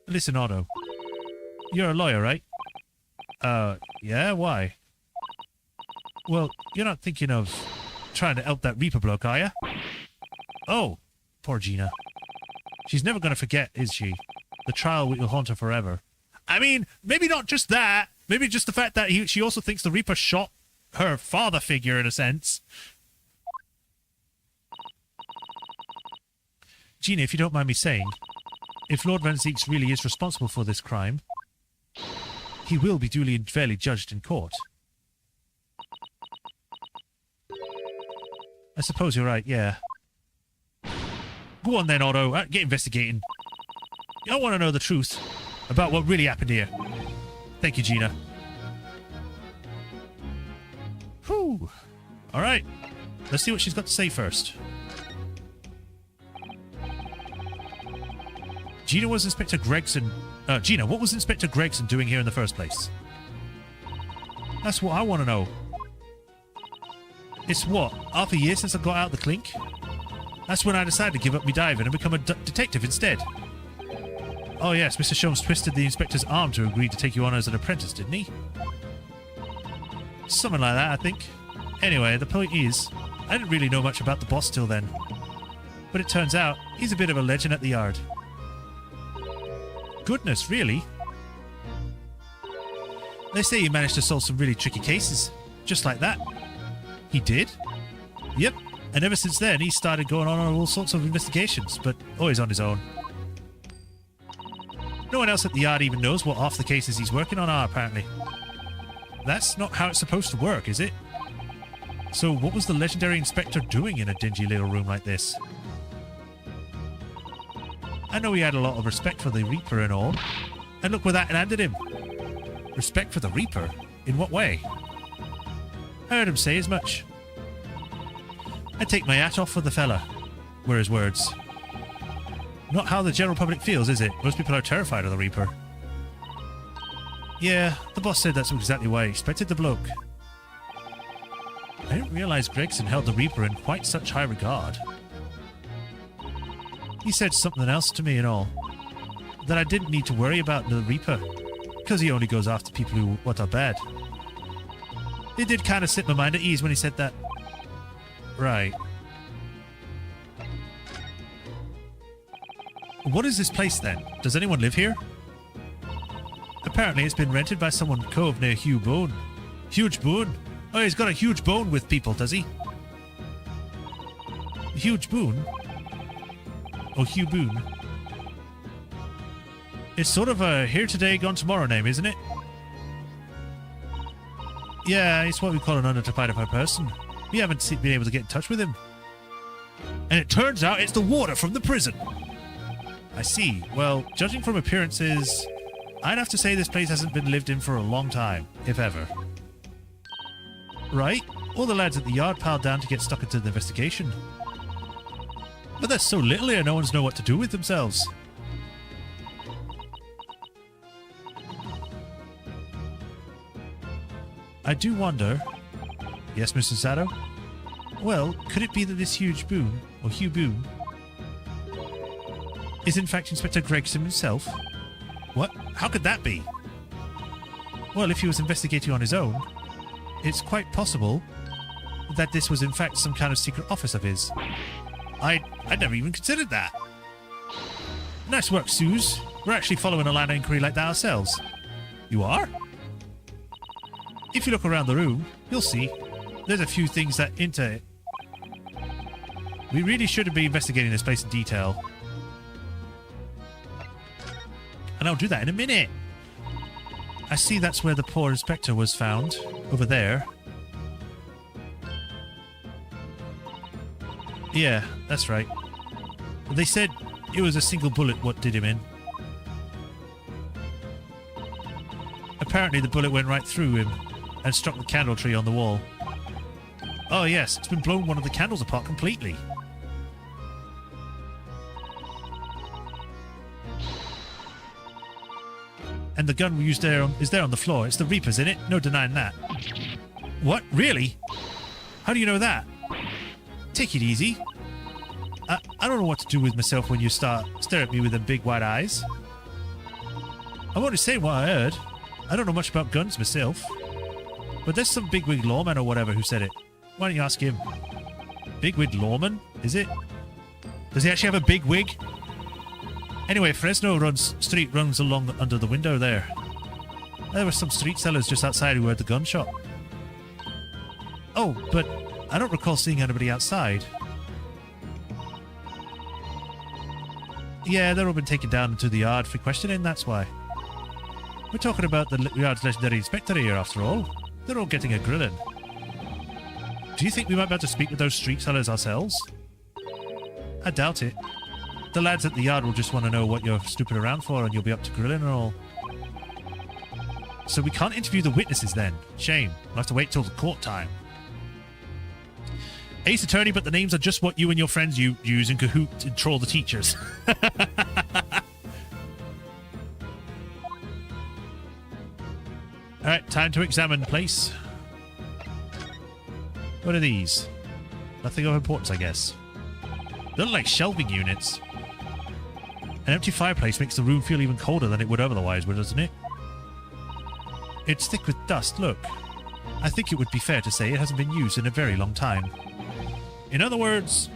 Speaker 1: Listen, Otto. You're a lawyer, right? Yeah? Why? Well, you're not thinking of trying to help that Reaper bloke, are you? Oh, poor Gina. She's never going to forget, is she? The trial will haunt her forever. I mean, maybe not just that. Maybe just the fact that she also thinks the Reaper shot her father figure, in a sense. Gina, if you don't mind me saying, if Lord Van Zeeks really is responsible for this crime, he will be duly and fairly judged in court. I suppose you're right, yeah. Go on then, Otto. Get investigating. I want to know the truth about what really happened here. Thank you, Gina. Whew. All right. Let's see what she's got to say first. Gina, was Inspector Gregson... Gina, what was Inspector Gregson doing here in the first place? That's what I want to know. It's what, half a year since I got out of the clink? That's when I decided to give up me diving and become a detective instead. Oh yes, Mr. Sholmes twisted the inspector's arm to agree to take you on as an apprentice, didn't he? Something like that, I think. Anyway, the point is, I didn't really know much about the boss till then. But it turns out, he's a bit of a legend at the yard. Goodness, really? They say he managed to solve some really tricky cases. Just like that. He did? Yep. And ever since then, he started going on all sorts of investigations, but always on his own. No one else at the yard even knows what half the cases he's working on are, apparently. That's not how it's supposed to work, is it? So what was the legendary inspector doing in a dingy little room like this? I know he had a lot of respect for the Reaper and all, and look where that landed him. Respect for the Reaper? In what way? I heard him say as much. I take my hat off for the fella, were his words. Not how the general public feels, is it? Most people are terrified of the Reaper. Yeah, the boss said that's exactly why I expected the bloke. I didn't realize Gregson held the Reaper in quite such high regard. He said something else to me and all. That I didn't need to worry about the Reaper, because he only goes after people what are bad. It did kind of set my mind at ease when he said that. Right. What is this place then? Does anyone live here? Apparently it's been rented by someone cove near Hugh Boone. Huge Boone? Oh, he's got a huge bone with people, does he? Huge Boone? Oh, Hugh Boone. It's sort of a here today, gone tomorrow name, isn't it? Yeah, it's what we call an unidentified person. We haven't been able to get in touch with him. And it turns out it's the water from the prison. I see. Well, judging from appearances, I'd have to say this place hasn't been lived in for a long time, if ever. Right? All the lads at the yard piled down to get stuck into the investigation. But there's so little here, no one's know what to do with themselves. I do wonder... Yes, Mr. Sato? Well, could it be that this huge Boone, or Hugh Boone, is in fact Inspector Gregson himself? What? How could that be? Well, if he was investigating on his own, it's quite possible that this was in fact some kind of secret office of his. I'd never even considered that. Nice work, Suze. We're actually following a line of inquiry like that ourselves. You are? If you look around the room, you'll see there's a few things that enter it. We really should be investigating this place in detail. And I'll do that in a minute. I see that's where the poor inspector was found. Over there. Yeah, that's right. They said it was a single bullet what did him in. Apparently the bullet went right through him and struck the candle tree on the wall. Oh yes, it's been blown one of the candles apart completely. And the gun we used there is there on the floor. It's the Reaper's, isn't it? No denying that. What? Really? How do you know that? Take it easy. I don't know what to do with myself when you start staring at me with them big wide eyes. I'm only saying what I heard. I don't know much about guns myself. But there's some bigwig lawman or whatever who said it. Why don't you ask him? Bigwig lawman? Is it? Does he actually have a big wig? Anyway, Fresno Street runs along under the window there. There were some street sellers just outside who heard the gunshot. Oh, but I don't recall seeing anybody outside. Yeah, they've all been taken down into the yard for questioning, that's why. We're talking about the yard's legendary inspector here, after all. They're all getting a grilling. Do you think we might be able to speak with those street sellers ourselves? I doubt it. The lads at the yard will just want to know what you're snooping around for, and you'll be up to grilling and all. So we can't interview the witnesses then. Shame. We'll have to wait till the court time. Ace Attorney, but the names are just what you and your friends use in Kahoot to troll the teachers. Alright, time to examine the place. What are these? Nothing of importance, I guess. They look like shelving units. An empty fireplace makes the room feel even colder than it would otherwise, doesn't it? It's thick with dust, look. I think it would be fair to say it hasn't been used in a very long time. In other words,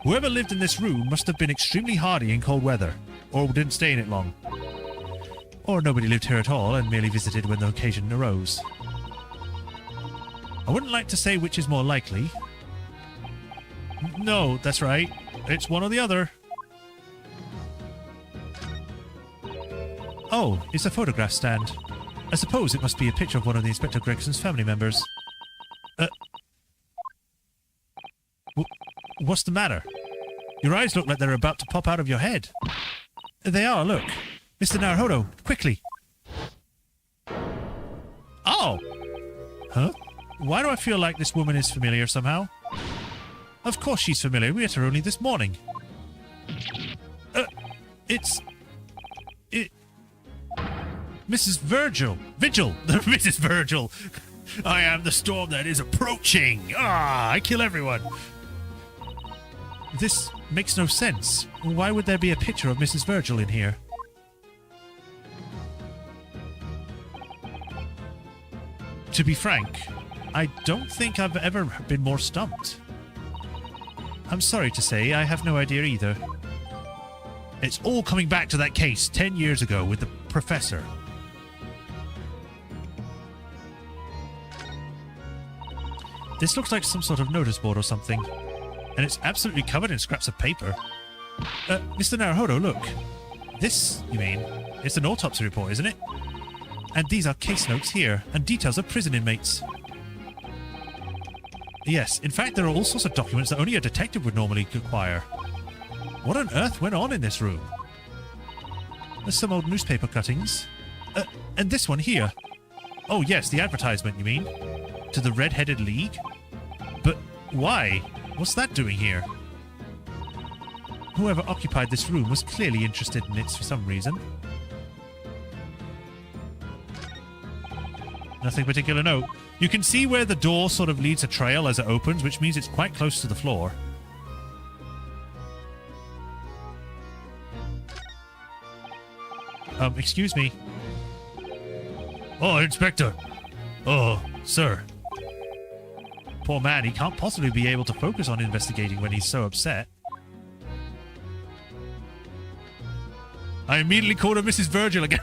Speaker 1: whoever lived in this room must have been extremely hardy in cold weather, or didn't stay in it long. Or nobody lived here at all and merely visited when the occasion arose. I wouldn't like to say which is more likely. No, that's right. It's one or the other. Oh, it's a photograph stand. I suppose it must be a picture of one of the Inspector Gregson's family members. What's the matter? Your eyes look like they're about to pop out of your head. They are, look. Mr. Naruhodo, quickly. Oh! Huh? Why do I feel like this woman is familiar somehow? Of course she's familiar. We met her only this morning. Mrs. Vigil! Mrs. Virgil! I am the storm that is approaching! Ah, I kill everyone! This makes no sense. Why would there be a picture of Mrs. Virgil in here? To be frank, I don't think I've ever been more stumped. I'm sorry to say, I have no idea either. It's all coming back to that case 10 years ago with the professor. This looks like some sort of notice board or something. And it's absolutely covered in scraps of paper. Mr. Naruhodo, look. This, you mean, it's an autopsy report, isn't it? And these are case notes here, and details of prison inmates. Yes, in fact, there are all sorts of documents that only a detective would normally acquire. What on earth went on in this room? There's some old newspaper cuttings. And this one here. Oh yes, the advertisement, you mean? To the Red-Headed League? But why? What's that doing here? Whoever occupied this room was clearly interested in it for some reason. Nothing particular note. You can see where the door sort of leads a trail as it opens, which means it's quite close to the floor. Excuse me. Oh, Inspector. Oh, sir. Poor man, he can't possibly be able to focus on investigating when he's so upset. I immediately called her Mrs. Virgil again.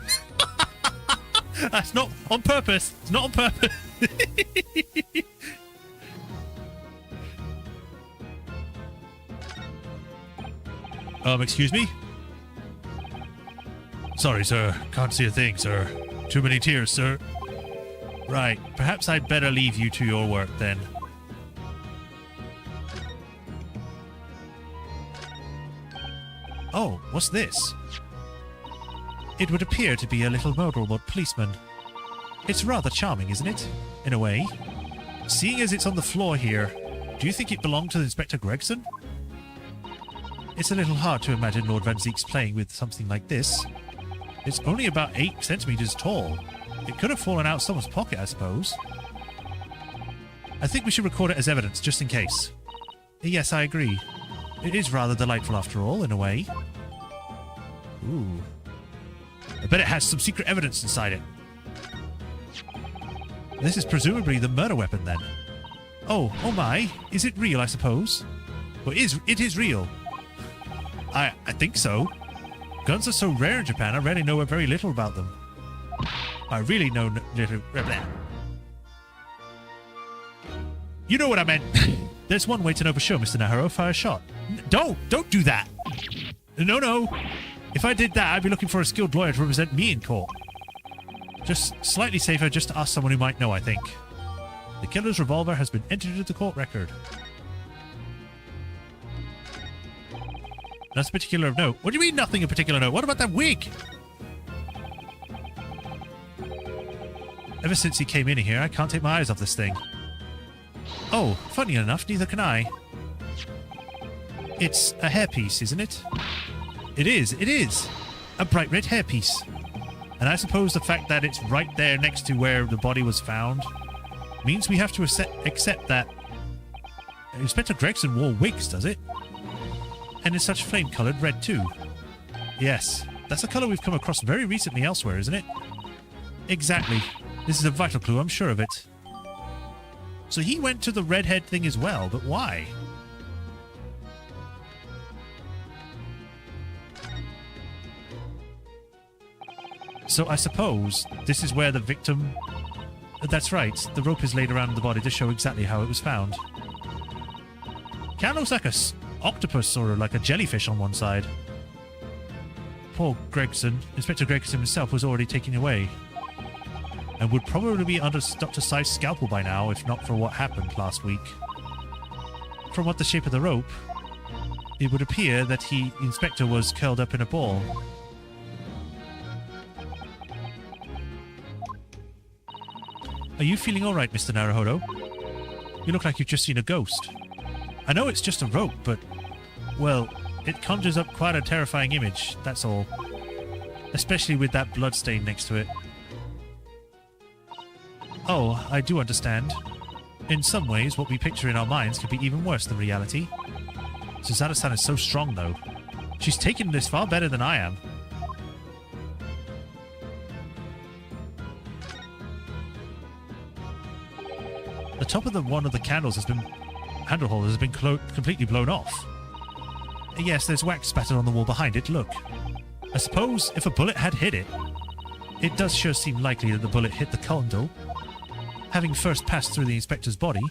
Speaker 1: That's not on purpose. It's not on purpose. Excuse me? Sorry, sir. Can't see a thing, sir. Too many tears, sir. Right. Perhaps I'd better leave you to your work, then. Oh, what's this? It would appear to be a little murderable policeman. It's rather charming, isn't it? In a way. Seeing as it's on the floor here, do you think it belonged to Inspector Gregson? It's a little hard to imagine Lord Van Zeek's playing with something like this. It's only about 8 centimeters tall. It could have fallen out someone's pocket, I suppose. I think we should record it as evidence, just in case. Yes, I agree. It is rather delightful after all, in a way. Ooh. I bet it has some secret evidence inside it. This is presumably the murder weapon, then. Oh my. Is it real, I suppose? Well, it is real. I think so. Guns are so rare in Japan, I really know very little about them. I really know little... You know what I meant. There's one way to know for sure, Mr. Naharo. Fire a shot. Don't do that. No. If I did that, I'd be looking for a skilled lawyer to represent me in court. Just slightly safer just to ask someone who might know, I think. The killer's revolver has been entered into the court record. Nothing particular of note. What do you mean nothing in particular note? What about that wig? Ever since he came in here, I can't take my eyes off this thing. Oh, funny enough, neither can I. It's a hairpiece, isn't it? It is. A bright red hairpiece. And I suppose the fact that it's right there next to where the body was found means we have to accept that Inspector Gregson wore wigs, does it? And it's such flame-coloured red too. Yes, that's a colour we've come across very recently elsewhere, isn't it? Exactly. This is a vital clue, I'm sure of it. So he went to the redhead thing as well, but why? So I suppose this is where the victim... That's right, the rope is laid around the body to show exactly how it was found. Kind of looks like a octopus or like a jellyfish on one side. Poor Gregson. Inspector Gregson himself was already taken away. And would probably be under Dr. Sai's scalpel by now, if not for what happened last week. From what the shape of the rope, it would appear that the Inspector was curled up in a ball. Are you feeling alright, Mr. Naruhodo? You look like you've just seen a ghost. I know it's just a rope, but, well, it conjures up quite a terrifying image, that's all. Especially with that blood stain next to it. Oh, I do understand. In some ways, what we picture in our minds could be even worse than reality. Susanna-san is so strong, though. She's taken this far better than I am. The top of one of the candles has been... handle holder has been completely blown off. Yes, there's wax spattered on the wall behind it, look. I suppose if a bullet had hit it, it does sure seem likely that the bullet hit the candle, having first passed through the inspector's body.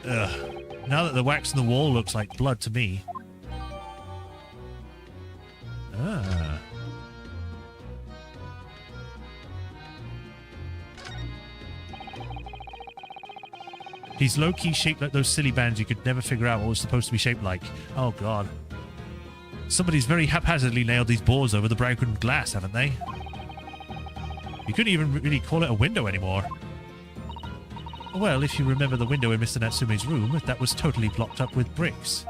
Speaker 1: Ugh. Now that the wax on the wall looks like blood to me. Ah. He's low-key shaped like those silly bands you could never figure out what was supposed to be shaped like. Oh, God. Somebody's very haphazardly nailed these boards over the broken glass, haven't they? You couldn't even really call it a window anymore. Well, if you remember the window in Mr. Natsume's room, that was totally blocked up with bricks.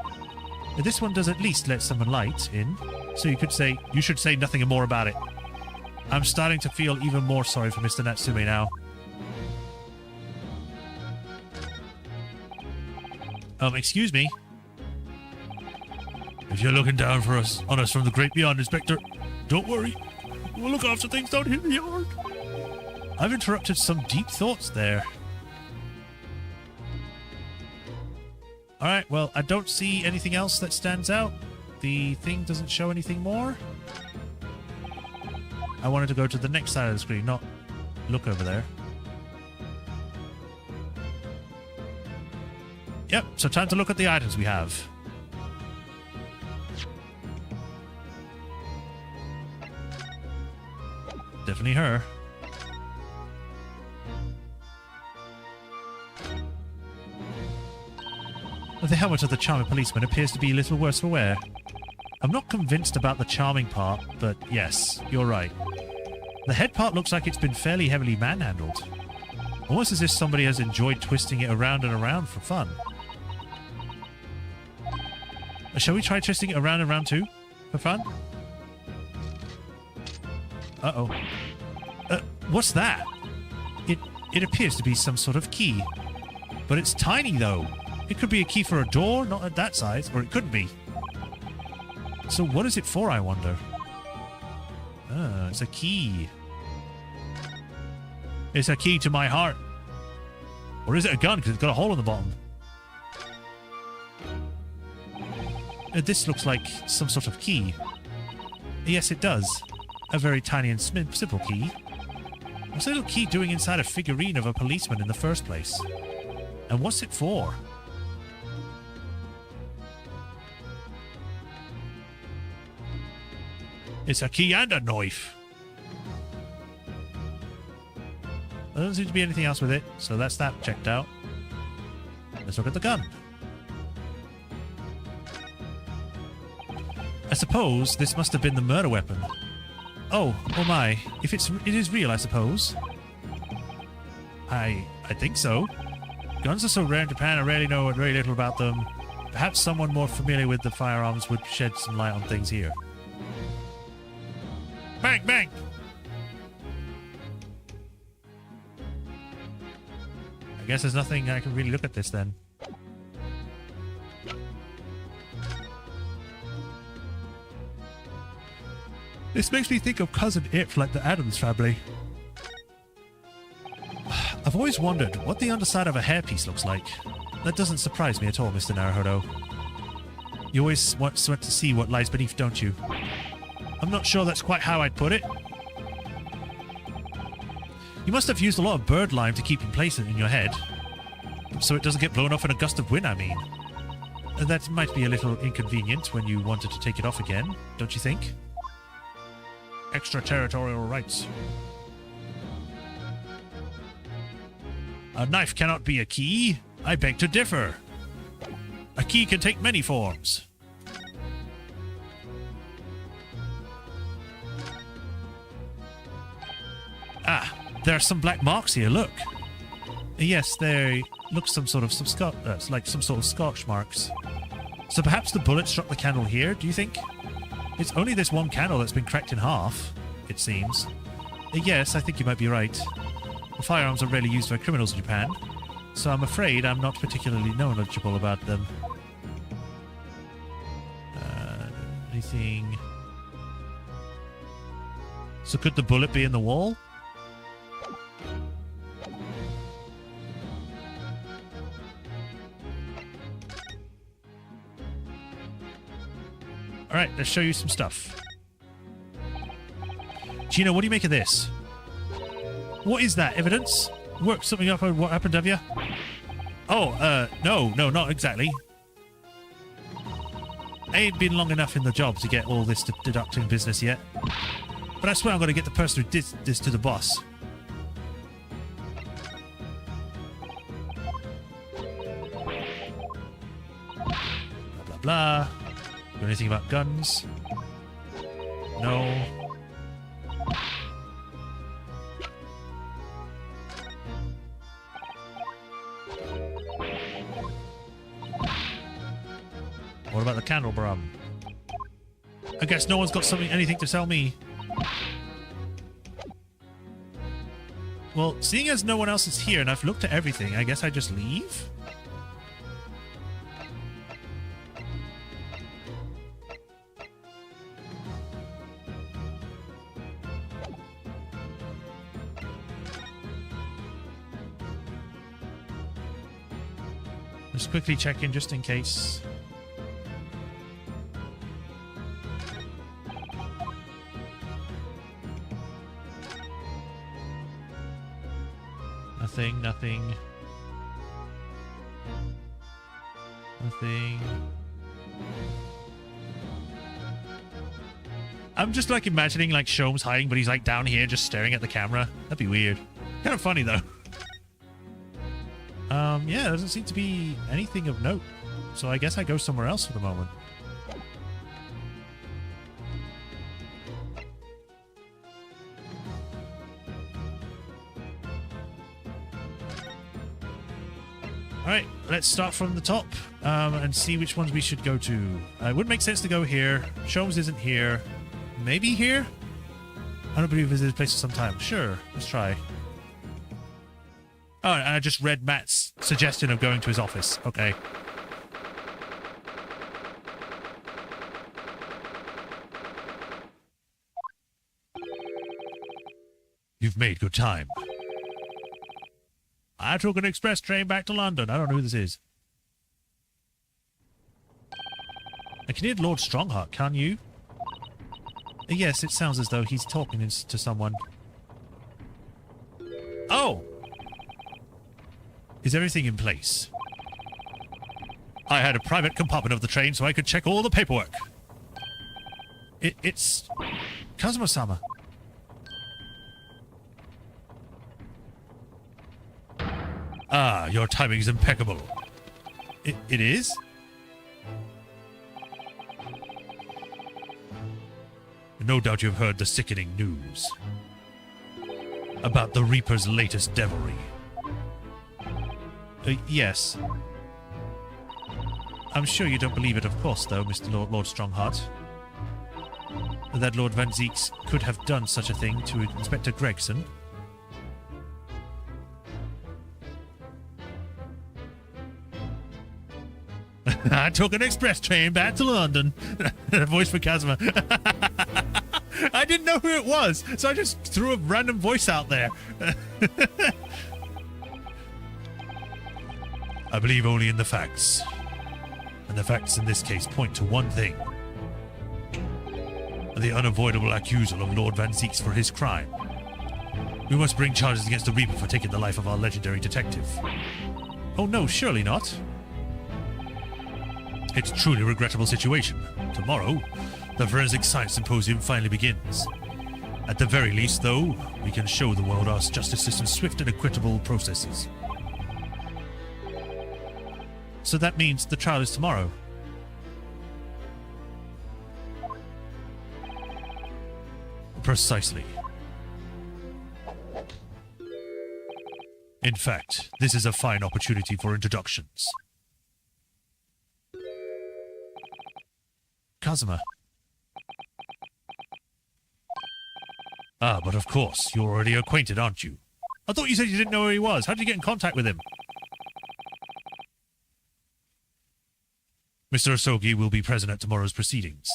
Speaker 1: This one does at least let some light in, so you should say nothing more about it. I'm starting to feel even more sorry for Mr. Natsume now. Excuse me. If you're looking down on us from the great beyond, Inspector, don't worry. We'll look after things down here in the yard. I've interrupted some deep thoughts there. Alright, well, I don't see anything else that stands out. The thing doesn't show anything more. I wanted to go to the next side of the screen, not look over there. Yep, so time to look at the items we have. Definitely her. The helmet of the charming policeman appears to be a little worse for wear. I'm not convinced about the charming part, but yes, you're right. The head part looks like it's been fairly heavily manhandled. Almost as if somebody has enjoyed twisting it around and around for fun. Shall we try twisting it around and around too? For fun? Uh-oh. What's that? It appears to be some sort of key. But it's tiny, though. It could be a key for a door, not at that size, or it couldn't be. So what is it for, I wonder? It's a key. It's a key to my heart. Or is it a gun, because it's got a hole in the bottom? This looks like some sort of key. Yes, it does. A very tiny and simple key. What's a little key doing inside a figurine of a policeman in the first place? And what's it for? It's a key and a knife. There doesn't seem to be anything else with it, so that's that checked out. Let's look at the gun. I suppose this must have been the murder weapon. Oh my. If it is real, I suppose. I think so. Guns are so rare in Japan, I rarely know very little about them. Perhaps someone more familiar with the firearms would shed some light on things here. Bang, bang! I guess there's nothing I can really look at this then. This makes me think of Cousin It, like the Addams Family. I've always wondered what the underside of a hairpiece looks like. That doesn't surprise me at all, Mr. Naruhodo. You always want to see what lies beneath, don't you? I'm not sure that's quite how I'd put it. You must have used a lot of bird lime to keep in place in your head. So it doesn't get blown off in a gust of wind, I mean. That might be a little inconvenient when you wanted to take it off again, don't you think? Extraterritorial rights. A knife cannot be a key. I beg to differ. A key can take many forms. Ah, there are some black marks here, look. Yes, they look like some sort of scorch marks. So perhaps the bullet struck the candle here, do you think? It's only this one candle that's been cracked in half, it seems. Yes, I think you might be right. The firearms are rarely used by criminals in Japan, so I'm afraid I'm not particularly knowledgeable about them. Anything... So could the bullet be in the wall? Alright, let's show you some stuff. Gina, what do you make of this? What is that? Evidence? Work something up on what happened, have you? Oh, no, not exactly. I ain't been long enough in the job to get all this deducting business yet. But I swear I'm going to get the person who did this to the boss. Blah, blah, blah. Know anything about guns? No. What about the candlebrum? I guess no one's got anything to sell me. Well, seeing as no one else is here and I've looked at everything, I guess I just leave? Let's quickly check in just in case. Nothing. I'm just like imagining like Sholmes hiding, but he's like down here just staring at the camera. That'd be weird. Kind of funny though. Yeah, there doesn't seem to be anything of note. So I guess I go somewhere else for the moment. Alright, let's start from the top and see which ones we should go to. It wouldn't make sense to go here. Sholmes isn't here. Maybe here? I don't believe I've visited this place for some time. Sure, let's try. Oh, and I just read Matt's suggestion of going to his office. Okay. You've made good time. I took an express train back to London. I don't know who this is. I can hear Lord Strongheart, can you? Yes, it sounds as though he's talking to someone. Oh! Is everything in place? I had a private compartment of the train so I could check all the paperwork. It's Kazuma-sama. Ah, your timing is impeccable. It is? No doubt you've heard the sickening news about the Reaper's latest devilry. Yes. I'm sure you don't believe it, of course, though, Mr. Lord Strongheart. That Lord Van Zieks could have done such a thing to Inspector Gregson. I took an express train back to London. Voice for Kazuma. I didn't know who it was, so I just threw a random voice out there. I believe only in the facts. And the facts in this case point to one thing. The unavoidable accusal of Lord Van Zieks for his crime. We must bring charges against the Reaper for taking the life of our legendary detective. Oh no, surely not. It's a truly regrettable situation. Tomorrow, the Forensic Science Symposium finally begins. At the very least, though, we can show the world our justice system's swift and equitable processes. So that means the trial is tomorrow. Precisely. In fact, this is a fine opportunity for introductions. Kazuma. Ah, but of course, you're already acquainted, aren't you? I thought you said you didn't know where he was. How did you get in contact with him? Mr. Asogi will be present at tomorrow's proceedings,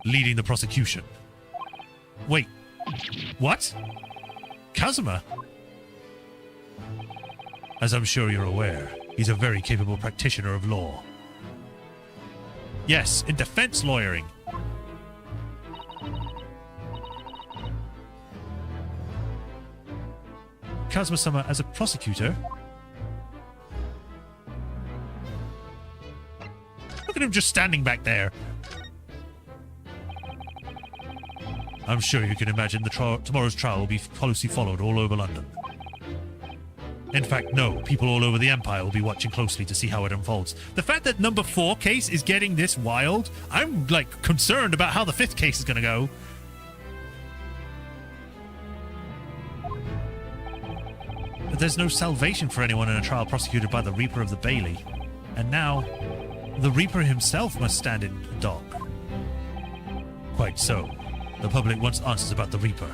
Speaker 1: leading the prosecution. Wait, what? Kazuma? As I'm sure you're aware, he's a very capable practitioner of law. Yes, in defense lawyering. Kazuma-sama as a prosecutor? Look at him just standing back there. I'm sure you can imagine tomorrow's trial will be closely followed all over London. In fact, no, people all over the Empire will be watching closely to see how it unfolds. The fact that number 4 case is getting this wild, I'm, concerned about how the 5th case is going to go. But there's no salvation for anyone in a trial prosecuted by the Reaper of the Bailey. And now, the Reaper himself must stand in dock. Quite so. The public wants answers about the Reaper.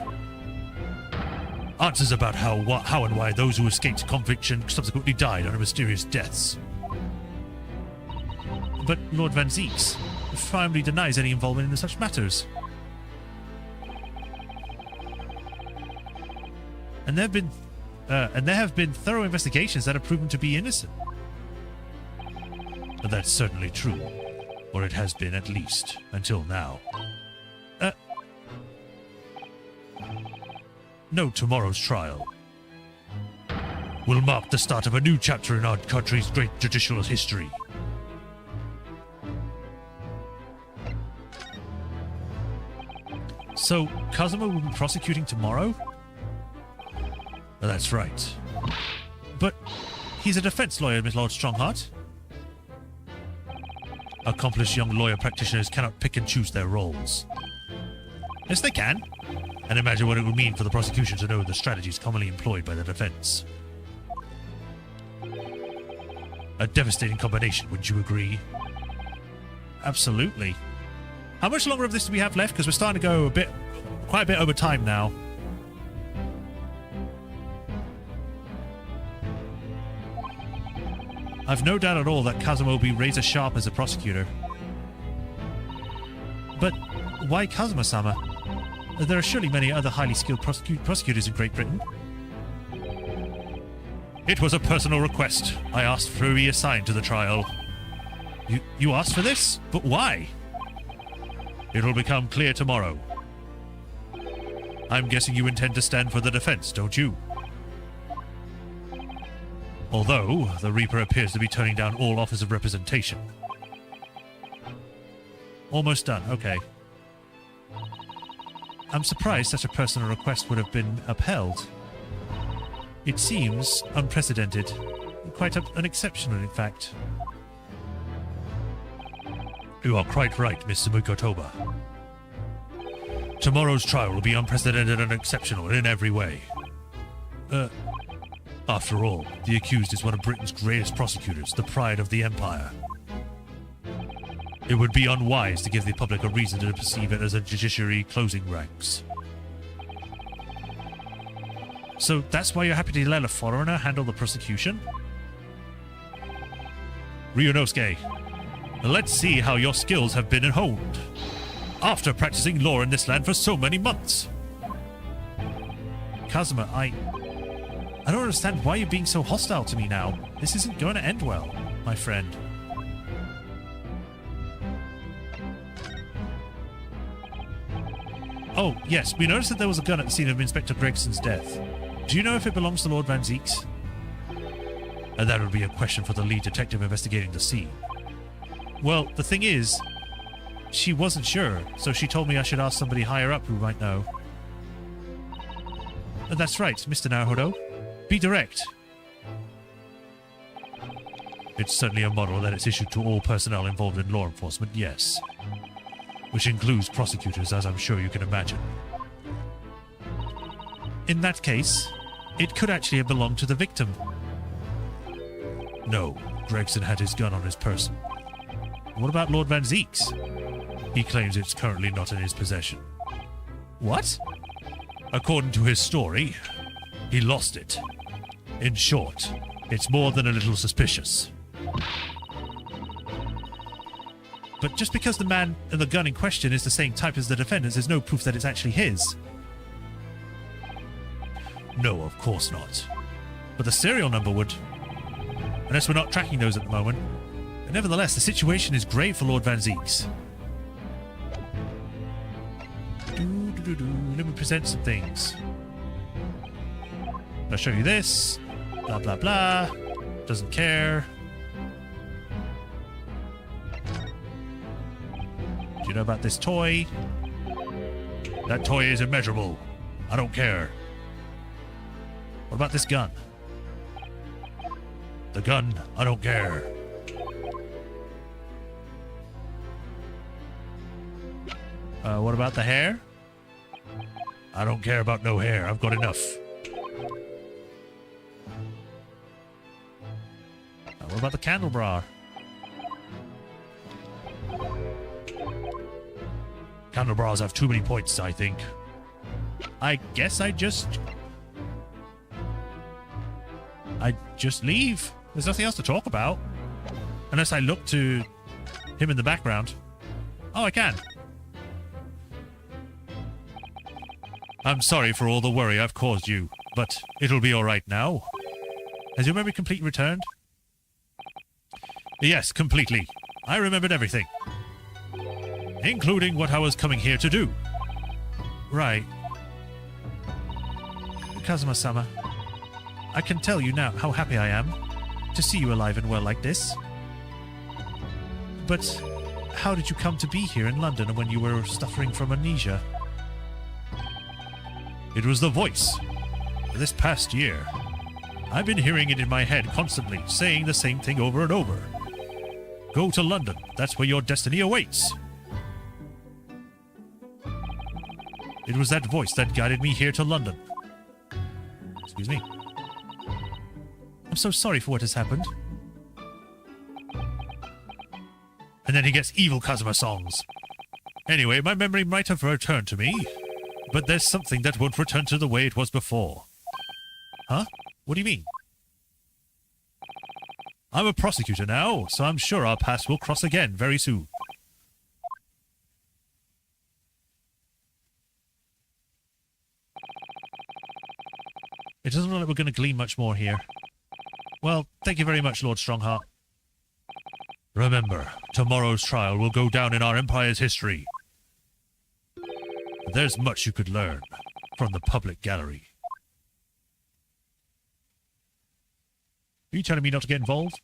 Speaker 1: Answers about how and why those who escaped conviction subsequently died under mysterious deaths. But Lord Van Zieks firmly denies any involvement in such matters. And there have been thorough investigations that have proven to be innocent. But that's certainly true, or it has been at least until now. No, tomorrow's trial will mark the start of a new chapter in our country's great judicial history. So, Kazuma will be prosecuting tomorrow? That's right. But he's a defense lawyer, Miss Lord Strongheart. Accomplished young lawyer practitioners cannot pick and choose their roles. Yes, they can. And imagine what it would mean for the prosecution to know the strategies commonly employed by the defense. A devastating combination, wouldn't you agree? Absolutely. How much longer of this do we have left? Because we're starting to go quite a bit over time now. I've no doubt at all that Kazuma will be razor sharp as a prosecutor. But why Kazuma-sama? There are surely many other highly skilled prosecutors in Great Britain. It was a personal request. I asked for to be assigned to the trial. You asked for this? But why? It will become clear tomorrow. I'm guessing you intend to stand for the defense, don't you? Although, the Reaper appears to be turning down all offers of representation. Almost done, okay. I'm surprised such a personal request would have been upheld. It seems unprecedented. Quite unexceptional, in fact. You are quite right, Mr. Mukotoba. Tomorrow's trial will be unprecedented and exceptional in every way. After all, the accused is one of Britain's greatest prosecutors, the pride of the Empire. It would be unwise to give the public a reason to perceive it as a judiciary closing ranks. So that's why you're happy to let a foreigner handle the prosecution? Ryunosuke, let's see how your skills have been honed. After practicing law in this land for so many months. Kazuma, I don't understand why you're being so hostile to me now. This isn't going to end well, my friend. Oh, yes, we noticed that there was a gun at the scene of Inspector Gregson's death. Do you know if it belongs to Lord Van Zeek's? And that would be a question for the lead detective investigating the scene. Well, the thing is, she wasn't sure, so she told me I should ask somebody higher up who might know. And that's right, Mr. Naruhodo. Be direct. It's certainly a model that is issued to all personnel involved in law enforcement, yes. Which includes prosecutors, as I'm sure you can imagine. In that case, it could actually have belonged to the victim. No, Gregson had his gun on his person. What about Lord Van Zeek's? He claims it's currently not in his possession. What? According to his story, he lost it. In short, it's more than a little suspicious. But just because the man and the gun in question is the same type as the defendant's, there's no proof that it's actually his. No, of course not. But the serial number would. Unless we're not tracking those at the moment. But nevertheless, the situation is grave for Lord Van Zeek's. Let me present some things. I'll show you this. Blah, blah, blah. Doesn't care. Do you know about this toy? That toy is immeasurable. I don't care. What about this gun? The gun, I don't care. What about the hair? I don't care about no hair. I've got enough. What about the candelabra? Candelabras have too many points, I think. I guess I'd just leave. There's nothing else to talk about. Unless I look to him in the background. Oh, I can. I'm sorry for all the worry I've caused you, but it'll be all right now. Has your memory completely returned? Yes, completely. I remembered everything. Including what I was coming here to do. Right. Kazuma-sama, I can tell you now how happy I am to see you alive and well like this. But how did you come to be here in London when you were suffering from amnesia? It was the voice. This past year, I've been hearing it in my head constantly, saying the same thing over and over. Go to London. That's where your destiny awaits. It was that voice that guided me here to London. Excuse me. I'm so sorry for what has happened. And then he gets evil Kazuma songs. Anyway, my memory might have returned to me, but there's something that won't return to the way it was before. Huh? What do you mean? I'm a prosecutor now, so I'm sure our paths will cross again very soon. It doesn't look like we're going to glean much more here. Well, thank you very much, Lord Strongheart. Remember, tomorrow's trial will go down in our Empire's history. There's much you could learn from the public gallery. Are you telling me not to get involved?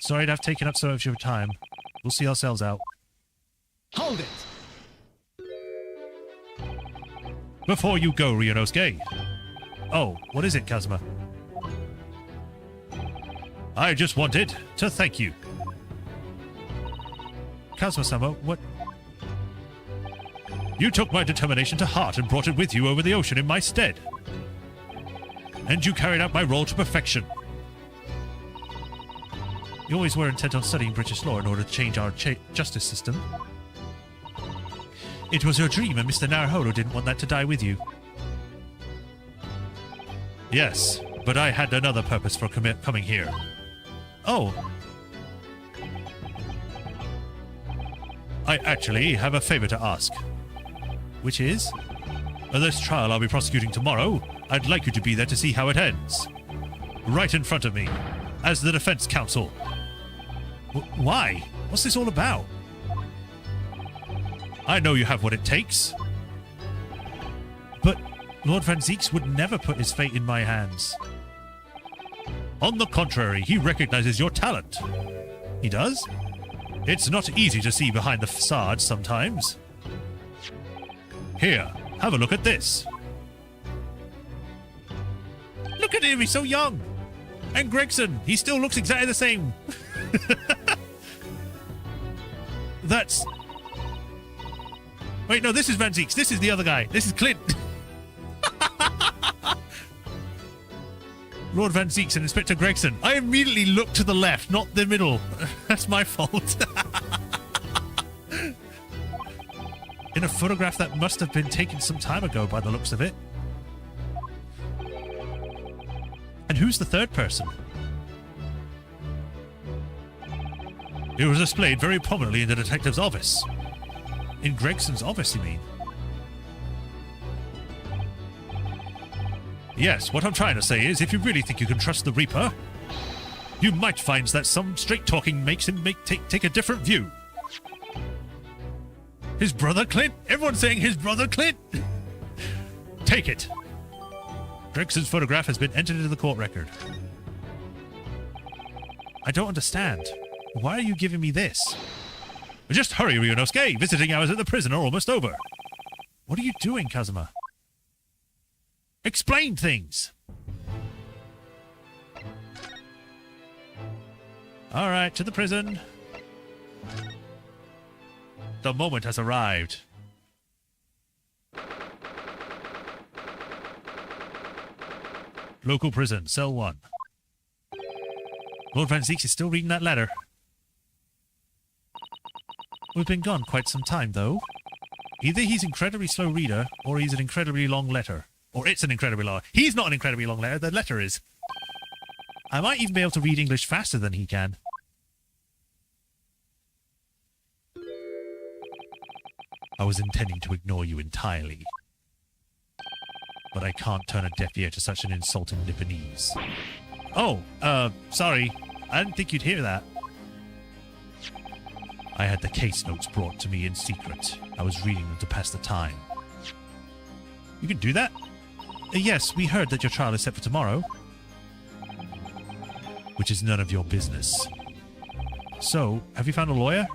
Speaker 1: Sorry to have taken up so much of your time. We'll see ourselves out.
Speaker 2: Hold it!
Speaker 1: Before you go, Ryunosuke. Oh, what is it, Kazuma? I just wanted to thank you. Kazuma-sama, what? You took my determination to heart and brought it with you over the ocean in my stead. And you carried out my role to perfection. You always were intent on studying British law in order to change our justice system. It was your dream, and Mr. Naruhodo didn't want that to die with you. Yes, but I had another purpose for coming here. Oh. I actually have a favor to ask. Which is? This trial I'll be prosecuting tomorrow, I'd like you to be there to see how it ends. Right in front of me, as the defense counsel. Why? What's this all about? I know you have what it takes. But Lord Van Zieks would never put his fate in my hands. On the contrary, he recognizes your talent. He does? It's not easy to see behind the facade sometimes. Here, have a look at this. Look at him, he's so young. And Gregson, he still looks exactly the same. That's... Wait, no, this is Van Zieks. This is the other guy. This is Clint. Lord Van Zieks and Inspector Gregson. I immediately looked to the left, not the middle. That's my fault. In a photograph that must have been taken some time ago by the looks of it. And who's the third person? It was displayed very prominently in the detective's office. In Gregson's office, you mean? Yes, what I'm trying to say is, if you really think you can trust the Reaper, you might find that some straight-talking makes him take a different view. His brother Clint? Everyone's saying his brother Clint! Take it. Gregson's photograph has been entered into the court record. I don't understand. Why are you giving me this? Just hurry, Ryunosuke. Visiting hours at the prison are almost over. What are you doing, Kazuma? Explain things. All right, to the prison. The moment has arrived. Local prison, cell 1. Lord Van Zieks is still reading that letter. We've been gone quite some time, though. Either he's an incredibly slow reader, or he's an incredibly long letter. Or it's an incredibly long... He's not an incredibly long letter, the letter is. I might even be able to read English faster than he can. I was intending to ignore you entirely. But I can't turn a deaf ear to such an insulting Nipponese. Oh, sorry. I didn't think you'd hear that. I had the case notes brought to me in secret. I was reading them to pass the time. You can do that? Yes, we heard that your trial is set for tomorrow. Which is none of your business. So, have you found a lawyer?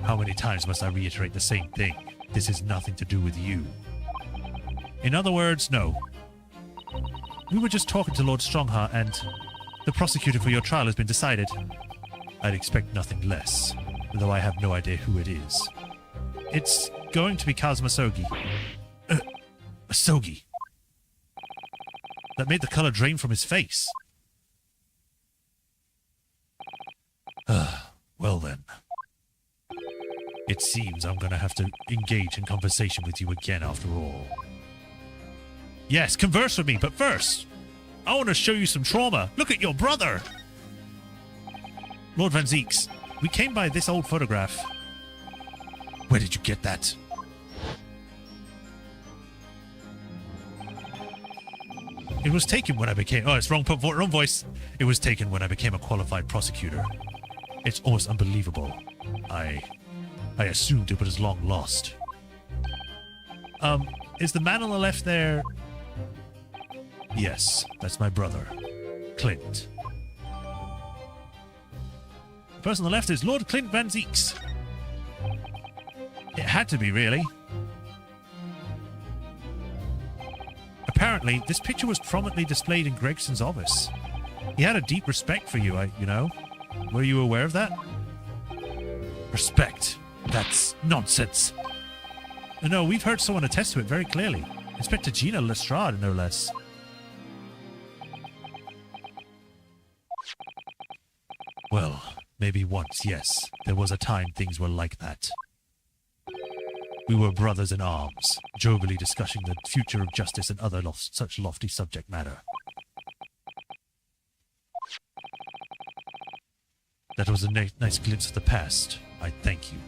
Speaker 1: How many times must I reiterate the same thing? This has nothing to do with you. In other words, no. We were just talking to Lord Strongheart and the prosecutor for your trial has been decided. I'd expect nothing less, though I have no idea who it is. It's going to be Kazuma Sogi. Sogi. That made the color drain from his face. Well then. It seems I'm gonna have to engage in conversation with you again after all. Yes, converse with me, but first, I want to show you some trauma. Look at your brother! Lord Van Zeeks, we came by this old photograph. Where did you get that? It was taken when I became... Oh, it's wrong voice. It was taken when I became a qualified prosecutor. It's almost unbelievable. I assumed it was long lost. Is the man on the left there... Yes, that's my brother, Clint. The person on the left is Lord Clint Van Zeeks. It had to be, really. Apparently, this picture was prominently displayed in Gregson's office. He had a deep respect for you, you know. Were you aware of that? Respect? That's nonsense. No, we've heard someone attest to it very clearly. Inspector Gina Lestrade, no less. Well, maybe once, yes. There was a time things were like that. We were brothers in arms, jovially discussing the future of justice and other such lofty subject matter. That was a nice glimpse of the past. I thank you.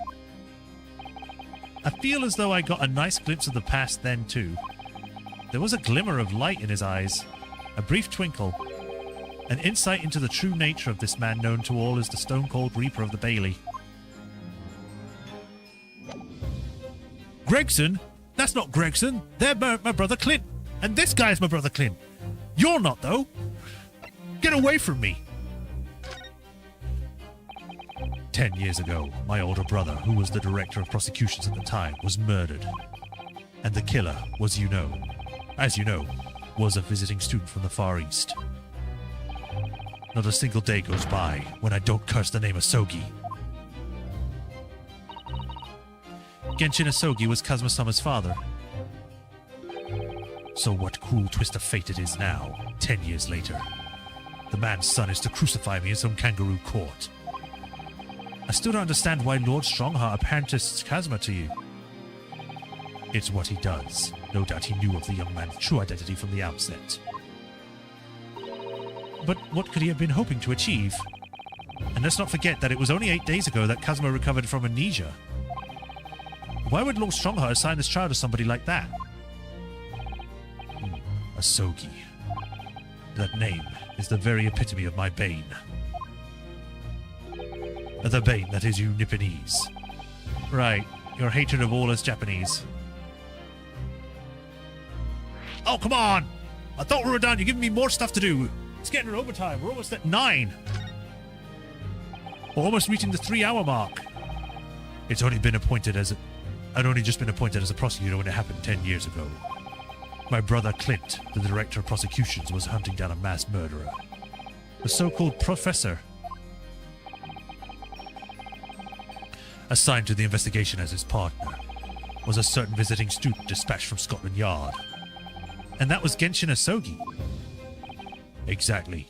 Speaker 1: I feel as though I got a nice glimpse of the past then, too. There was a glimmer of light in his eyes, a brief twinkle, an insight into the true nature of this man known to all as the stone-cold Reaper of the Bailey. Gregson? That's not Gregson. They're my brother Clint. And this guy's my brother Clint. You're not, though. Get away from me. 10 years ago, my older brother, who was the director of prosecutions at the time, was murdered. And the killer was, as you know, was a visiting student from the Far East. Not a single day goes by when I don't curse the name Asogi. Genshin Asogi was Kazuma-sama's father. So what cruel twist of fate it is now, 10 years later. The man's son is to crucify me in some kangaroo court. I still don't understand why Lord Strongheart apprenticed Kazuma to you. It's what he does. No doubt he knew of the young man's true identity from the outset. But what could he have been hoping to achieve? And let's not forget that it was only 8 days ago that Kazuma recovered from amnesia. Why would Lord Strongheart assign this child to somebody like that? Asogi. That name is the very epitome of my bane. The bane that is you Nipponese. Right, your hatred of all us Japanese. Oh, come on! I thought we were done. You're giving me more stuff to do. It's getting overtime. We're almost at 9. We're almost reaching the 3-hour mark. I'd only just been appointed as a prosecutor when it happened 10 years ago. My brother Clint, the director of prosecutions, was hunting down a mass murderer. The so-called professor, assigned to the investigation as his partner, was a certain visiting student dispatched from Scotland Yard. And that was Genshin Asogi. Exactly.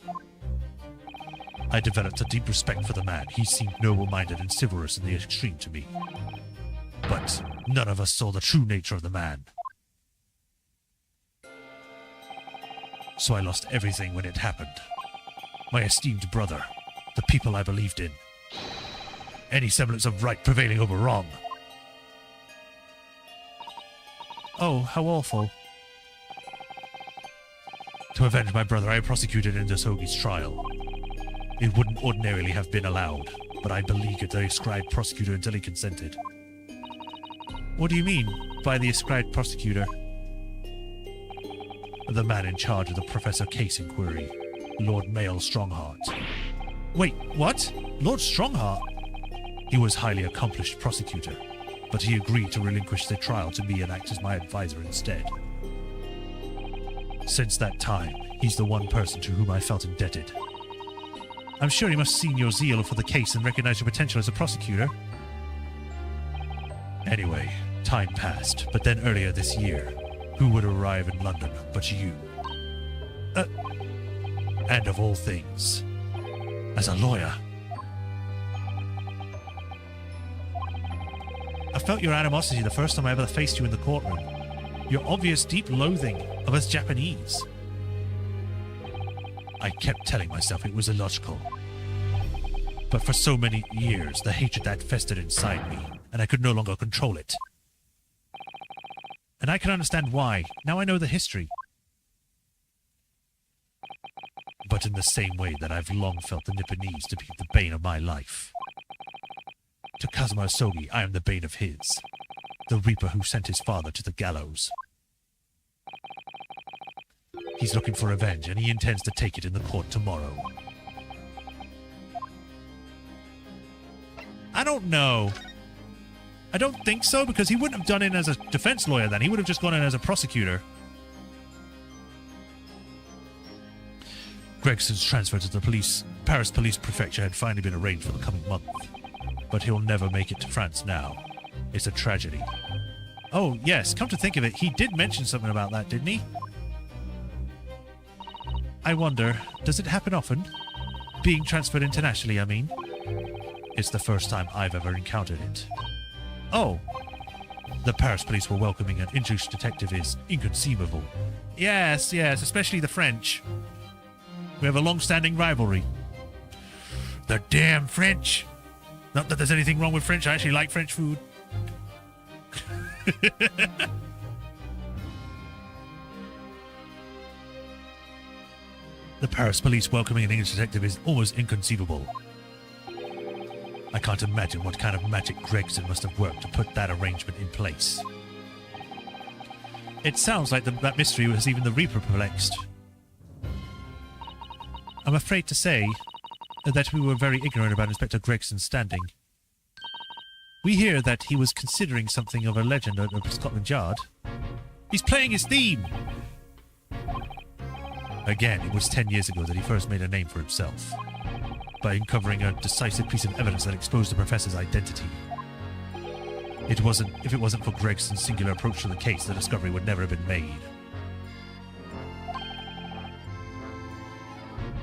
Speaker 1: I developed a deep respect for the man. He seemed noble-minded and chivalrous in the extreme to me. But none of us saw the true nature of the man. So I lost everything when it happened. My esteemed brother, the people I believed in. Any semblance of right prevailing over wrong. Oh, how awful. To avenge my brother, I prosecuted in Asogi's trial. It wouldn't ordinarily have been allowed, but I beleaguered the ascribed prosecutor until he consented. What do you mean by the ascribed prosecutor? The man in charge of the Professor Case inquiry, Lord Mael Strongheart. Wait, what? Lord Strongheart? He was a highly accomplished prosecutor, but he agreed to relinquish the trial to me and act as my advisor instead. Since that time, he's the one person to whom I felt indebted. I'm sure he must have seen your zeal for the case and recognized your potential as a prosecutor. Anyway, time passed, but then earlier this year, who would arrive in London but you? And of all things, as a lawyer. I felt your animosity the first time I ever faced you in the courtroom. Your obvious deep loathing of us Japanese. I kept telling myself it was illogical. But for so many years, the hatred that festered inside me, and I could no longer control it. And I can understand why. Now I know the history. But in the same way that I've long felt the Nipponese to be the bane of my life. To Kazuma Asogi, I am the bane of his. The reaper who sent his father to the gallows. He's looking for revenge, and he intends to take it in the court tomorrow. I don't know. I don't think so, because he wouldn't have done it as a defense lawyer then. He would have just gone in as a prosecutor. Gregson's transfer to the Paris police prefecture had finally been arranged for the coming month. But he'll never make it to France now. It's a tragedy. Oh, yes, come to think of it, he did mention something about that, didn't he? I wonder, does it happen often? Being transferred internationally, I mean. It's the first time I've ever encountered it. Oh. The Paris police were welcoming an English detective is inconceivable. Yes, especially the French. We have a long-standing rivalry. The damn French! Not that there's anything wrong with French, I actually like French food. The Paris police welcoming an English detective is almost inconceivable. I can't imagine what kind of magic Gregson must have worked to put that arrangement in place. It sounds like that mystery was even the Reaper perplexed. I'm afraid to say that we were very ignorant about Inspector Gregson's standing. We hear that he was considering something of a legend of Scotland Yard. He's playing his theme! Again, it was 10 years ago that he first made a name for himself, by uncovering a decisive piece of evidence that exposed the professor's identity. If it wasn't for Gregson's singular approach to the case, the discovery would never have been made.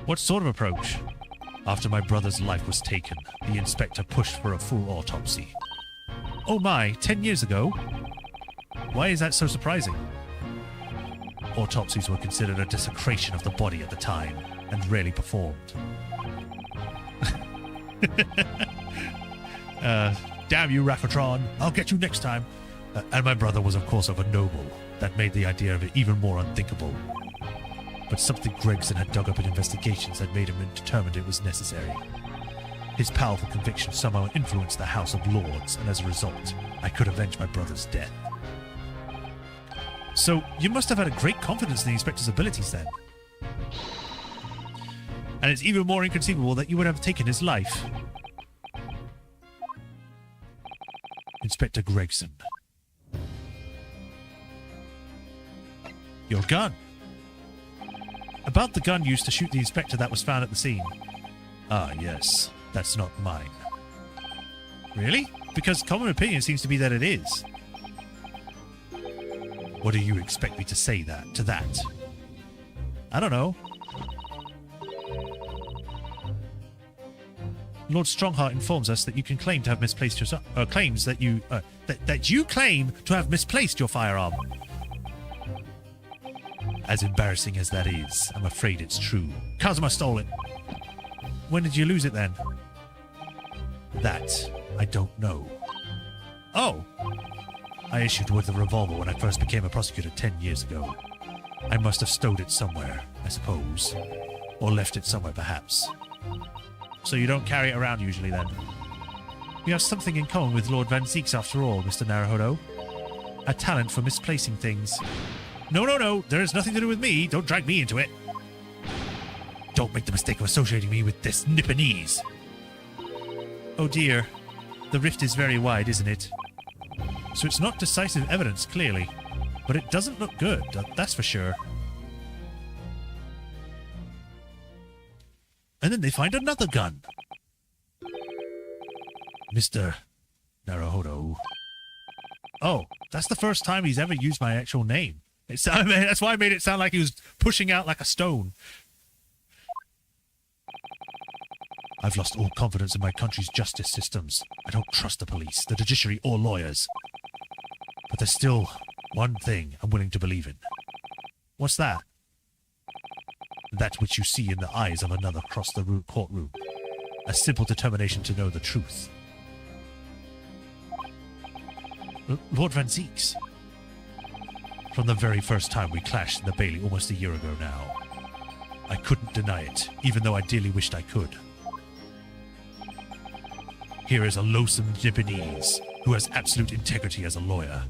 Speaker 1: What sort of approach? After my brother's life was taken, the inspector pushed for a full autopsy. Oh my, 10 years ago? Why is that so surprising? Autopsies were considered a desecration of the body at the time, and rarely performed. Damn you, Raffatron. I'll get you next time. And my brother was, of course, of a noble. That made the idea of it even more unthinkable. But something Gregson had dug up in investigations had made him determined it was necessary. His powerful conviction somehow influenced the House of Lords, and as a result, I could avenge my brother's death. So, you must have had a great confidence in the inspector's abilities then. And it's even more inconceivable that you would have taken his life. Inspector Gregson. Your gun. About the gun used to shoot the inspector that was found at the scene. Ah, yes. That's not mine. Really? Because common opinion seems to be that it is. What do you expect me to say to that? I don't know. Lord Strongheart informs us that you can claim to have misplaced your claims that you that you claim to have misplaced your firearm. As embarrassing as that is, I'm afraid it's true. Kazuma stole it. When did you lose it then? That I don't know. Oh! I issued with a revolver when I first became a prosecutor 10 years ago. I must have stowed it somewhere, I suppose. Or left it somewhere, perhaps. So you don't carry it around usually, then? We have something in common with Lord Van Zeeks, after all, Mr. Naruhodo. A talent for misplacing things. No. There is nothing to do with me. Don't drag me into it. Don't make the mistake of associating me with this Nipponese. Oh dear. The rift is very wide, isn't it? So it's not decisive evidence, clearly. But it doesn't look good, that's for sure. And then they find another gun. Mr. Naruhodo. Oh, that's the first time he's ever used my actual name. That's why I made it sound like he was pushing out like a stone. I've lost all confidence in my country's justice systems. I don't trust the police, the judiciary, or lawyers. But there's still one thing I'm willing to believe in. What's that? That which you see in the eyes of another across the courtroom. A simple determination to know the truth. Lord Van Zeeks. From the very first time we clashed in the Bailey almost a year ago now, I couldn't deny it, even though I dearly wished I could. Here is a loathsome Japanese who has absolute integrity as a lawyer.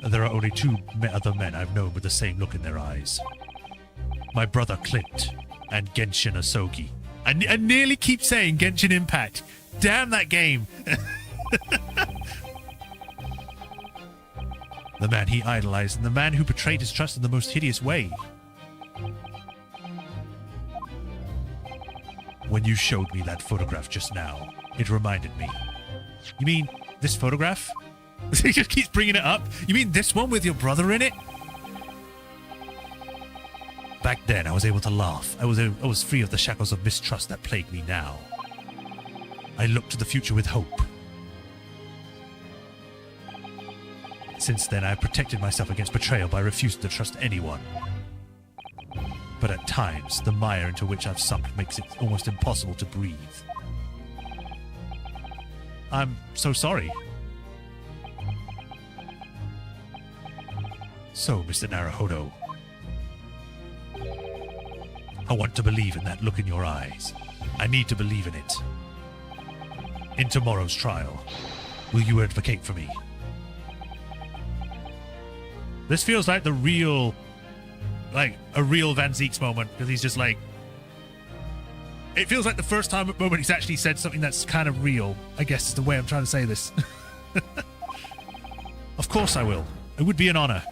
Speaker 1: There are only two other men I've known with the same look in their eyes. My brother Clint and Genshin Asogi. I nearly keep saying Genshin Impact. Damn that game. The man he idolized and the man who betrayed his trust in the most hideous way. When you showed me that photograph just now, it reminded me. You mean this photograph? He just keeps bringing it up. You mean this one with your brother in it? Back then, I was able to laugh. I was free of the shackles of mistrust that plague me now. I looked to the future with hope. Since then, I have protected myself against betrayal by refusing to trust anyone. But at times, the mire into which I've sunk makes it almost impossible to breathe. I'm so sorry. So, Mr. Naruhodo, I want to believe in that look in your eyes. I need to believe in it. In tomorrow's trial, will you advocate for me? This feels like a real Van Zeeks moment, because he's just like, it feels like the first moment he's actually said something that's kind of real, I guess is the way I'm trying to say this. Of course I will. It would be an honor.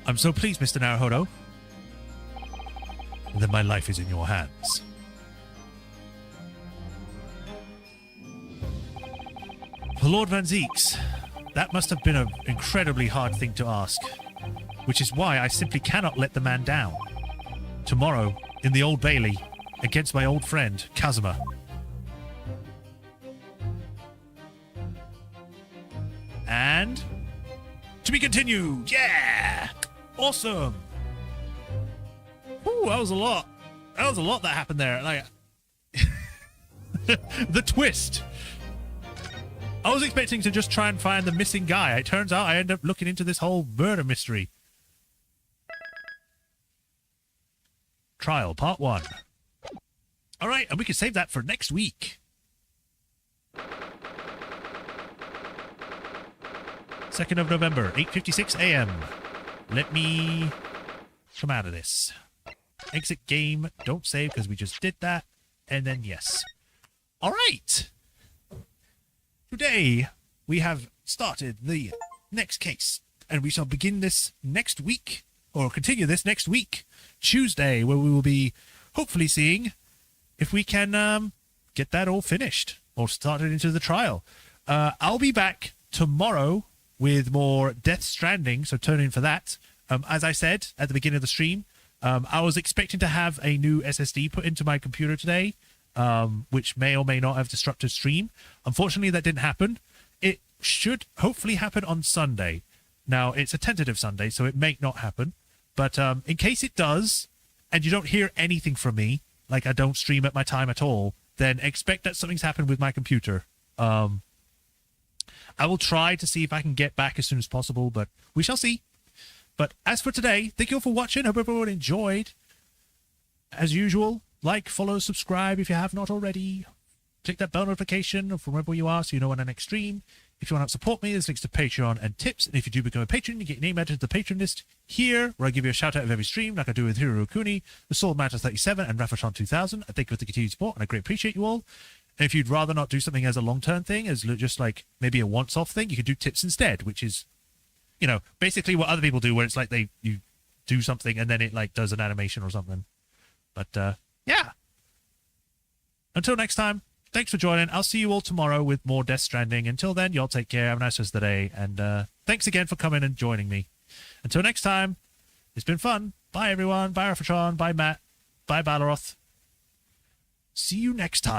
Speaker 1: I'm so pleased, Mr. Naruhodo. And then my life is in your hands. For Lord Van Zeeks, that must have been an incredibly hard thing to ask, which is why I simply cannot let the man down. Tomorrow, in the Old Bailey, against my old friend, Kazuma. And to be continued. Yeah! Awesome! Ooh, that was a lot. That was a lot that happened there. Like, the twist. I was expecting to just try and find the missing guy. It turns out I end up looking into this whole murder mystery. Trial, part 1. All right, and we can save that for next week. 2nd of November, 8:56 a.m. Let me come out of this. Exit game. Don't save because we just did that. And then yes. All right. Today, we have started the next case. And we shall begin this next week. Or continue this next week. Tuesday, where we will be hopefully seeing if we can get that all finished. Or started into the trial. I'll be back tomorrow with more Death Stranding, so turn in for that. As I said at the beginning of the stream, I was expecting to have a new SSD put into my computer today, which may or may not have disrupted stream. Unfortunately, that didn't happen. It should hopefully happen on Sunday. Now, it's a tentative Sunday, so it may not happen. But in case it does, and you don't hear anything from me, like I don't stream at my time at all, then expect that something's happened with my computer. I will try to see if I can get back as soon as possible, but we shall see. But as for today, thank you all for watching. Hope everyone enjoyed. As usual, like, follow, subscribe if you have not already. Click that bell notification from wherever you are so you know when I next stream. If you want to support me, there's links to Patreon and tips. And if you do become a patron, you get your name added to the patron list here, where I give you a shout out of every stream, like I do with Hiro Kuni, the Soul Matter 37, and Rafashon 2000. I thank you for the continued support, and I greatly appreciate you all. And if you'd rather not do something as a long-term thing, as just like maybe a once-off thing, you could do tips instead, which is, you know, basically what other people do, where it's like you do something and then it like does an animation or something. But yeah. Until next time, thanks for joining. I'll see you all tomorrow with more Death Stranding. Until then, y'all take care. Have a nice rest of the day, and thanks again for coming and joining me. Until next time, it's been fun. Bye, everyone. Bye, Rafatron. Bye, Matt. Bye, Baloroth. See you next time.